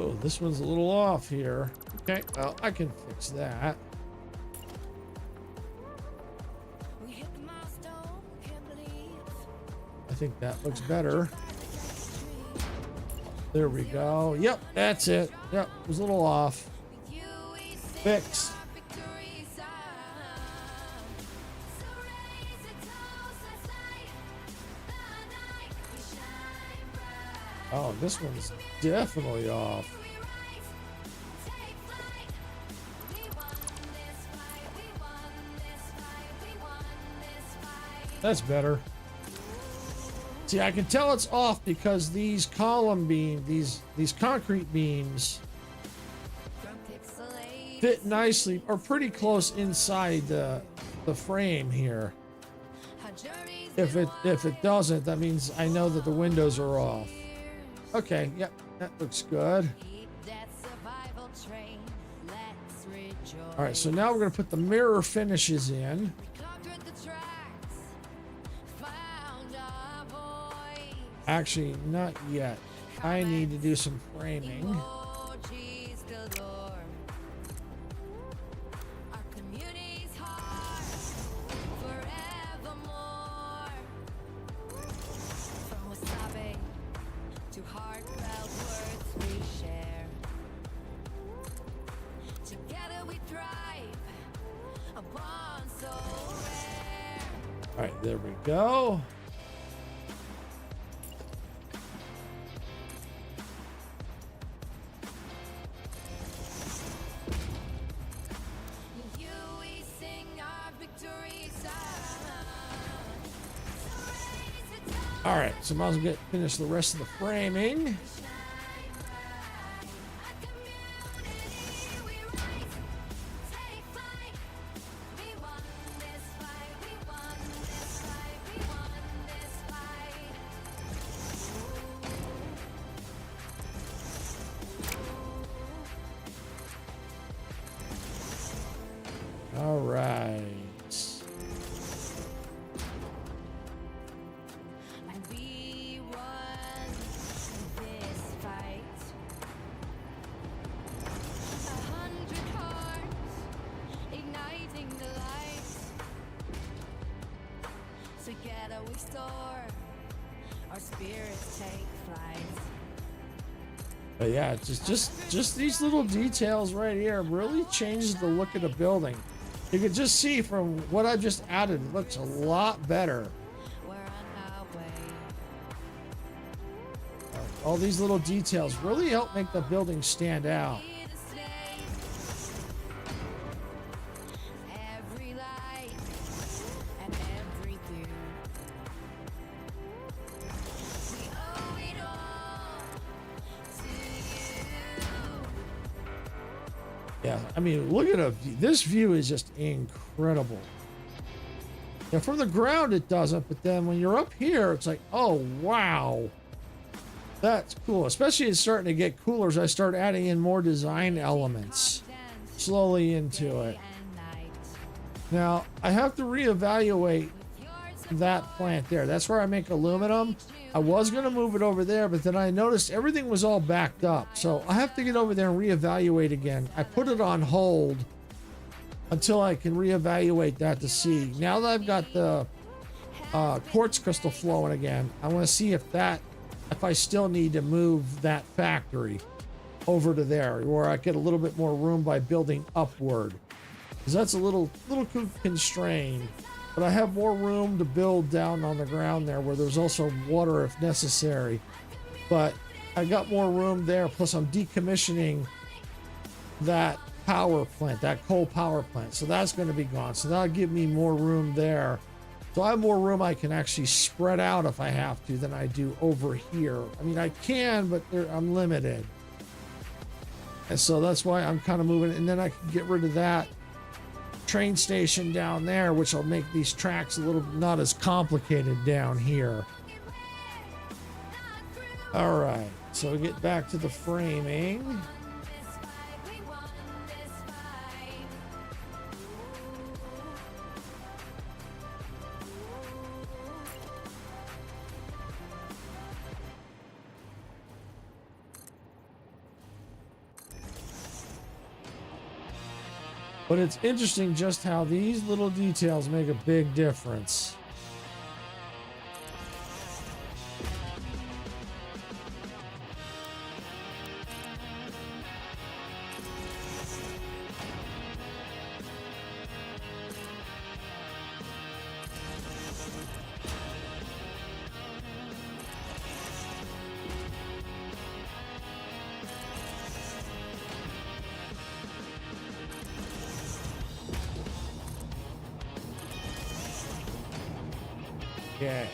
Oh, this one's a little off here. Okay, well, I can fix that. I think that looks better. There we go. Yep, that's it. Yep, it was a little off. Fixed. Oh, this one's definitely off. That's better. See, I can tell it's off because these column beam, these concrete beams fit nicely or pretty close inside the frame here. If it doesn't, that means I know that the windows are off. Okay, yep, that looks good. All right, so now we're gonna put the mirror finishes in. Actually, not yet. I need to do some framing. All right, there we go. All right, so might as well finish the rest of the framing. All right. Together we soar, our spirits take flight. But yeah, just these little details right here really changes the look of the building. You can just see from what I just added, it looks a lot better. We're on our way. All these little details really help make the building stand out. Every light and every view. We owe it all to you. Yeah, I mean, look at this view is just incredible. Yeah, from the ground it doesn't, but then when you're up here, it's like, oh wow, that's cool. Especially it's starting to get cooler as I start adding in more design elements slowly into it. Now I have to reevaluate that plant there. That's where I make aluminum. I was going to move it over there, but then I noticed everything was all backed up. So I have to get over there and reevaluate again. I put it on hold until I can reevaluate that to see. Now that I've got the quartz crystal flowing again, I want to see if I still need to move that factory over to there, where I get a little bit more room by building upward. Because that's a little constrained. But I have more room to build down on the ground there where there's also water if necessary. But I got more room there, plus I'm decommissioning that power plant, that coal power plant. So that's going to be gone. So that'll give me more room there. So I have more room I can actually spread out if I have to than I do over here. I mean, I can, but I'm limited. And so that's why I'm kind of moving. And then I can get rid of that train station down there, which will make these tracks a little not as complicated down here. All right, so we get back to the framing. But it's interesting just how these little details make a big difference. Okay.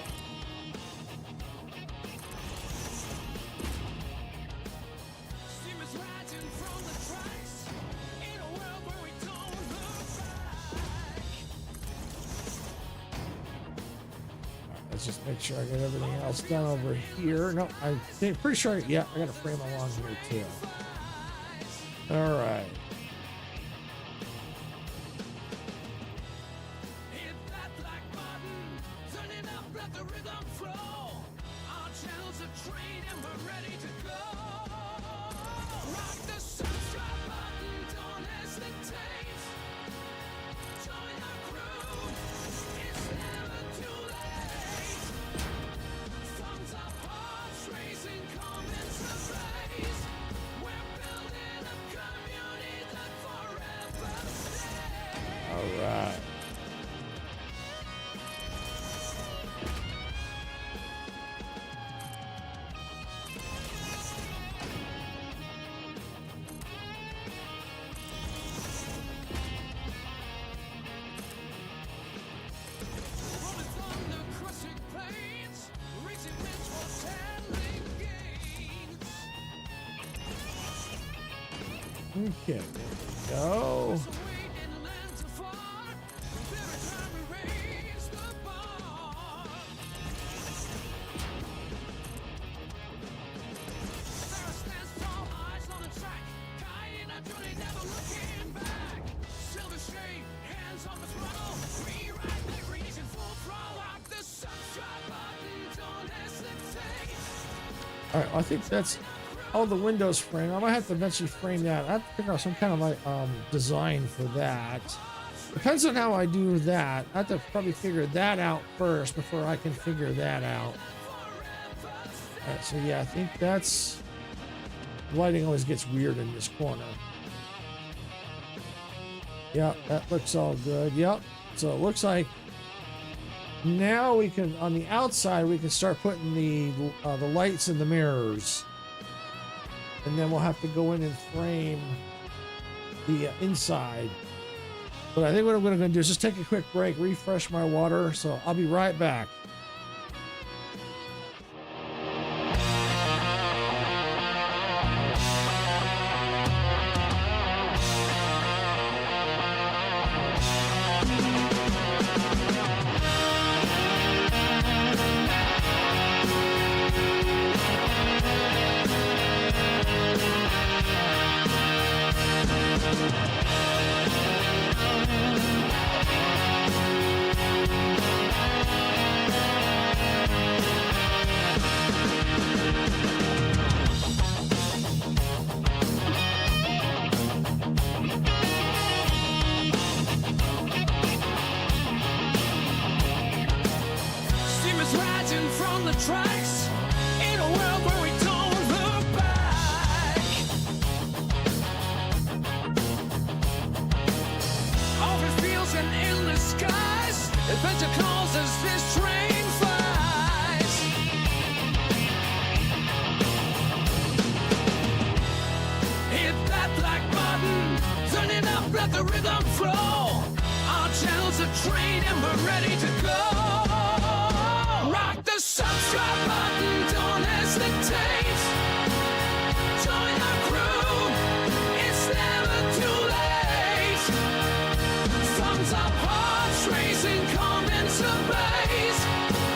Steam is rising from the tracks in a world where we don't look back. Let's just make sure I get everything else done over here. No, I think pretty sure. Yeah, I got a frame along here too. All right. Hit that black button, turning up, let the rhythm flow. Our channel's a train and we're ready to go. Rock the subscribe button, don't hesitate. Join our crew, it's never too late. Thumbs up, hearts racing, comments to face. We're building a community that forever stays. All right. Rolling thunder, crushing plains, racing winds for telling gains. Okay. There we go. So wait in lands afar, every time we raise the bar. Sarah stands tall, eyes on the track, guiding our journey, never looking back. Silver shade, hands on the throttle, we ride the reach in full throttle. Rock the subscribe button, don't hesitate. All right. I think that's all the windows frame. I might have to eventually frame that. I have to figure out some kind of like design for that. Depends on how I do that. I have to probably figure that out first before I can figure that out. All right. So yeah, I think that's lighting always gets weird in this corner. Yeah, that looks all good. Yep. So it looks like now we can, on the outside, we can start putting the lights in the mirrors. And then we'll have to go in and frame the inside. But I think what I'm going to do is just take a quick break, refresh my water. So I'll be right back. Steam is rising from the tracks in a world where we don't look back. Open fields and endless skies, adventure calls as this train flies. Hit that black button, turning up, let the rhythm flow. Our channel's a train and we're ready to go. Rock the subscribe button, don't hesitate. Join our crew, it's never too late. Thumbs up, hearts racing, comments to base.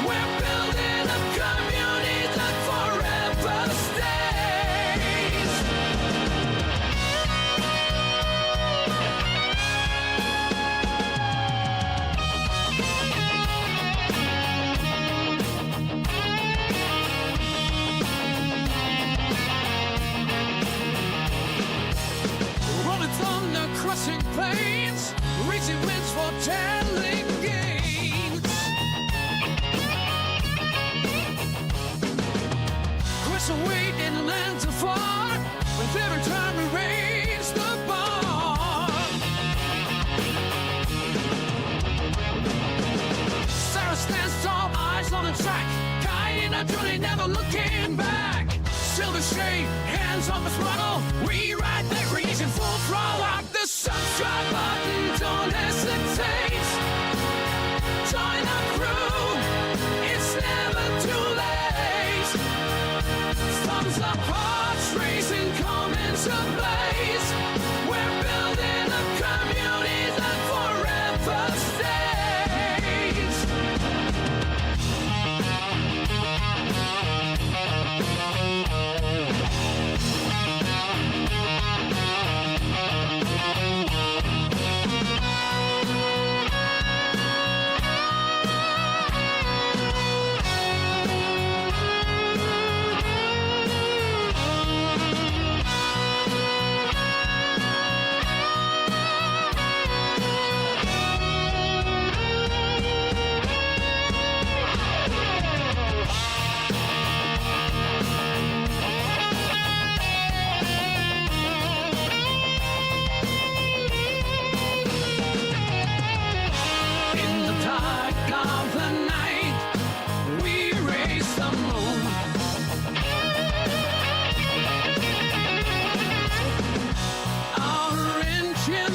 We're building a community that forever stays. Rolling thunder, crushing plains, reaching winds for telling gains. Crushing weight in lands afar, with every time we raise the bar. Sarah stands tall, eyes on the track, guiding our journey, never looking back. Silver shade, hands on the throttle, we ride the reach in full throttle. Rock the subscribe button, don't hesitate. Join our crew,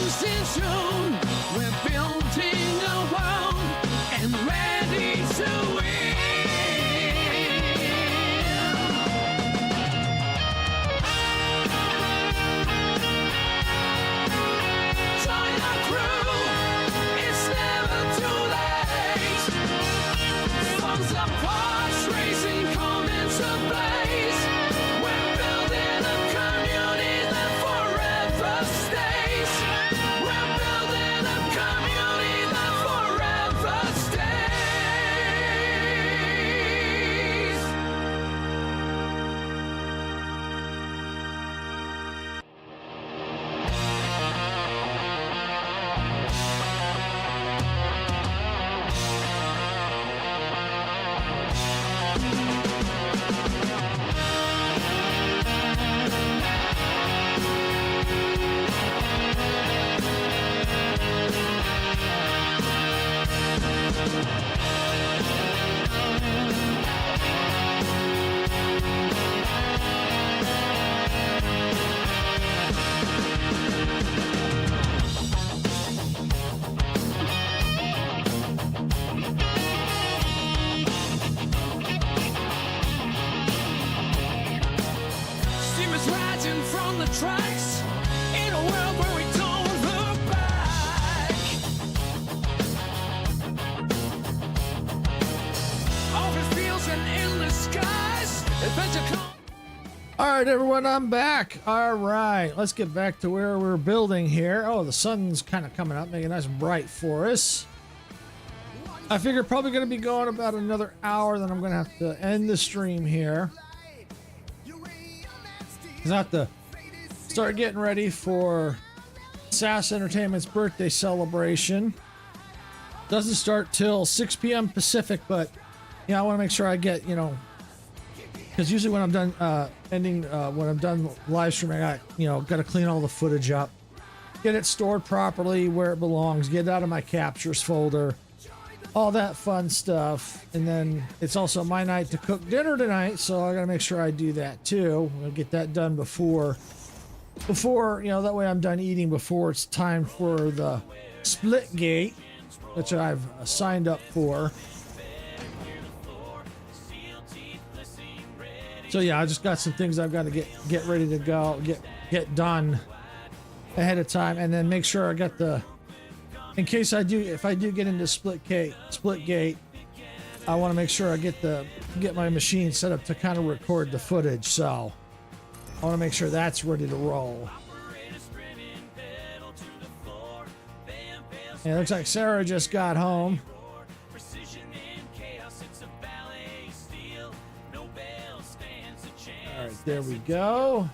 begins in June. We're building a world and ready to win. Join our crew, it's never too late. Songs of parts racing come into blaze. We're building a community that forever stays. We're building a community that forever stays. Steamers rising from the tracks in a world where we don't look back. Open fields and endless skies. Adventure come. All right, everyone, I'm back. All right, let's get back to where we're building here. Oh, the sun's kind of coming up, making it nice and bright for us. I figure probably going to be going about another hour, then I'm going to have to end the stream here. Because I have to start getting ready for SAS Entertainment's birthday celebration. Doesn't start till 6 p.m. Pacific, but I want to make sure I get, because usually when I'm done when I'm done live streaming, I got to clean all the footage up, get it stored properly where it belongs, get it out of my captures folder, all that fun stuff. And then it's also my night to cook dinner tonight, so I got to make sure I do that too. I'll get that done before that way I'm done eating before it's time for the split gate, which I've signed up for. So yeah, I just got some things I've got to get ready to go, get done ahead of time, and then make sure I got in case if I do get into split gate, I want to make sure I get my machine set up to kind of record the footage. So I want to make sure that's ready to roll. Yeah, it looks like Sarah just got home. All right, there we go.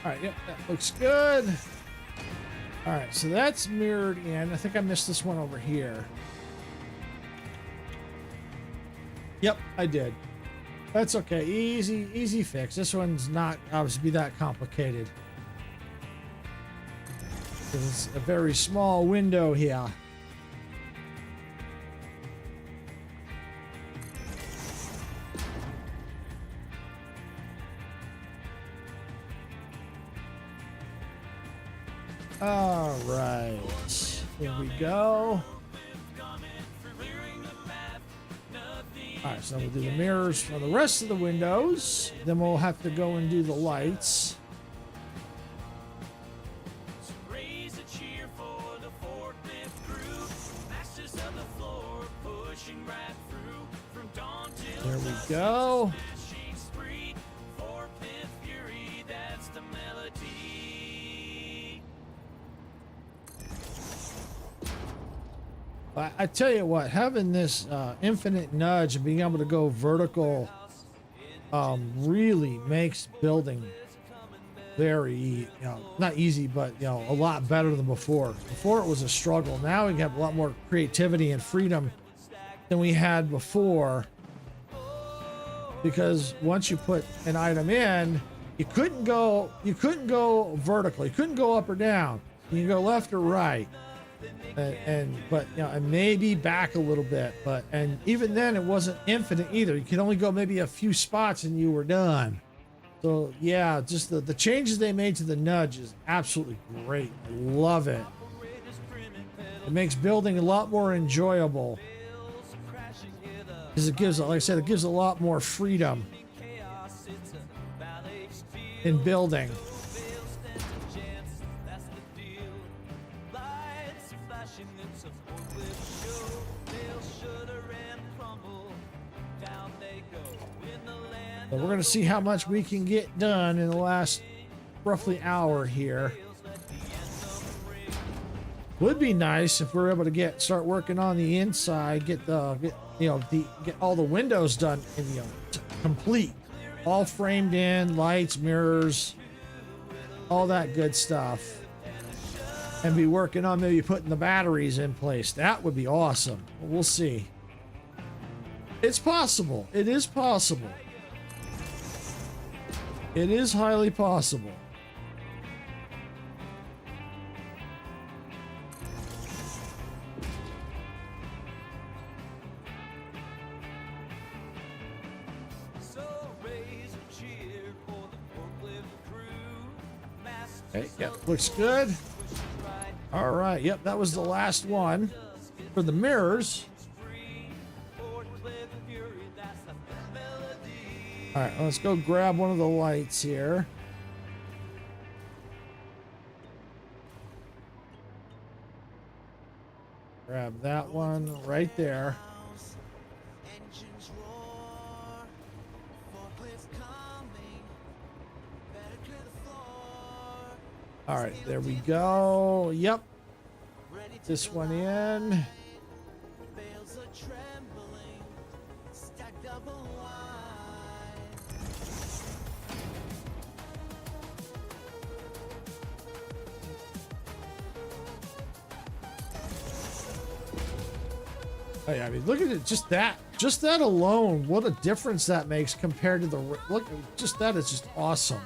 All right, yep, that looks good. All right, so that's mirrored in. I think I missed this one over here. Yep, I did. That's okay. Easy fix. This one's not obviously that complicated. It's a very small window here. All right, here we go. All right, so we'll do the mirrors for the rest of the windows. Then we'll have to go and do the lights. There we go. I tell you what, having this infinite nudge and being able to go vertical really makes building very, not easy, but a lot better than before. Before it was a struggle. Now we have a lot more creativity and freedom than we had before. because once you put an item in, you couldn't go vertical. You couldn't go up or down. You can go left or right. But you know, and maybe back a little bit, and even then it wasn't infinite either. You could only go maybe a few spots and you were done. So yeah, just the changes they made to the nudge is absolutely great. I love it. It makes building a lot more enjoyable because it gives, like I said, it gives a lot more freedom in building. So we're going to see how much we can get done in the last roughly hour here. Would be nice if we're able to start working on the inside, get all the windows done and complete, all framed in, lights, mirrors, all that good stuff, and be working on maybe putting the batteries in place. That would be awesome. We'll see. It's possible. It is possible. It is highly possible. Okay, yep, looks good. All right, yep, that was the last one for the mirrors. All right, let's go grab one of the lights here. Grab that one right there. All right, there we go. Yep. This one in. Oh yeah, I mean, look at it. Just that alone, what a difference that makes compared to the look. Just that is just awesome.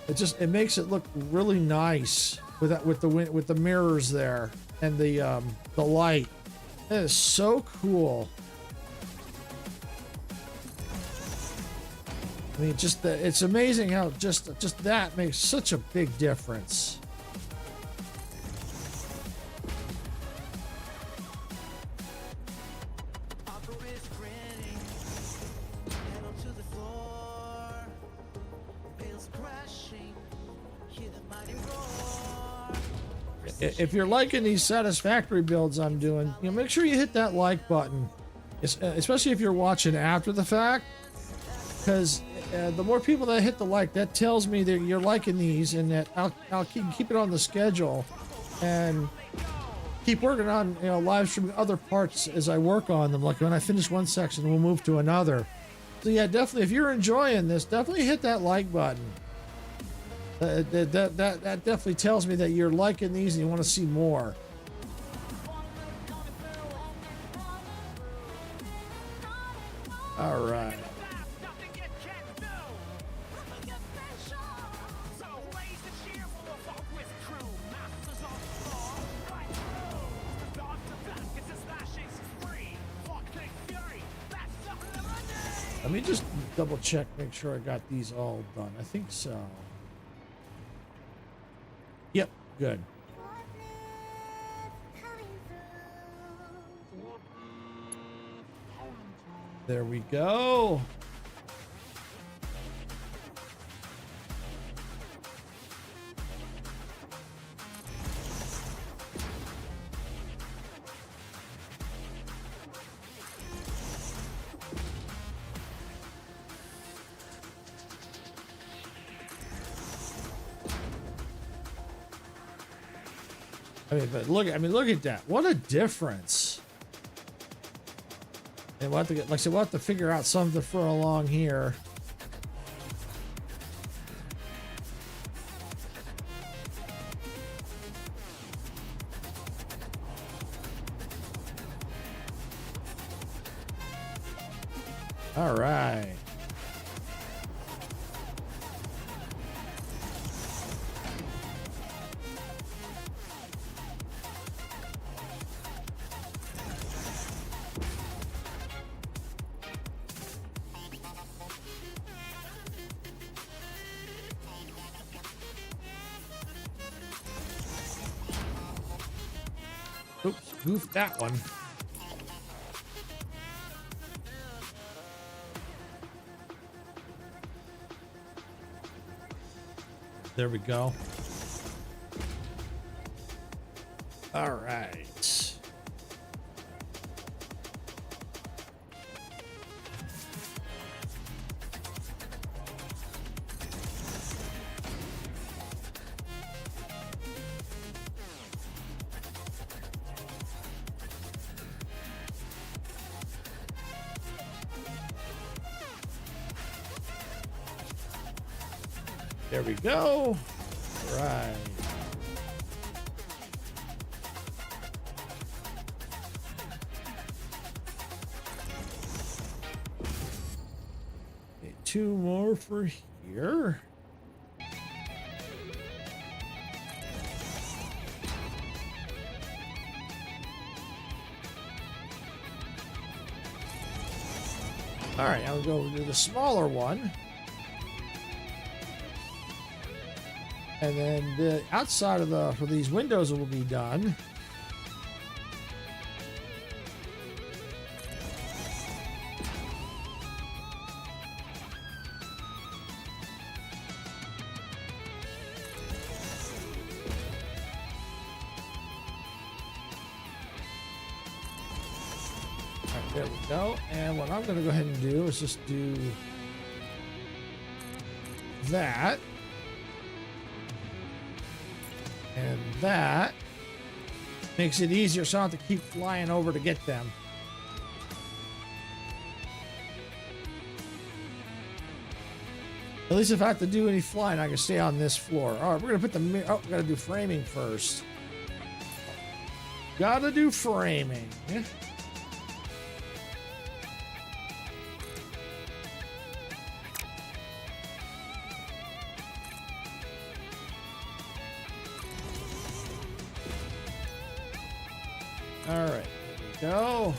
It makes it look really nice with that, with the mirrors there and the light. That is so cool. I mean, it's amazing how just that makes such a big difference. If you're liking these Satisfactory builds I'm doing, make sure you hit that like button, especially if you're watching after the fact, because the more people that hit the like, that tells me that you're liking these, and that I'll keep it on the schedule and keep working on live streaming other parts as I work on them. Like when I finish one section, we'll move to another. So yeah, definitely, if you're enjoying this, definitely hit that like button. That definitely tells me that you're liking these and you want to see more. All right. Let me just double check, make sure I got these all done. I think so. Yep, good. There we go. Look at that. What a difference. And we'll have to we'll have to figure out something for along here. All right. goofed that one. There we go. All right. There we go. All right. Okay, 2 more for here. All right, I'll go to the smaller one. And then the outside of for these windows will be done. All right, there we go. And what I'm going to go ahead and do is just do that. And that makes it easier so I don't have to keep flying over to get them. At least if I have to do any flying, I can stay on this floor. All right, we're going to put the... Oh, we got to do framing first. Got to do framing. All right, there we go.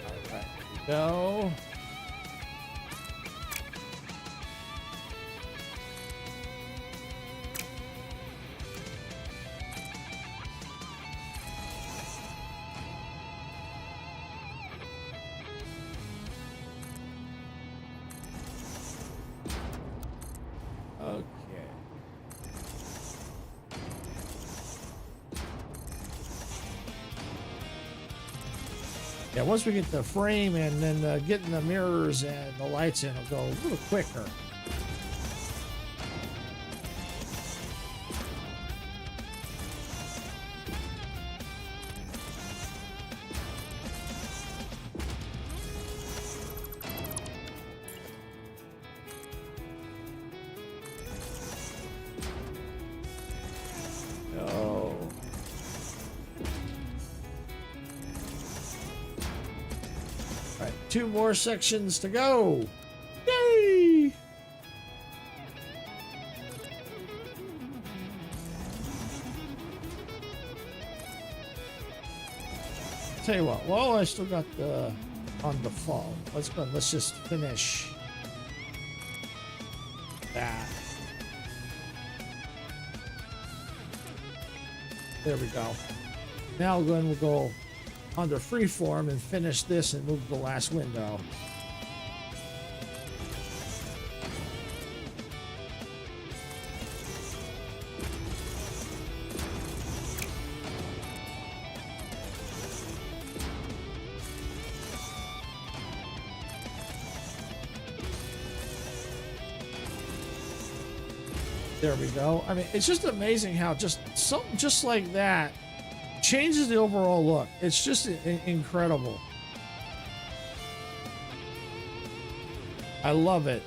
All right, there we go. Okay. Yeah, once we get the frame and then getting the mirrors and the lights in, it'll go a little quicker. Oh. All right, 2 more sections to go. Yay! Tell you what, well, I still got the on default. Let's go. Let's just finish that. There we go. Now we'll go under freeform and finish this and move the last window. There we go. I mean, it's just amazing how just something just like that changes the overall look. It's just incredible. I love it.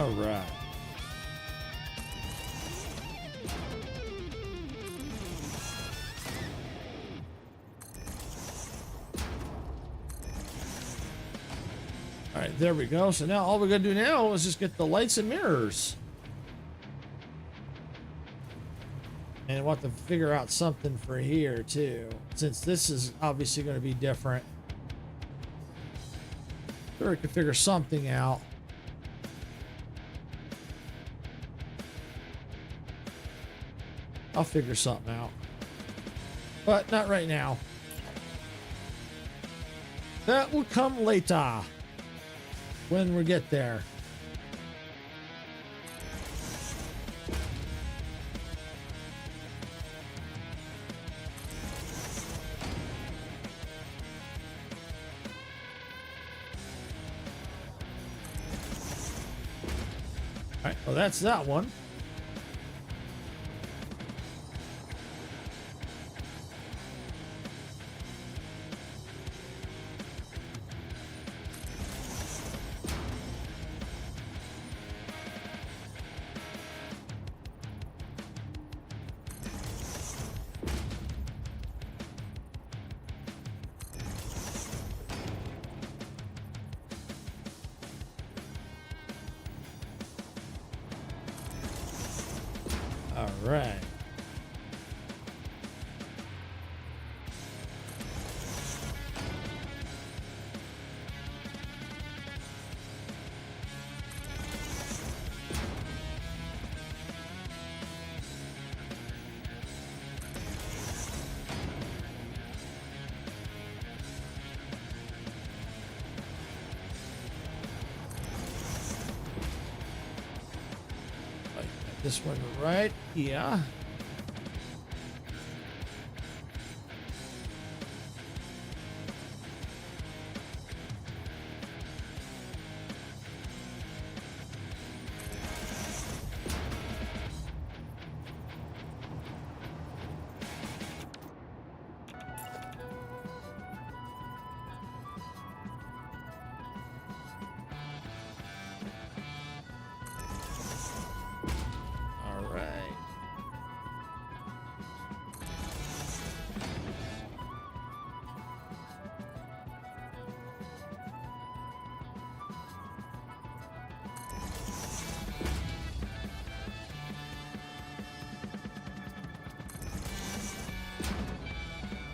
All right. All right, there we go. So now all we gotta do now is just get the lights and mirrors. And we'll have to figure out something for here too, since this is obviously going to be different. Sure, we can figure something out. I'll figure something out, but not right now. That will come later when we get there. All right, well, that's that one. All right. This one right here.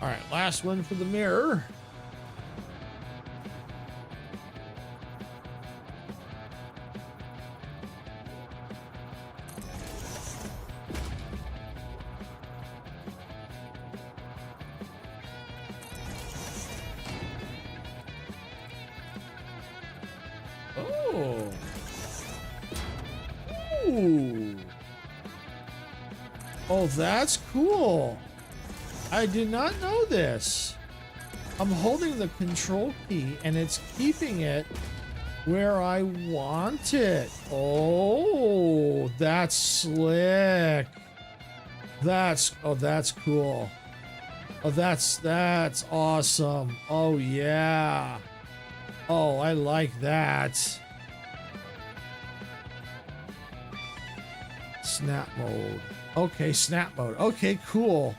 All right, last one for the mirror. Oh. Ooh. Oh, that's cool. I did not know this. I'm holding the control key and it's keeping it where I want it. Oh, that's slick. That's cool. Oh, that's awesome. Oh yeah. Oh, I like that. Snap mode. Okay, snap mode. Okay, cool.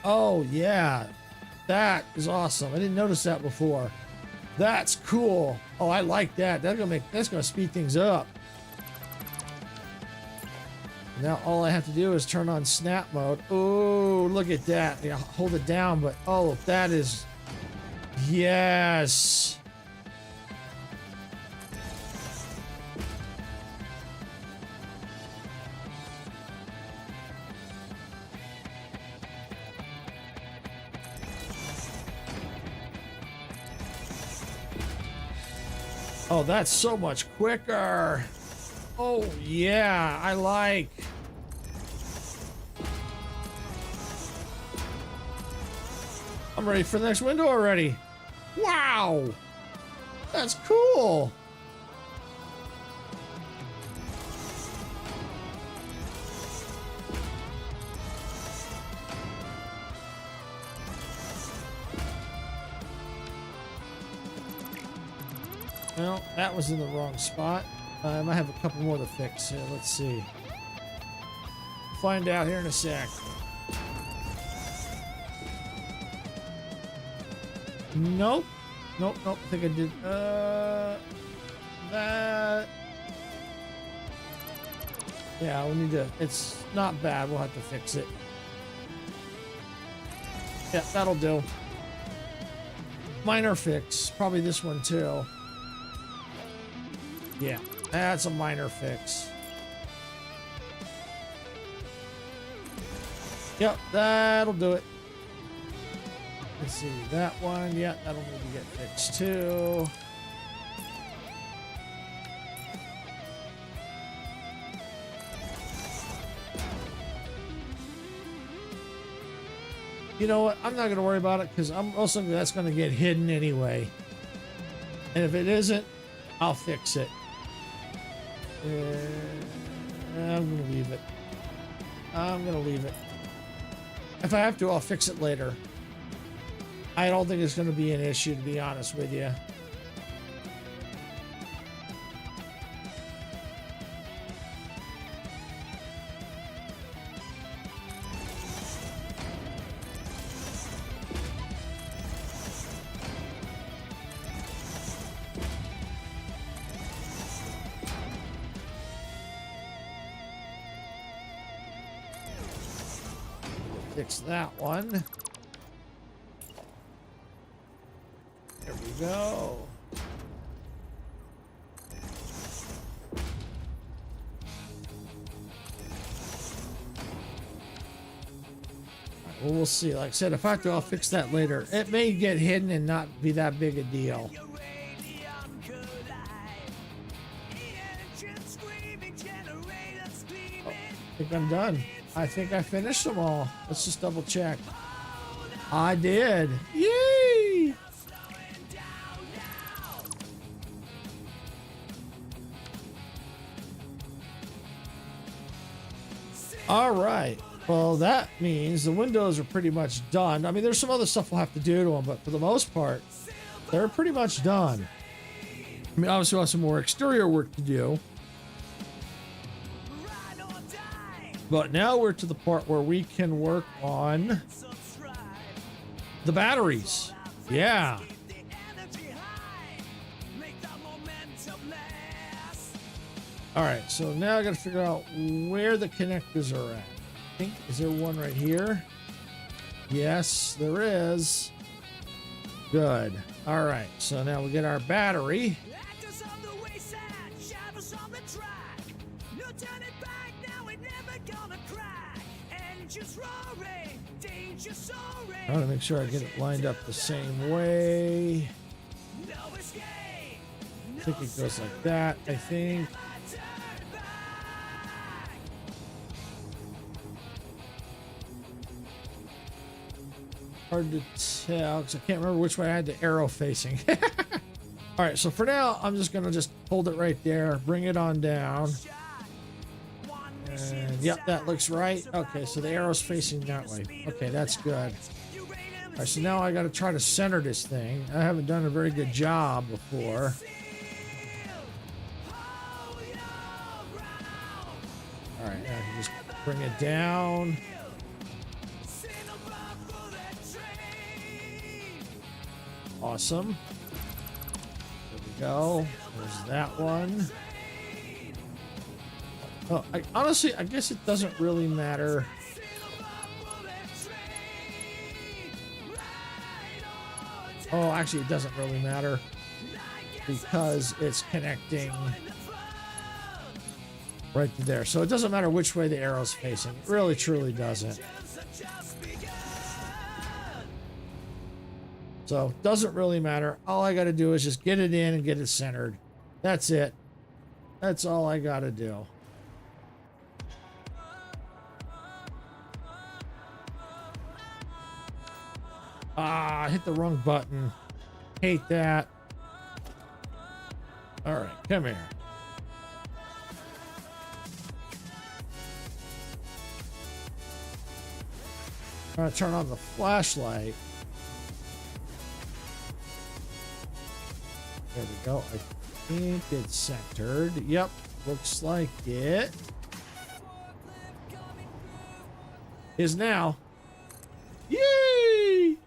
Oh yeah, that is awesome. I didn't notice that before. That's cool. Oh, I like that. That's gonna speed things up. Now all I have to do is turn on snap mode. Oh, look at that. Yeah, hold it down, but oh, that is, yes. Oh, that's so much quicker. Oh, yeah, I like. I'm ready for the next window already. Wow, that's cool. Well, that was in the wrong spot. I might have a couple more to fix. Let's see. Find out here in a sec. Nope. Nope. I think I did. That. Yeah, we need to. It's not bad. We'll have to fix it. Yeah, that'll do. Minor fix. Probably this one too. Yeah, that's a minor fix. Yep, that'll do it. Let's see, that one. Yeah, that'll need to get fixed too. You know what? I'm not going to worry about it because I'm also that's going to get hidden anyway. And if it isn't, I'll fix it. I'm going to leave it. I'm going to leave it. If I have to, I'll fix it later. I don't think it's going to be an issue, to be honest with you. Fix that one. There we go. Well, we'll see. Like I said, if I have to, I'll fix that later. It may get hidden and not be that big a deal. Oh, I think I'm done. I think I finished them all. Let's just double check. I did. Yay! All right. Well, that means the windows are pretty much done. I mean, there's some other stuff we'll have to do to them, but for the most part, they're pretty much done. I mean, obviously we'll have some more exterior work to do. But now we're to the part where we can work on the batteries. Yeah. All right, so now I got to figure out where the connectors are at. I think, is there one right here? Yes, there is. Good. All right, so now we get our battery. I want to make sure I get it lined up the same way. I think it goes like that, I think. Hard to tell because I can't remember which way I had the arrow facing. All right, so for now, I'm just going to just hold it right there, bring it on down. And yep, that looks right. Okay, so the arrow's facing that way. Okay, that's good. All right, so now I got to try to center this thing. I haven't done a very good job before. All right, I can just bring it down. Awesome. There we go. There's that one. Oh, honestly, I guess it doesn't really matter. Oh, actually, it doesn't really matter because it's connecting right to there. So it doesn't matter which way the arrow's facing. It really, truly doesn't. So it doesn't really matter. All I got to do is just get it in and get it centered. That's it. That's all I got to do. Ah, I hit the wrong button. Hate that. All right, come here. I'm gonna turn on the flashlight. There we go. think it's centered. Yep, looks like it is now. Yay!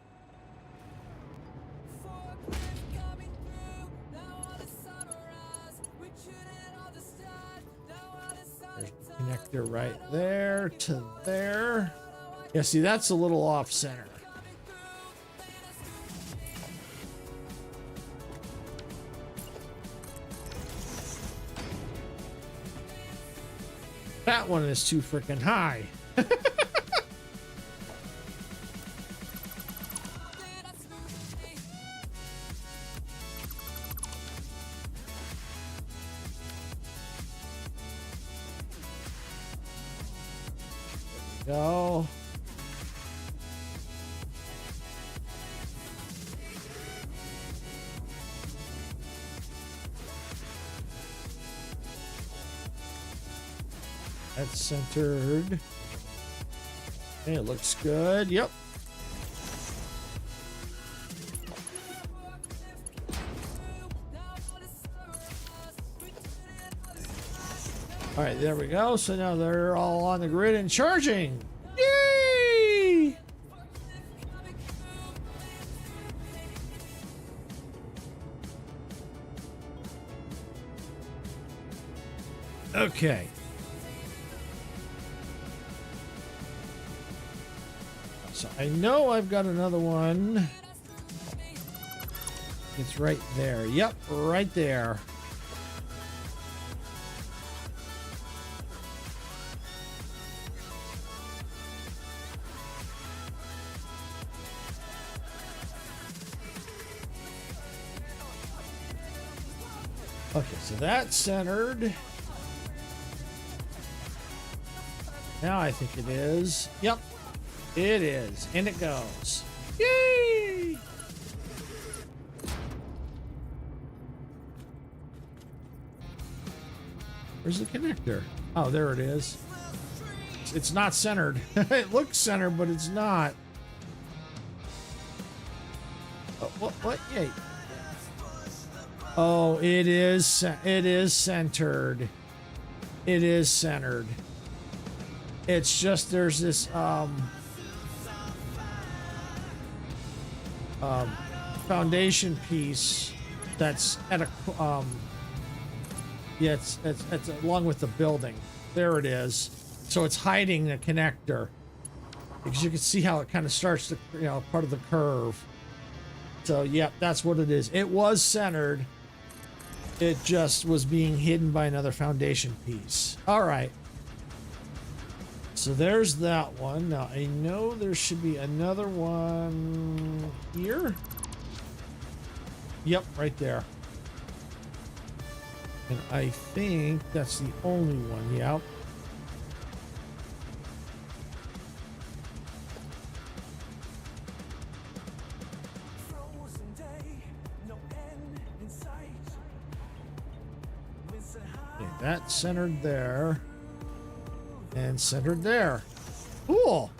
There's a connector right there to there. Yeah, see, that's a little off center. That one is too freaking high. Go. That's centered. Hey, it looks good. Yep. All right, there we go. So now they're all on the grid and charging. Yay! Okay. So I know I've got another one. It's right there. Yep, right there. Okay, so that's centered. Now I think it is. Yep, it is. And it goes. Yay! Where's the connector? Oh, there it is. It's not centered. It looks centered, but it's not. Oh, what? Yay. Oh, it is centered. It is centered. It's just there's this foundation piece that's at a yeah, it's along with the building. There it is. So it's hiding the connector because you can see how it kind of starts to, you know, part of the curve. So yeah, that's what it is. It was centered. It just was being hidden by another foundation piece. All right. So there's that one. Now I know there should be another one here. Yep, right there. And I think that's the only one. Yep. Okay, that's centered there. And centered there. Cool.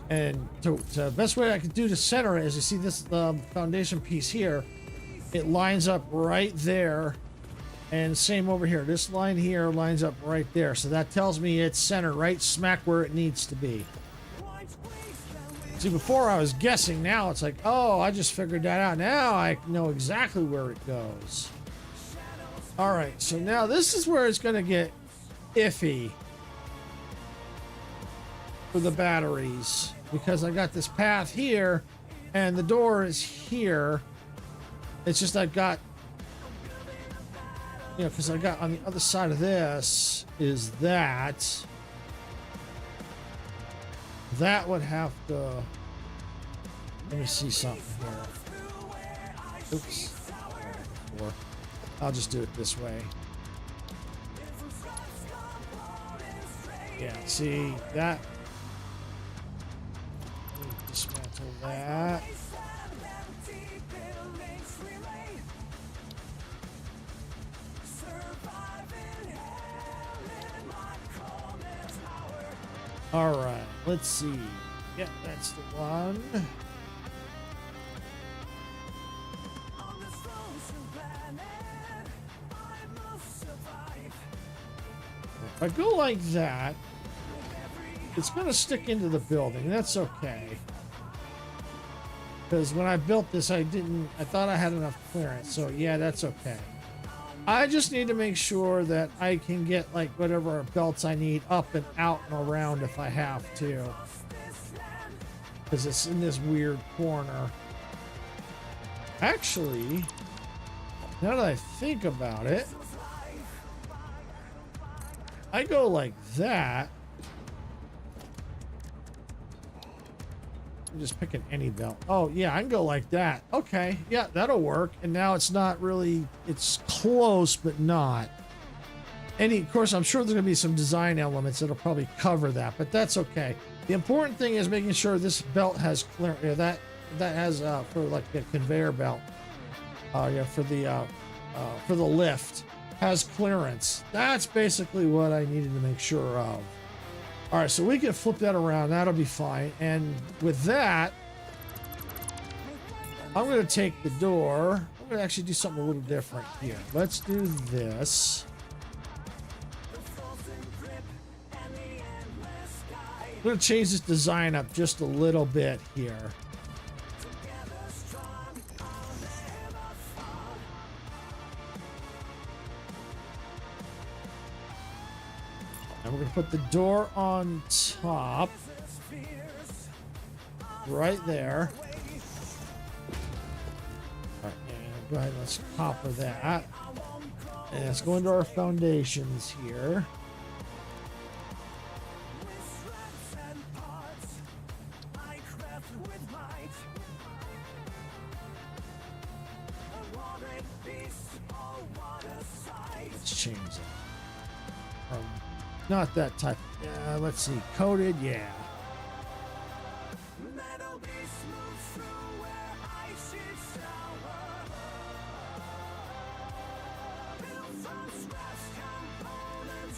And the best way I could do to center it is, you see this foundation piece here, it lines up right there, and same over here. This line here lines up right there, so that tells me it's centered right smack where it needs to be. See, before I was guessing. Now it's like, oh, I just figured that out. Now I know exactly where it goes. All right, so now this is where it's going to get iffy for the batteries, because I got this path here and the door is here. It's just I've got, you know, because I got on the other side of this is that would have to, let me see something here. Oops. I'll just do it this way. Yeah, see that. Dismantle that. All right, let's see. Yeah, that's the one. On this frozen planet, I must survive. If I go like that, it's going to stick into the building. That's okay. Because when I built this, I thought I had enough clearance. So yeah, that's okay. I just need to make sure that I can get like whatever belts I need up and out and around if I have to. Because it's in this weird corner. Actually, now that I think about it, I go like that. I'm just picking any belt. Oh yeah, I can go like that. Okay, yeah, that'll work. And now it's not really, it's close, but not. Of course, I'm sure there's gonna be some design elements that'll probably cover that, but that's okay. The important thing is making sure this belt has clear, that has for like a conveyor belt. Yeah, for the lift has clearance. That's basically what I needed to make sure of. All right, so we can flip that around. That'll be fine. And with that, I'm going to take the door. I'm going to actually do something a little different here. Let's do this. I'm going to change this design up just a little bit here. And we're going to put the door on top. Right there. All right, and go ahead and let's copper that. And let's go into our foundations here. Let's change that. Not that type. Let's see. Coated, yeah.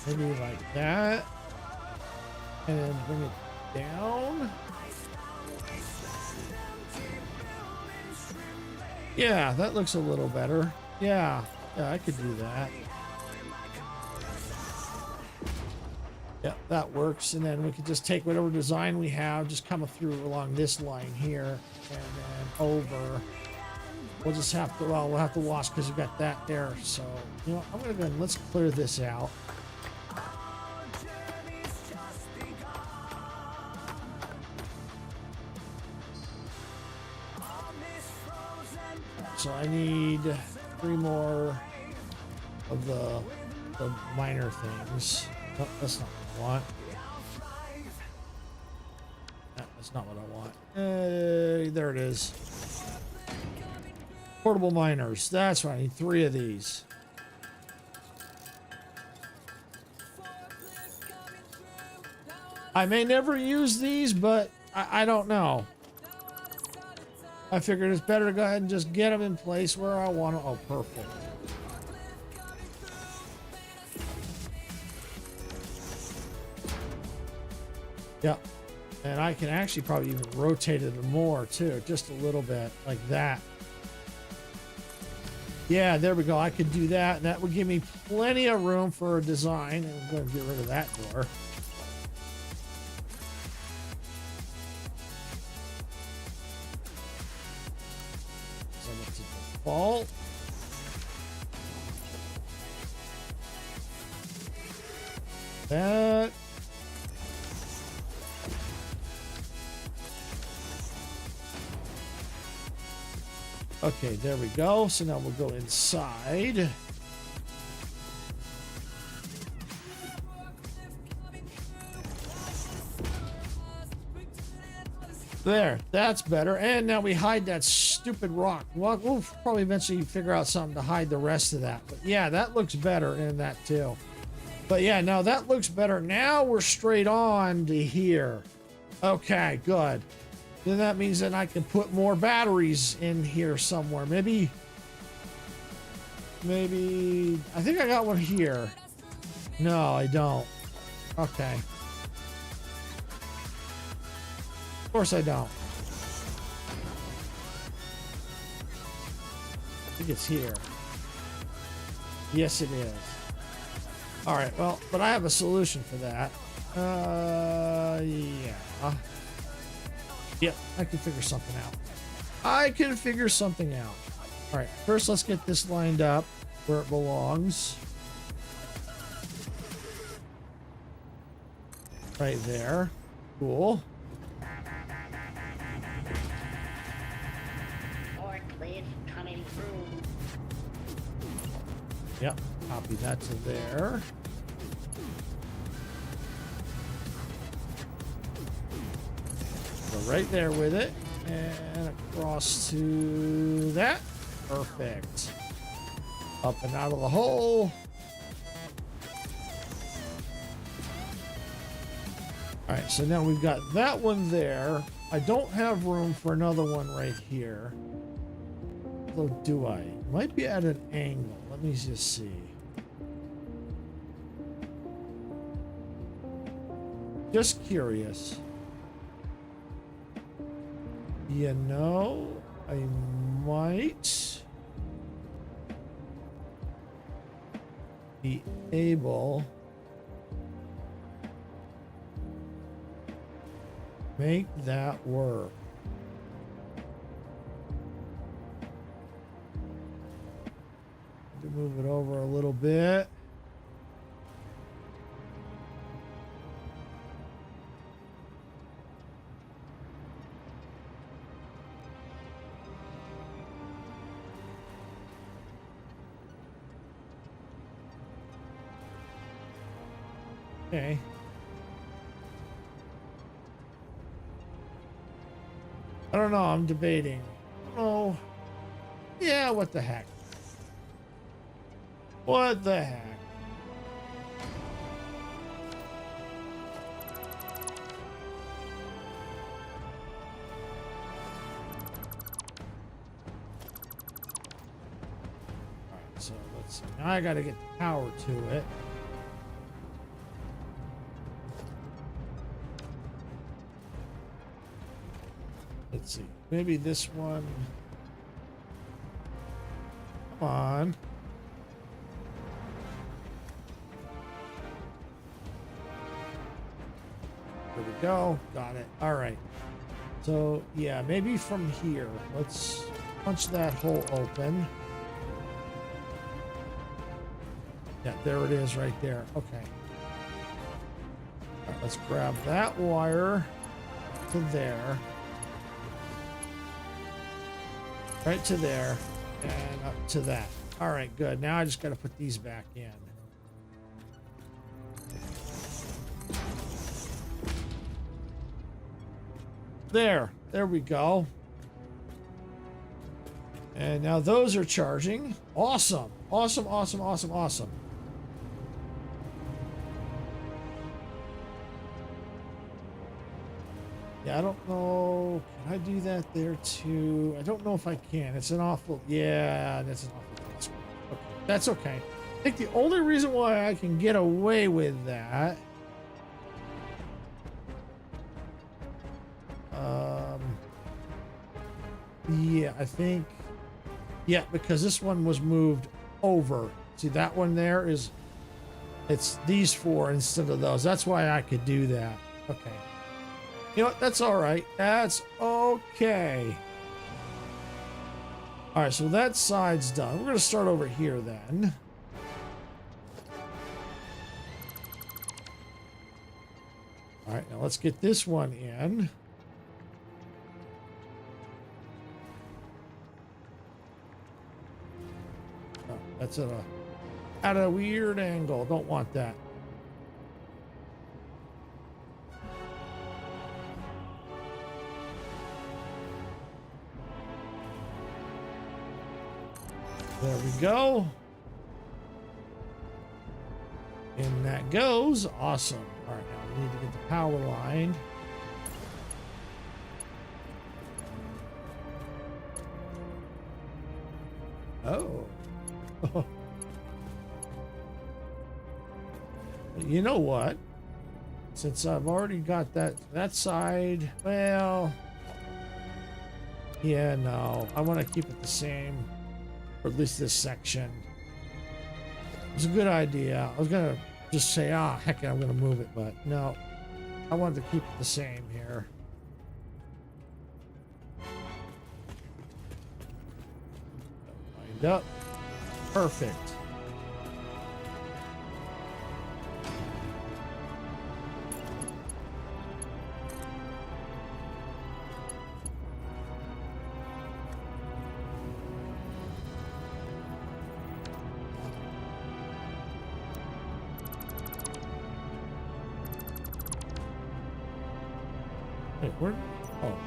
Maybe like that. And then bring it down. Yeah, that looks a little better. Yeah, I could do that. Yeah, that works. And then we could just take whatever design we have, just come through along this line here and then over. We'll just have to, well, we'll have to wash because we've got that there. So, you know, I'm going to go ahead and let's clear this out. So I need 3 more of the minor things. Oh, that's not what I want. No, that's not what I want. There it is. Portable miners. That's right. I need 3 of these. I may never use these, but I don't know. I figured it's better to go ahead and just get them in place where I want them. Oh, perfect. Yep. And I can actually probably even rotate it more too, just a little bit like that. Yeah, there we go. I could do that, and that would give me plenty of room for a design. And I'm going to get rid of that door. So that's a default. That. Okay, there we go. So now we'll go inside. There, that's better. And now we hide that stupid rock. Well, we'll probably eventually figure out something to hide the rest of that. But yeah, that looks better in that too. But yeah, now that looks better. Now we're straight on to here. Okay, good. Then that means that I can put more batteries in here somewhere. Maybe, I think I got one here. No, I don't. Okay. course I don't. I think it's here. Yes, it is. All right, well, but I have a solution for that. Yeah. Yep, I can figure something out. I can figure something out. All right, first let's get this lined up where it belongs. Right there. Cool. Forklift coming through. Yep, copy that to there. Go right there with it. And across to that. Perfect. Up and out of the hole. All right, so now we've got that one there. I don't have room for another one right here. Although, do I? Might be at an angle. Let me just see. Just curious. You know, I might be able make that work. To move it over a little bit. Okay. I don't know. I'm debating. Oh, yeah. What the heck? What the heck? All right. So let's see. Now I got to get the power to it. Let's see. Maybe this one. Come on. There we go. Got it. All right. So, yeah, maybe from here. Let's punch that hole open. Yeah, there it is right there. Okay. All right, let's grab that wire to there. Right to there and up to that. All right, good. Now I just got to put these back in. There we go. And now those are charging. Awesome. Awesome, awesome, awesome, awesome. Yeah, I don't know. Can I do that there too? I don't know if I can. It's an awful... Yeah, that's an awful... Okay, that's okay. I think the only reason why I can get away with that... Yeah, I think... Yeah, because this one was moved over. See, that one there is... It's these four instead of those. That's why I could do that. Okay. You know what? That's all right. That's okay. All right, so that side's done. We're going to start over here then. All right, now let's get this one in. Oh, that's at a weird angle. Don't want that. There we go. And that goes. Awesome. All right, now we need to get the power line. Oh. You know what? since I've already got that side, well, yeah, no, I want to keep it the same, or at least this section. It's a good idea. I was gonna just say, heck, I'm gonna move it, but no, I wanted to keep it the same here. Lined up, perfect. Wait, where? Oh.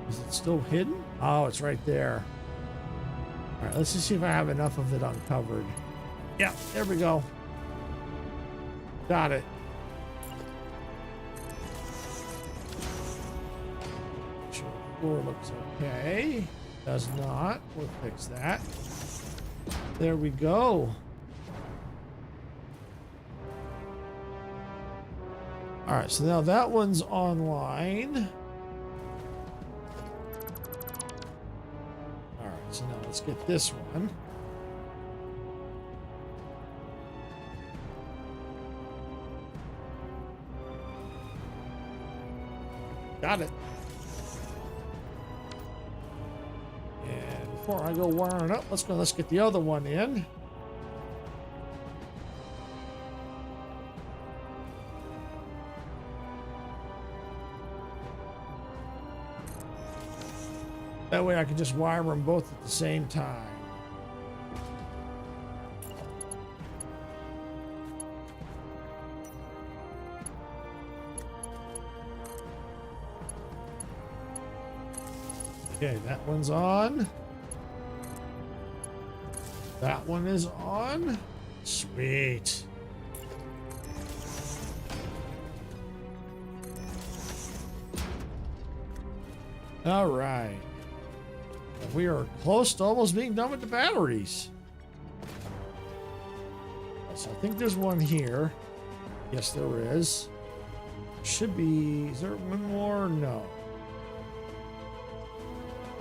Is it still hidden? Oh, it's right there. All right, let's just see if I have enough of it uncovered. Yeah, there we go. Got it. Sure, the floor looks okay. Does not. We'll fix that. There we go. All right, so now that one's online. All right, so now let's get this one. Got it. And before I go wiring up, let's get the other one in. That way I can just wire them both at the same time. Okay, that one's on. That one is on. Sweet. All right. We are close to almost being done with the batteries. So I think there's one here. Yes, there is. Should be. Is there one more? No.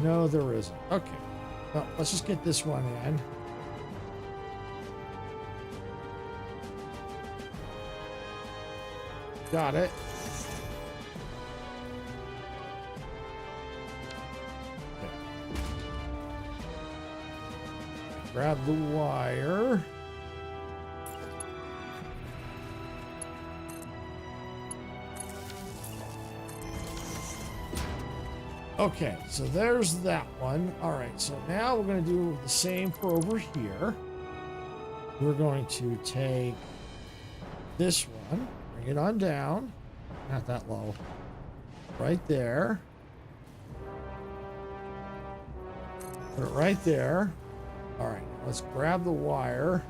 No, there isn't. Okay. Well, let's just get this one in. Got it. Grab the wire. Okay, so there's that one. All right, so now we're going to do the same for over here. We're going to take this one, bring it on down. Not that low. Right there. Put it right there. All right, let's grab the wire.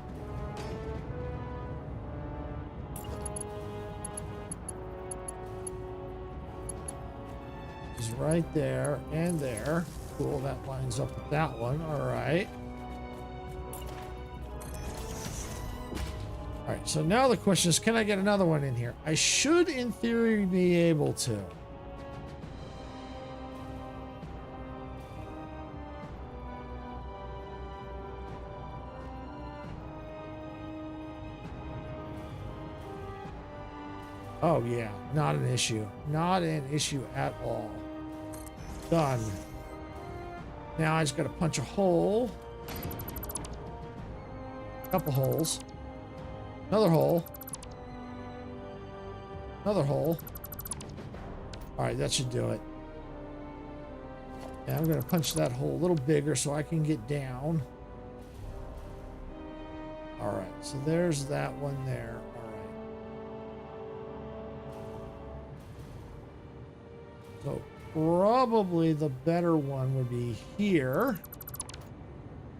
Just right there and there. Cool, that lines up with that one. All right. All right, so now the question is, can I get another one in here? I should, in theory, be able to. Oh, yeah. Not an issue. Not an issue at all. Done. Now I just got to punch a hole. Couple holes. Another hole. Another hole. All right, that should do it. And I'm going to punch that hole a little bigger so I can get down. All right, so there's that one there. So probably the better one would be here.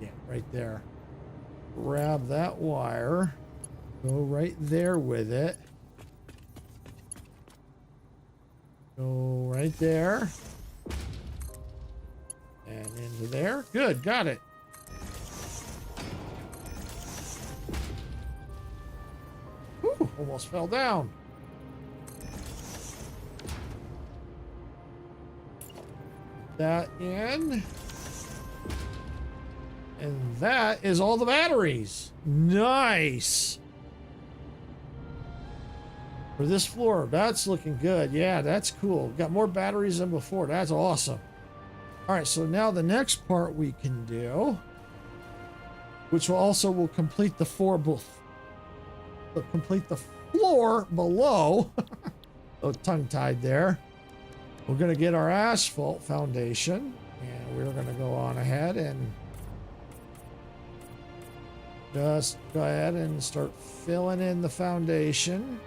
Yeah, right there. Grab that wire. Go right there with it. Go right there. And into there. Good, got it. Whew. almost fell down. That in. And that is all the batteries. Nice. For this floor, that's looking good. Yeah, that's cool. Got more batteries than before. That's awesome. All right, so now the next part we can do, which will complete the complete the floor below. Oh, tongue-tied there. We're going to get our asphalt foundation, and we're going to go on ahead and just go ahead and start filling in the foundation.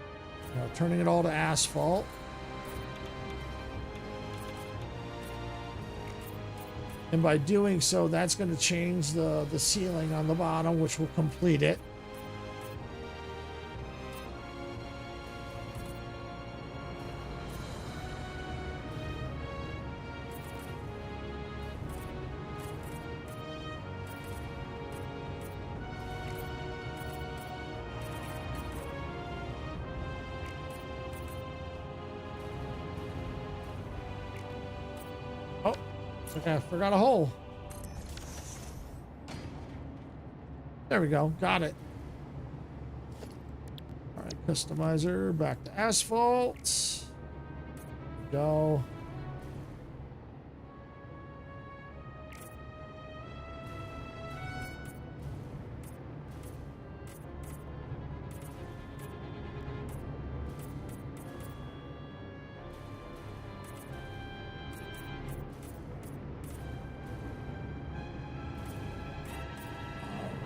You know, turning it all to asphalt. And by doing so, that's going to change the ceiling on the bottom, which will complete it. Okay, I forgot a hole. There we go. Got it. All right, customizer, back to asphalt. Go.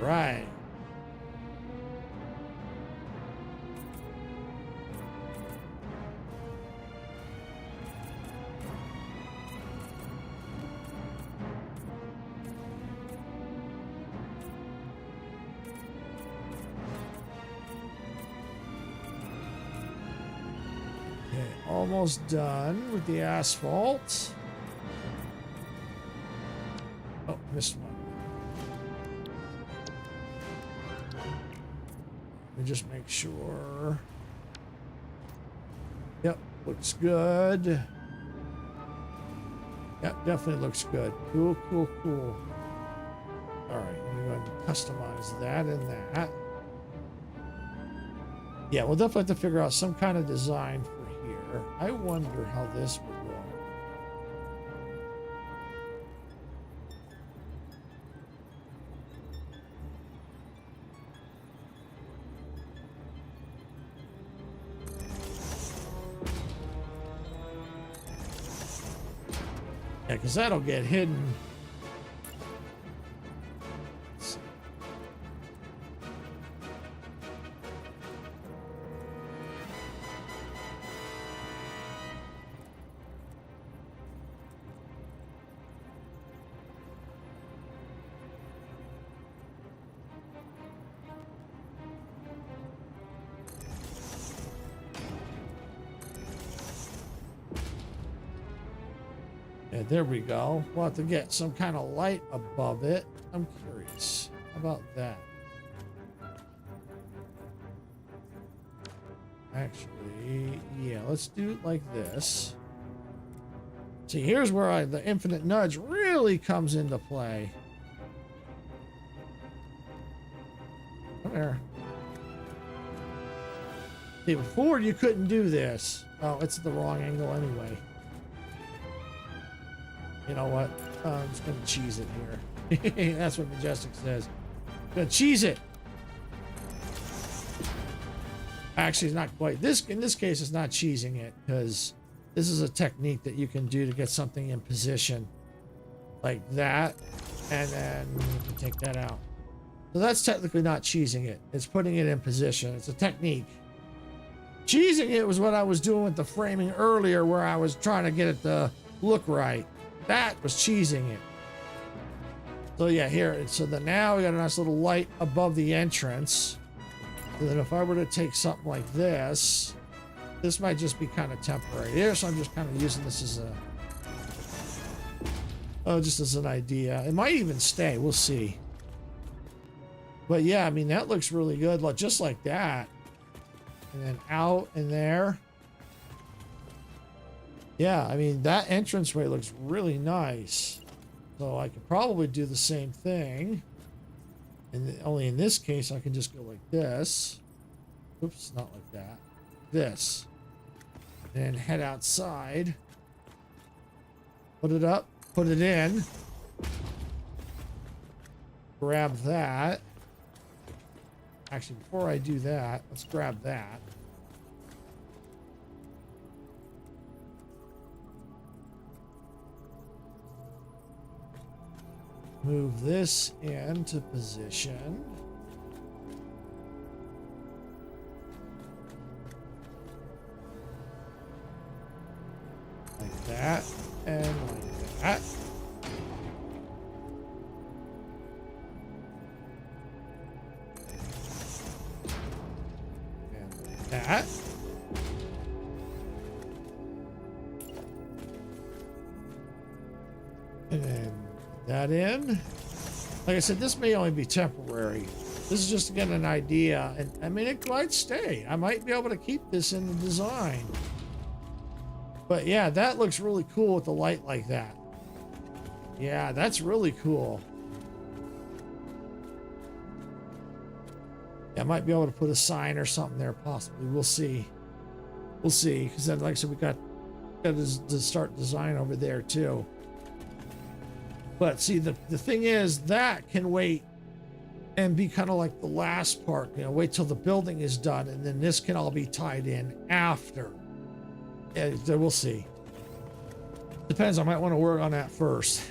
Right. Okay, almost done with the asphalt. Oh, missed one. Let me just make sure. Yep, looks good. Yep, definitely looks good. Cool, cool, cool. All right, let me go ahead and customize that and that. Yeah, we'll definitely have to figure out some kind of design for here. I wonder how this would look. Yeah, because that'll get hidden. Let's see. Yeah, there we go. We'll have to get some kind of light above it. I'm curious. How about that? Actually, yeah, let's do it like this. See, here's where the infinite nudge really comes into play. There. See, before you couldn't do this. Oh, it's the wrong angle anyway. You know what? I'm just gonna cheese it here. That's what Majestic says. Gonna cheese it. Actually, it's not quite. In this case, it's not cheesing it because this is a technique that you can do to get something in position like that, and then you can take that out. So that's technically not cheesing it. It's putting it in position. It's a technique. Cheesing it was what I was doing with the framing earlier, where I was trying to get it to look right. That was cheesing it. So yeah, here. So then now we got a nice little light above the entrance. So then if I were to take something like this, this might just be kind of temporary here. So I'm just kind of using this as just as an idea. It might even stay. We'll see. But yeah, I mean, that looks really good. Just like that. and then out and there. Yeah, I mean, that entranceway looks really nice. So I could probably do the same thing. And only in this case, I can just go like this. Oops, not like that. This. And head outside. Put it up. Put it in. Grab that. Actually, before I do that, let's grab that. Move this into position. Like that, and like that. And like that. And then that in. Like I said, this may only be temporary. This is just to get an idea, and I mean, it might stay. I might be able to keep this in the design. But yeah, that looks really cool with the light like that. Yeah, that's really cool. Yeah, I might be able to put a sign or something there, possibly. We'll see. We'll see, because then, like I said, we got to start design over there too. But see, the thing is, that can wait and be kind of like the last part. You know, wait till the building is done, and then this can all be tied in after. Yeah, we'll see. Depends. I might want to work on that first.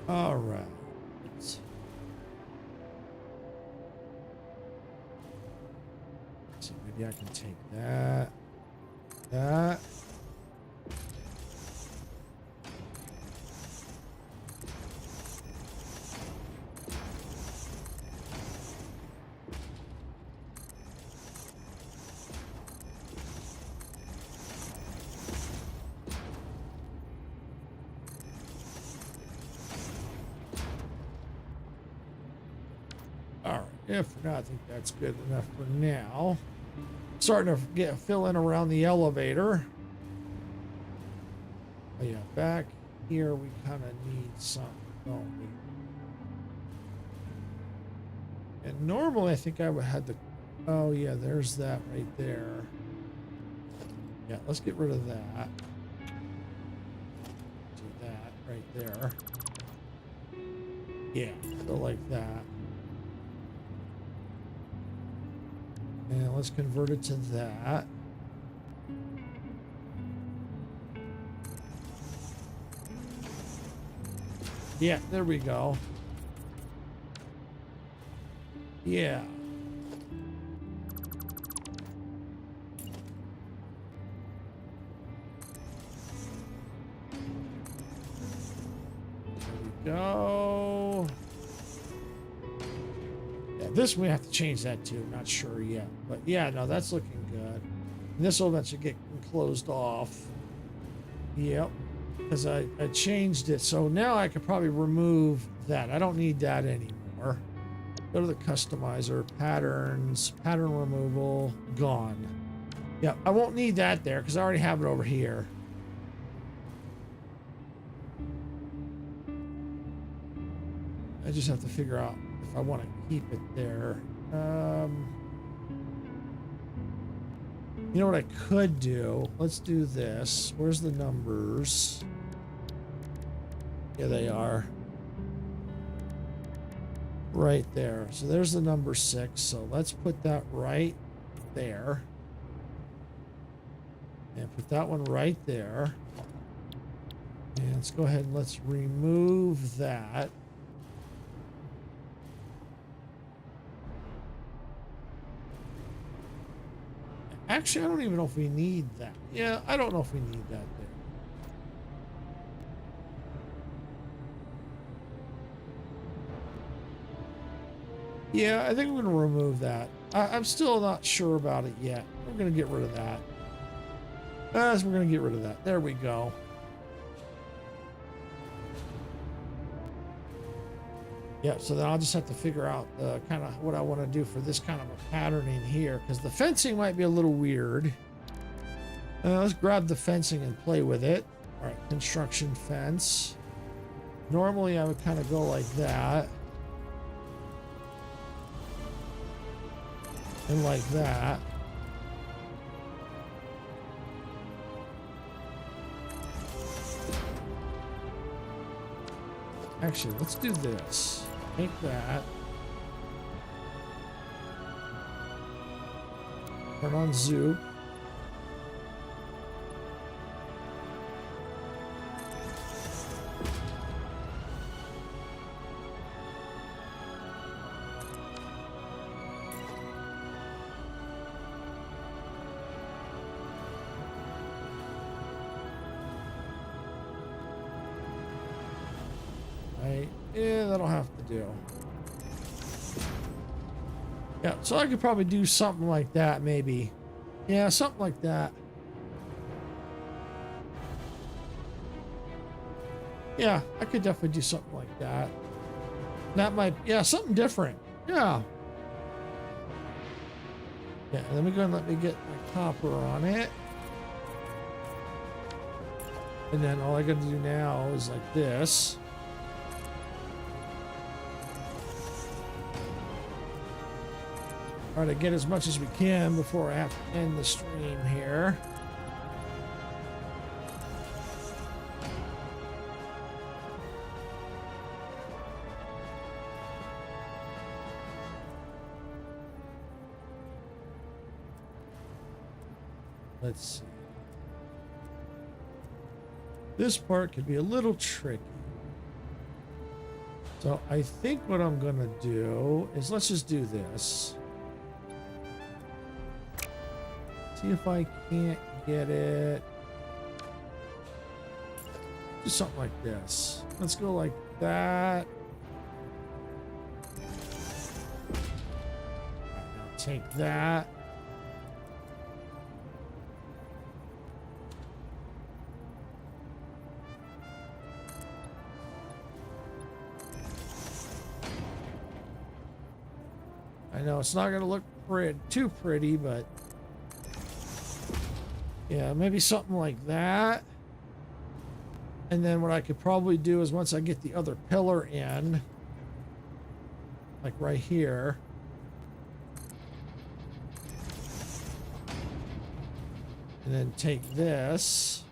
All right. So maybe I can take that. That. All right. Yeah, for now, I think that's good enough for now. Starting to fill in around the elevator. Oh yeah, back here we kind of need something, don't we? And normally I think I would have the. Oh yeah, there's that right there. Yeah, let's get rid of that. Do that right there. Yeah, so like that. And let's convert it to that. Yeah, there we go. Yeah. There we go. This we have to change that too. Not sure yet, but yeah, no, that's looking good. And this will eventually get closed off. Yep, because I changed it, so now I could probably remove that. I don't need that anymore. Go to the customizer, patterns, pattern removal, gone. Yeah, I won't need that there because I already have it over here. I just have to figure out if I want to keep it there. You know what I could do? Let's do this. Where's the numbers? Here they are. Right there. So there's the number 6. So let's put that right there. And put that one right there. And let's go ahead and let's remove that. Actually, I don't even know if we need that. Yeah, I don't know if we need that there. Yeah, I think we're going to remove that. I'm still not sure about it yet. We're going to get rid of that. We're going to get rid of that. There we go. Yeah, so then I'll just have to figure out kind of what I want to do for this kind of a patterning here, because the fencing might be a little weird. Let's grab the fencing and play with it. All right, construction fence. Normally I would kind of go like that. And like that. Actually, let's do this. Take that. Turn on zoom. Yeah, that'll have to do. Yeah, so I could probably do something like that, maybe. Yeah, something like that. Yeah, I could definitely do something like that. That might, yeah, something different. Yeah. Yeah, let me go and let me get my copper on it. And then all I gotta do now is like this. Try to get as much as we can before I have to end the stream here. Let's see. This part could be a little tricky. So I think what I'm gonna do is let's just do this. See if I can't get it. Do something like this. Let's go like that. Now take that. I know it's not going to look too pretty, but yeah, maybe something like that. And then what I could probably do is once I get the other pillar in, like right here, and then take this.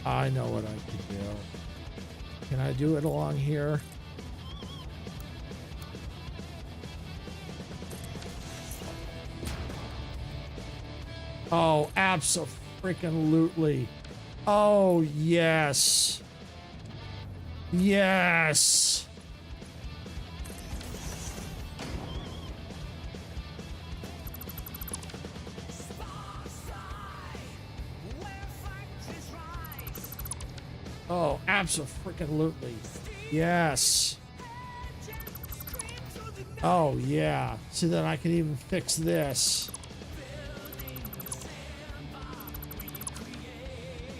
I know what I could do. Can I do it along here? Oh, abso-freaking-lutely. Oh, yes. Yes. Oh, abso-freaking-lutely. Yes. Oh, yeah. So then I can even fix this.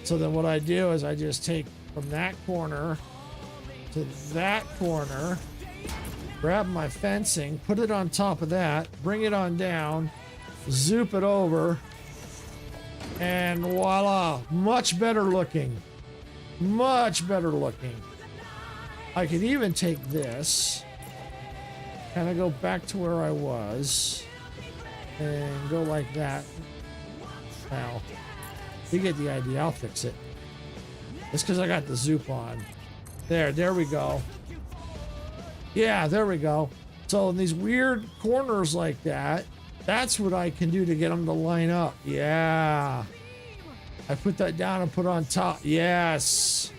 So then what I do is I just take from that corner to that corner, grab my fencing, put it on top of that, bring it on down, zoop it over, and voila, much better looking. Much better looking. I could even take this, kind of go back to where I was, and go like that. Now, you get the idea. I'll fix it. It's because I got the zoop on. There we go. Yeah, there we go. So in these weird corners like that, that's what I can do to get them to line up. Yeah. I put that down and put on top. Yes.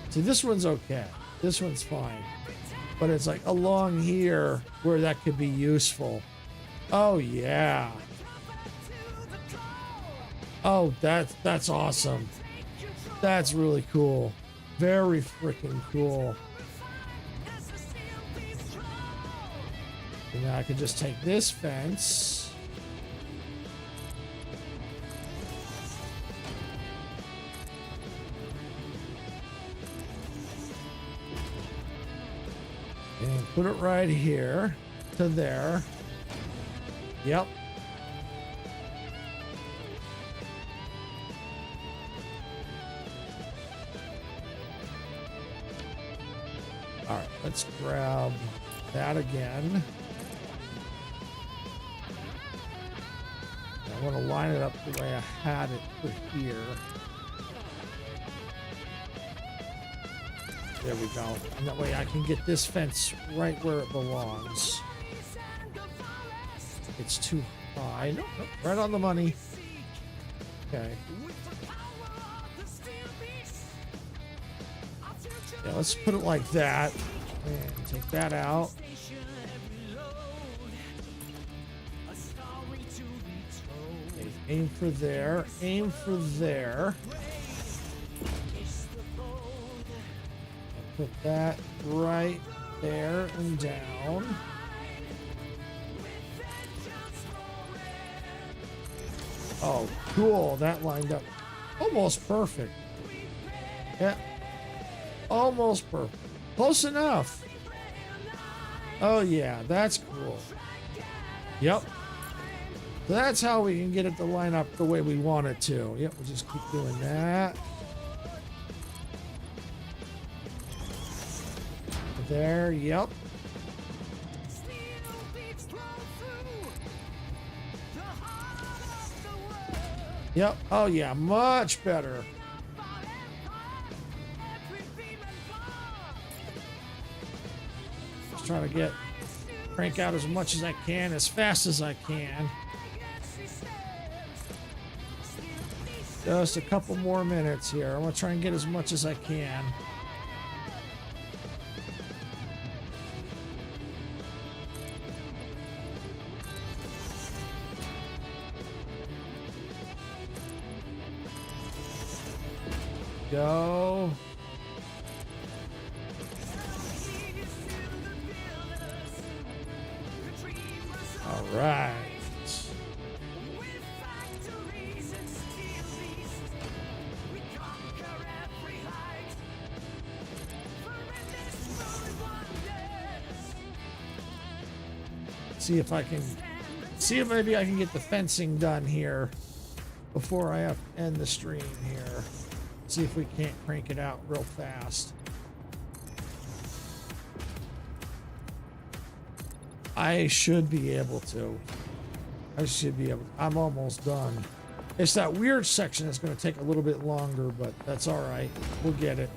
See, this one's okay. This one's fine. But it's like along here where that could be useful. Oh, yeah. Oh, that's awesome. That's really cool. Very freaking cool. And now I can just take this fence. And put it right here to there. Yep. All right, let's grab that again. I want to line it up the way I had it for here. There we go. And that way I can get this fence right where it belongs. It's too high. Nope, nope, right on the money. Okay. Yeah, let's put it like that. And take that out. Okay, aim for there. Aim for there. Put that right there and down. Oh, cool. That lined up almost perfect. Yeah. Almost perfect. Close enough. Oh, yeah. That's cool. Yep. So that's how we can get it to line up the way we want it to. Yep. We'll just keep doing that. There, yep. Yep, oh yeah, much better. Just trying to crank out as much as I can, as fast as I can. Just a couple more minutes here. I'm gonna try and get as much as I can. Go. All right. See if maybe I can get the fencing done here before I have to end the stream here. See if we can't crank it out real fast. I should be able to. I'm almost done. It's that weird section that's going to take a little bit longer, but that's all right. We'll get it.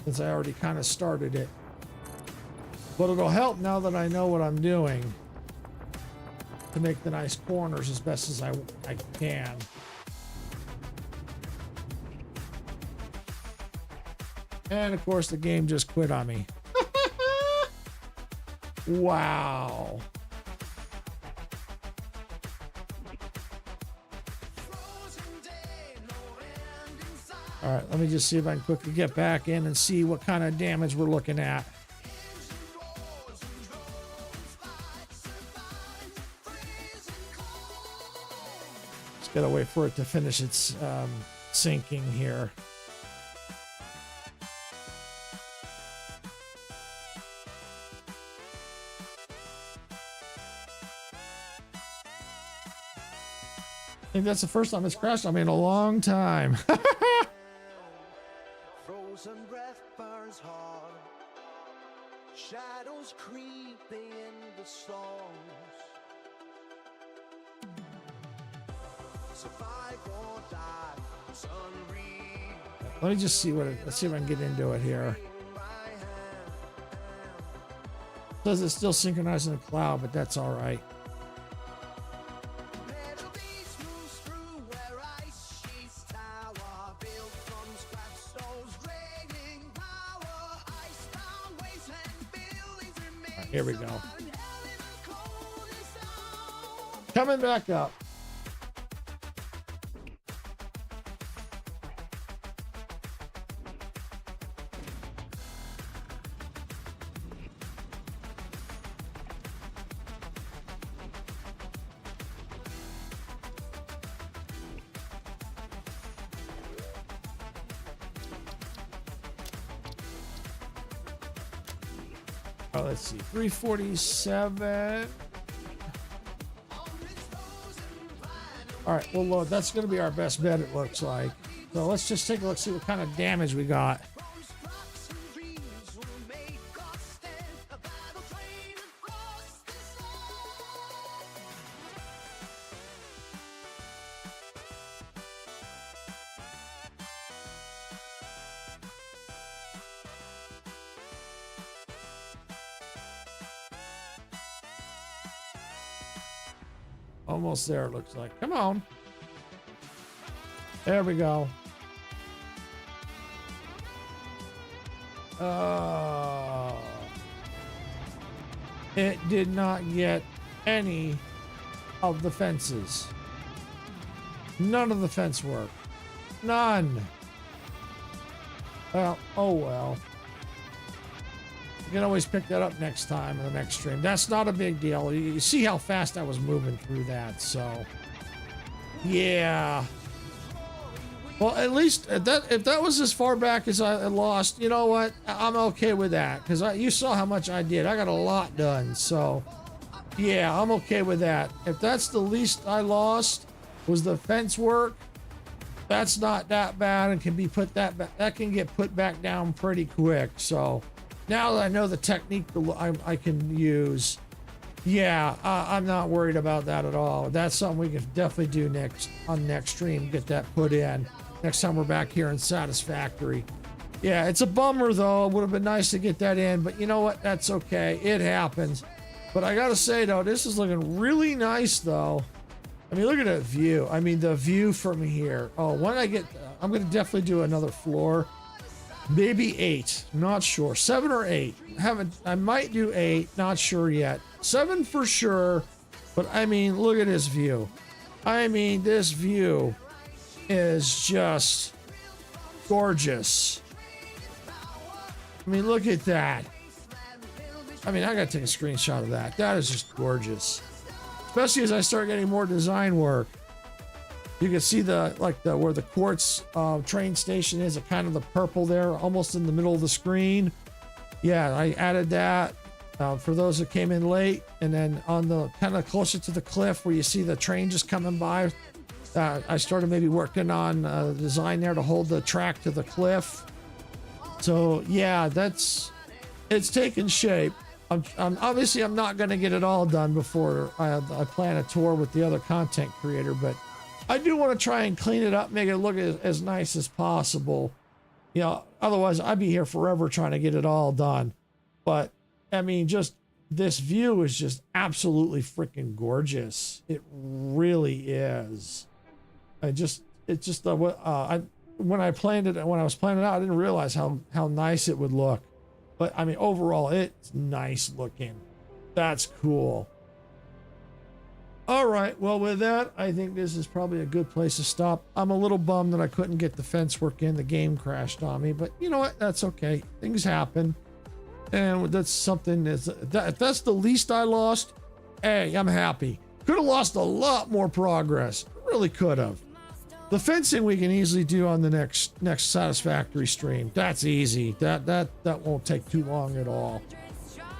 Since I already kind of started it. But it'll help now that I know what I'm doing to make the nice corners as best as I can. And of course the game just quit on me. Wow. All right, let me just see if I can quickly get back in and see what kind of damage we're looking at. Just gotta wait for it to finish its sinking here. I think that's the first time it's crashed on me in a long time. Frozen breath burns hard. Shadows creeping in the storms. Survive or die. Sun read. Let me just see let's see if I can get into it here. It says it's still synchronized in the cloud, but that's all right. Here we go. Coming back up. let's see, 347. All right, well, look, that's going to be our best bet, it looks like. So let's just take a look, see what kind of damage we got. Almost there, it looks like. Come on. There we go. It did not get any of the fences. None of the fence work. None. Well, oh well. You can always pick that up next time in the next stream. That's not a big deal. You see how fast I was moving through that, so yeah. Well, at least if that was as far back as I lost, you know what? I'm okay with that because you saw how much I did. I got a lot done, so yeah, I'm okay with that. If that's the least I lost was the fence work, that's not that bad and can be put that back. That can get put back down pretty quick. So now that I know the technique I can use, yeah, I'm not worried about that at all. That's something we can definitely do next stream. Get that put in next time we're back here in Satisfactory. Yeah, it's a bummer though. It would have been nice to get that in, but you know what? That's okay. It happens. But I gotta say though, this is looking really nice though. I mean, look at that view. I mean, the view from here. Oh, when I get, I'm gonna definitely do another floor. Maybe 8, not sure. 7 or 8. I might do 8, not sure yet. 7 for sure. But I mean, look at this view. I mean, this view is just gorgeous. I mean, look at that. I mean, I gotta take a screenshot of that. That is just gorgeous. Especially as I start getting more design work. You can see where the quartz train station is, kind of the purple there, almost in the middle of the screen. Yeah, I added that for those that came in late. And then on the kind of closer to the cliff where you see the train just coming by, I started maybe working on the design there to hold the track to the cliff. So yeah, it's taking shape. I'm obviously I'm not going to get it all done before I plan a tour with the other content creator, but I do want to try and clean it up, make it look as nice as possible. You know, otherwise I'd be here forever trying to get it all done. But I mean, just this view is just absolutely freaking gorgeous. It really is. When I planned it, when I was planning it out, I didn't realize how nice it would look. But I mean, overall, it's nice looking. That's cool. All right, well, with that, I think this is probably a good place to stop. I'm a little bummed that I couldn't get the fence work in. The game crashed on me, but you know what? That's okay. Things happen. And that's something if that's the least I lost, hey, I'm happy. Could have lost a lot more progress. Really could have. The fencing we can easily do on the next Satisfactory stream. That's easy. That won't take too long at all.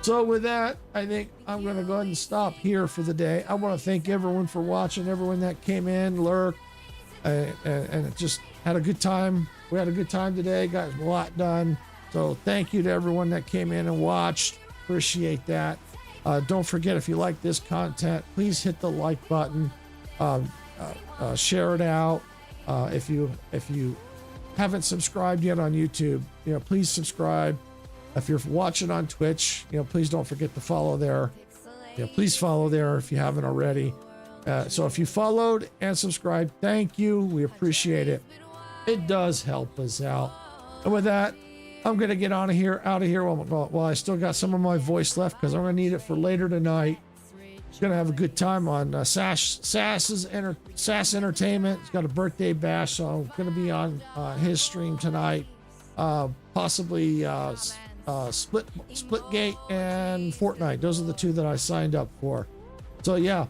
So with that, I think I'm going to go ahead and stop here for the day. I want to thank everyone for watching, everyone that came in, lurked, and just had a good time. We had a good time today, got a lot done. So thank you to everyone that came in and watched. Appreciate that. Don't forget, if you like this content, please hit the like button. Share it out. If you haven't subscribed yet on YouTube, please subscribe. If you're watching on Twitch, please don't forget to follow there. Please follow there if you haven't already. So if you followed and subscribed, thank you. We appreciate it. It does help us out. And with that, I'm going to get out of here while I still got some of my voice left, because I'm going to need it for later tonight. Going to have a good time on Sass Entertainment. He's got a birthday bash, so I'm going to be on his stream tonight. Possibly Splitgate and Fortnite. Those are the two that I signed up for. So yeah,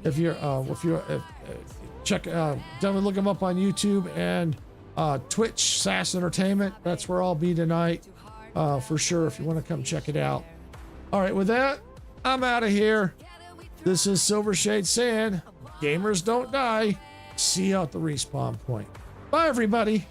if you're check definitely look them up on YouTube and Twitch, Sass Entertainment. That's where I'll be tonight for sure if you want to come check it out. All right, with that, I'm out of here. This is Silvershade saying, gamers don't die. See you at the respawn point. Bye, everybody.